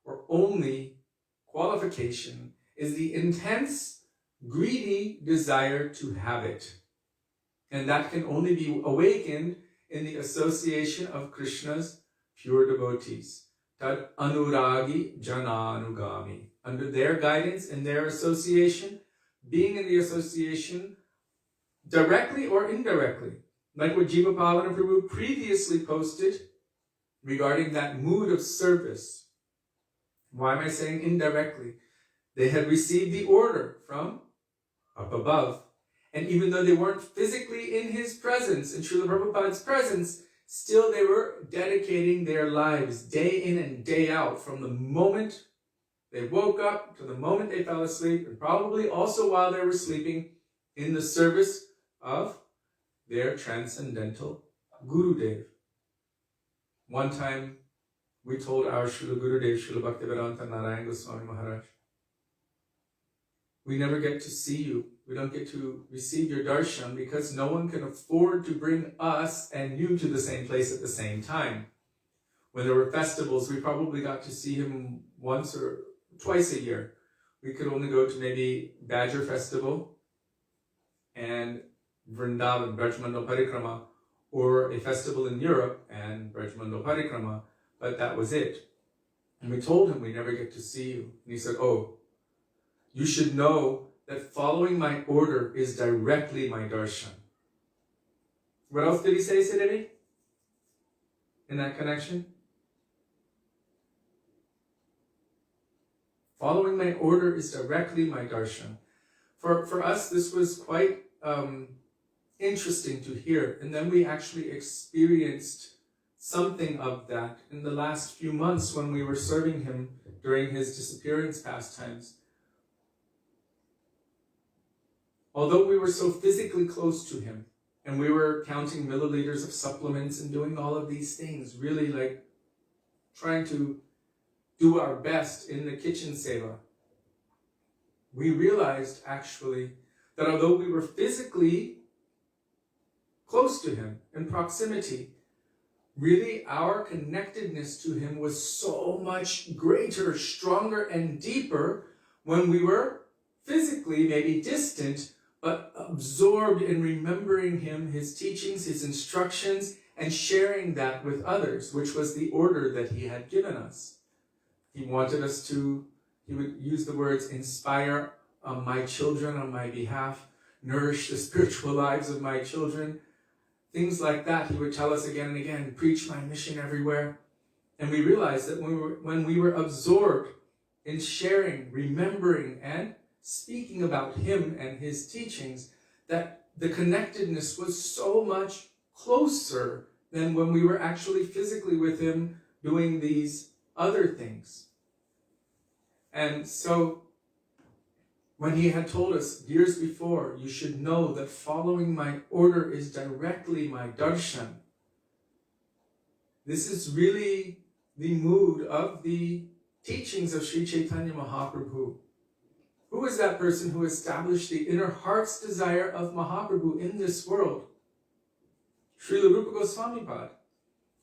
or only qualification is the intense, greedy desire to have it. And that can only be awakened in the association of Krishna's pure devotees. Tad anuragi jananugami. Under their guidance and their association, being in the association directly or indirectly, like what Jiva Pavana Prabhu previously posted regarding that mood of service. Why am I saying indirectly? They had received the order from up above, and even though they weren't physically in his presence, in Srila Prabhupada's presence, still they were dedicating their lives day in and day out, from the moment they woke up to the moment they fell asleep, and probably also while they were sleeping, in the service of their transcendental Gurudev. One time, we told our Srila Gurudev, Srila Bhaktivedānta Nārāyaṇa Gosvāmī Mahārāja, we never get to see you. We don't get to receive your darshan because no one can afford to bring us and you to the same place at the same time. When there were festivals, we probably got to see him once or twice a year. We could only go to maybe Badger Festival and Vrindavan, Braj Mandal Parikrama, or a festival in Europe and Braj Mandal Parikrama, but that was it. And we told him we never get to see you. And he said, oh, you should know that following my order is directly my darshan. What else did he say, Sudevi? In that connection? Following my order is directly my darshan. For us, this was quite interesting to hear. And then we actually experienced something of that in the last few months when we were serving him during his disappearance pastimes. Although we were so physically close to him, and we were counting milliliters of supplements and doing all of these things, really like trying to do our best in the kitchen seva, we realized actually that although we were physically close to him, in proximity, really our connectedness to him was so much greater, stronger, and deeper when we were physically maybe distant, but absorbed in remembering him, his teachings, his instructions, and sharing that with others, which was the order that he had given us. He wanted us to, he would use the words, inspire my children on my behalf, nourish the spiritual lives of my children, things like that. He would tell us again and again, preach my mission everywhere. And we realized that when we were absorbed in sharing, remembering, and speaking about him and his teachings, that the connectedness was so much closer than when we were actually physically with him doing these other things. And so when he had told us years before, you should know that following my order is directly my darshan, this is really the mood of the teachings of Sri Chaitanya Mahaprabhu. Who is that person who established the inner heart's desire of Mahaprabhu in this world? Srila Rupa Goswami Pad.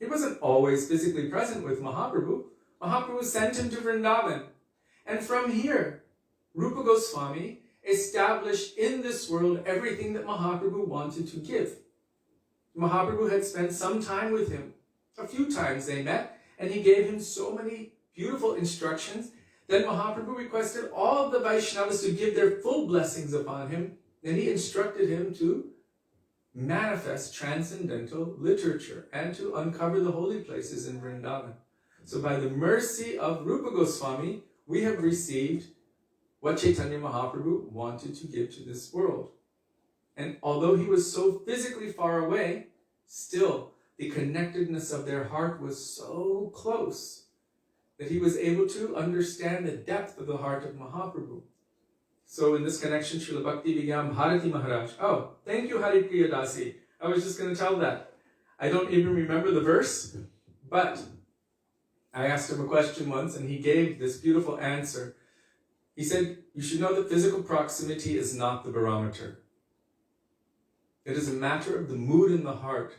He wasn't always physically present with Mahaprabhu. Mahaprabhu sent him to Vrindavan. And from here, Rupa Goswami established in this world everything that Mahaprabhu wanted to give. Mahaprabhu had spent some time with him. A few times they met, and he gave him so many beautiful instructions. Then Mahaprabhu requested all of the Vaishnavas to give their full blessings upon him. Then he instructed him to manifest transcendental literature and to uncover the holy places in Vrindavan. So by the mercy of Rupa Goswami, we have received what Chaitanya Mahaprabhu wanted to give to this world. And although he was so physically far away, still the connectedness of their heart was so close that he was able to understand the depth of the heart of Mahaprabhu. So in this connection, Srila Bhaktivedānta Bharati Maharaj. Oh, thank you, Hari Priya Dasi. I was just going to tell that. I don't even remember the verse, but I asked him a question once and he gave this beautiful answer. He said, you should know that physical proximity is not the barometer. It is a matter of the mood in the heart.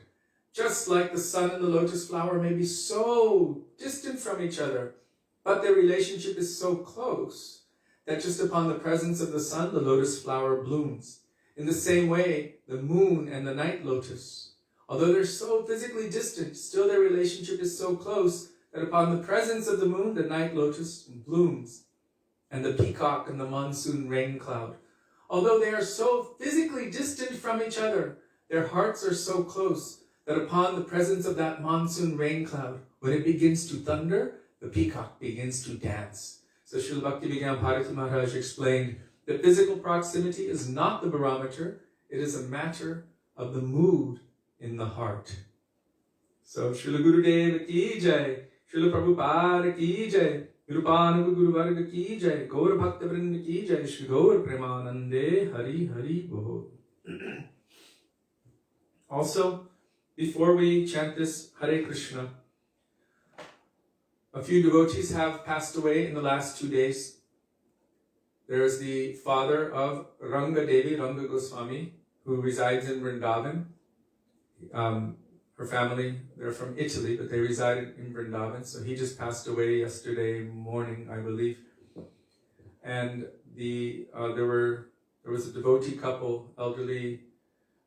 Just like the sun and the lotus flower may be so distant from each other, but their relationship is so close that just upon the presence of the sun, the lotus flower blooms. In the same way, the moon and the night lotus, although they're so physically distant, still their relationship is so close that upon the presence of the moon, the night lotus blooms. And the peacock and the monsoon rain cloud, although they are so physically distant from each other, their hearts are so close that upon the presence of that monsoon rain cloud, when it begins to thunder, the peacock begins to dance. So Srila Bhaktivedānta Bharati Maharaj explained that physical proximity is not the barometer, it is a matter of the mood in the heart. So Srila Gurudeva ki jai, Srila Prabhupada ki jai, Gurupanuga Guru Varga ki jai, Gaur Bhakta Vrinda ki jai, Shri Gaur Premanande Hari Hari Bol. Also, before we chant this Hare Krishna, a few devotees have passed away in the last 2 days. There is the father of Ranga Devi, Ranga Gosvāmī, who resides in Vrindavan. Her family, they're from Italy, but they resided in Vrindavan. So he just passed away yesterday morning, I believe. And there was a devotee couple, elderly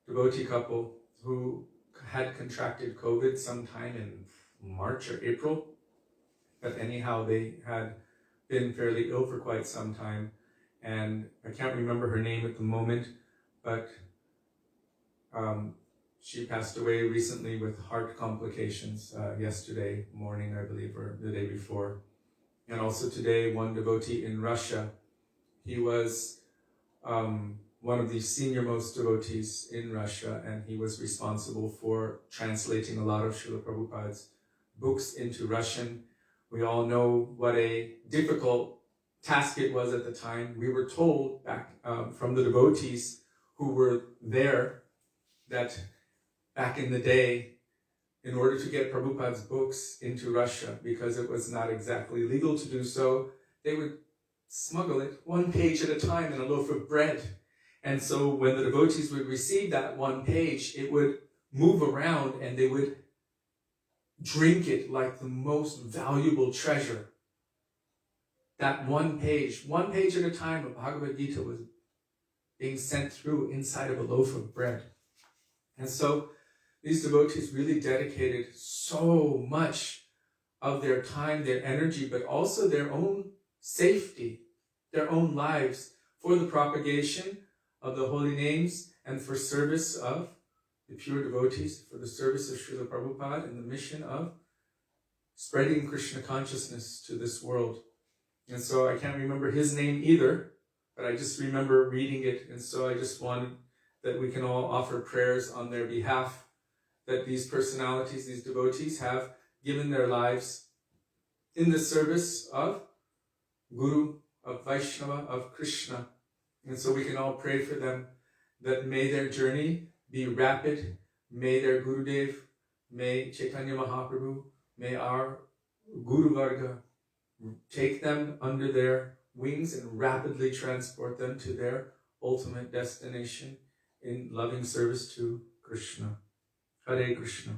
devotee couple, who had contracted COVID sometime in March or April. But anyhow, they had been fairly ill for quite some time. And I can't remember her name at the moment, but she passed away recently with heart complications yesterday morning, I believe, or the day before. And also today, one devotee in Russia, he was one of the senior-most devotees in Russia, and he was responsible for translating a lot of Srila Prabhupada's books into Russian. We all know what a difficult task it was at the time. We were told back from the devotees who were there that back in the day, in order to get Prabhupada's books into Russia, because it was not exactly legal to do so, they would smuggle it 1 page at a time in a loaf of bread. And so when the devotees would receive that 1 page, it would move around and they would drink it like the most valuable treasure. That 1 page at a time of Bhagavad Gita was being sent through inside of a loaf of bread. And so these devotees really dedicated so much of their time, their energy, but also their own safety, their own lives for the propagation of the holy names and for service of the pure devotees, for the service of Srila Prabhupada and the mission of spreading Krishna consciousness to this world. And so I can't remember his name either, but I just remember reading it. And so I just wanted that we can all offer prayers on their behalf, that these personalities, these devotees have given their lives in the service of Guru, of Vaishnava, of Krishna. And so we can all pray for them, that may their journey be rapid, may their Gurudev, may Chaitanya Mahaprabhu, may our Guru Varga take them under their wings and rapidly transport them to their ultimate destination in loving service to Krishna. Hare Krishna.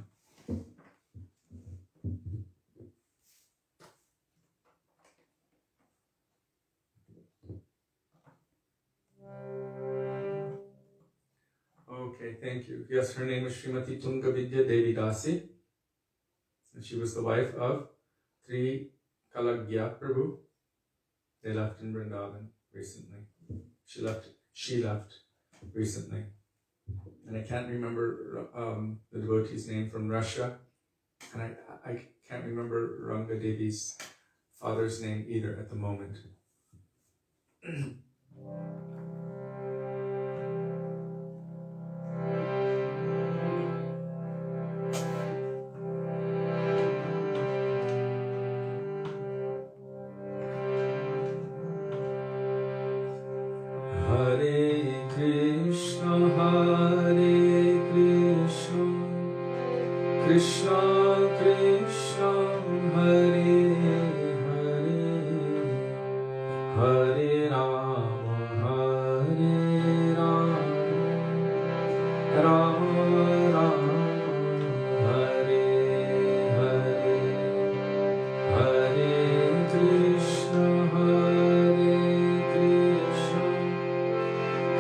Okay, thank you. Yes, her name was Srimati Tunga Vidya Devi Dasi, and she was the wife of Sri Kalagya Prabhu. They left in Vrindavan recently. She left recently. And I can't remember the devotee's name from Russia. And I can't remember Ranga Devi's father's name either at the moment. Hare Krishna, Krishna Krishna, Hare Hare, Hare Rama, Rama Rama, Hare Hare, Hare Krishna,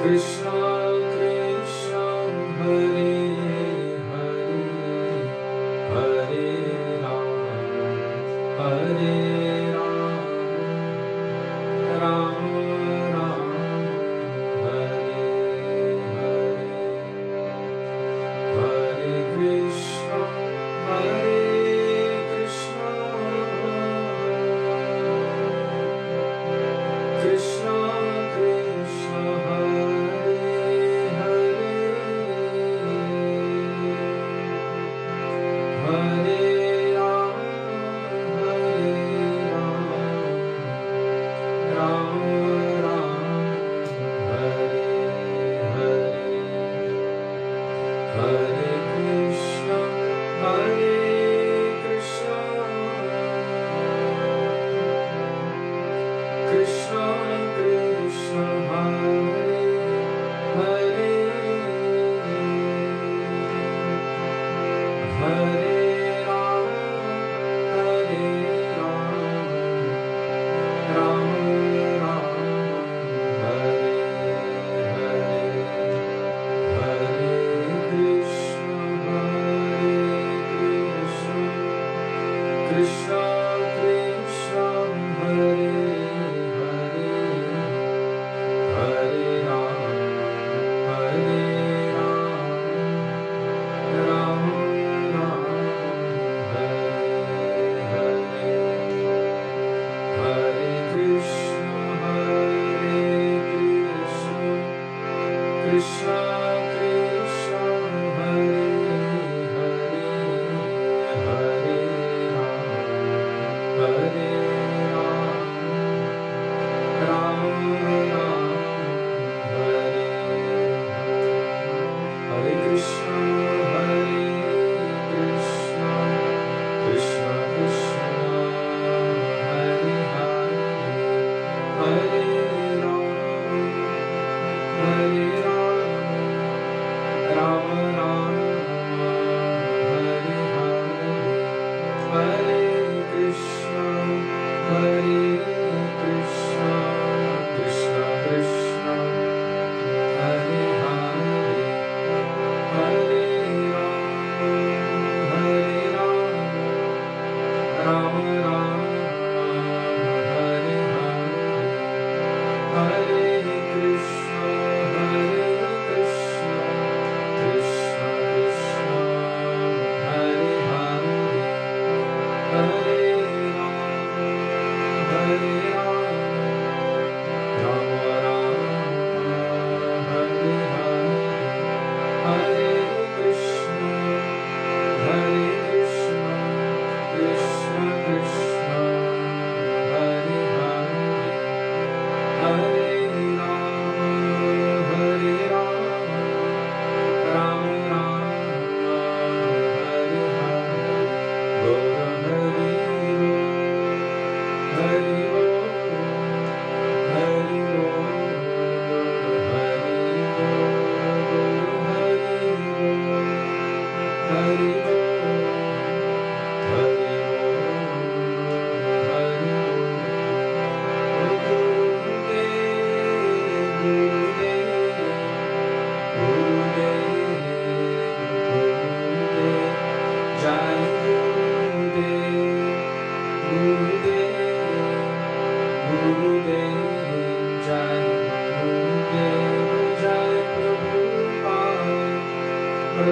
Krishna Krishna, Hare Hare, Hare Rama, Hare Rama, Rama Rama, Hare Hare, Hare Krishna, Krishna Krishna, Hare Hare, Hare Rama, Rama Rama, Hare Hare, Hare Krishna, Krishna Krishna, Hare Hare, Hare Rama, Rama Rama, Hare Hare, Hare Krishna, Krishna Krishna, Hare Hare, Hare Rama, Rama Rama, Hare Hare, Hare Krishna, Krishna Krishna, Hare Hare, Hare Rama, Rama Rama, Hare Hare Krishna, Krishna Krishna, Hare Hare, Hare Rama, Rama Shri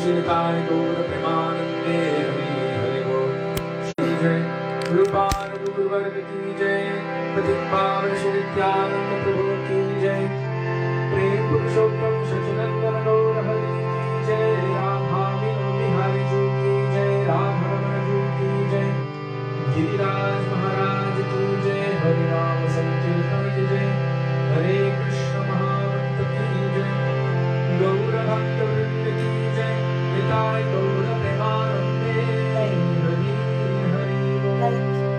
Sanātana Gosvāmī Hari Bol. Shri Jai Gurupāna Guruvārga ki Jai, Pratikpāna Śrī Satyavrata Prabhu ki Jai, Prem Puruṣottam Sacinandana Gaura Hari ki Jai, Radhavinobi Hari Ju ki Jai, Radhavana Ju ki Jai, Giriraj Mahārāja ki Jai, Hari Nama Sankirtan ki Jai, Hare Krishna Mahamantra ki Jai, Gaura Bhakta Vrinda ki Jai, Nitai Gaura Premanande, Hari Hari Bol.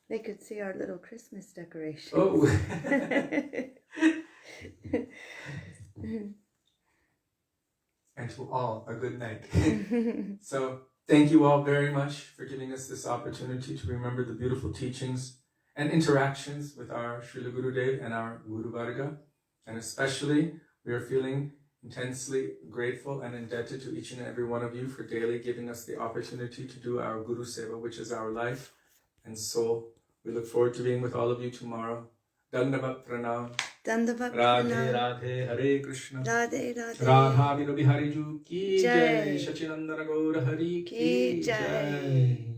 They could see our little Christmas decorations. Oh. And to all, a good night. So, thank you all very much for giving us this opportunity to remember the beautiful teachings and interactions with our Srila Gurudev and our Guru Varga. And especially, we are feeling intensely grateful and indebted to each and every one of you for daily giving us the opportunity to do our Guru Seva, which is our life and soul. We look forward to being with all of you tomorrow. Dandavat Pranam. Dandavat Radhe Pranam. Radhe Hare Krishna. Radhe Radhe. Radha Vinobi Hari Ju ki Jai. Jai. Sacinandana Gaura Hari Ki ki Jai. Jai.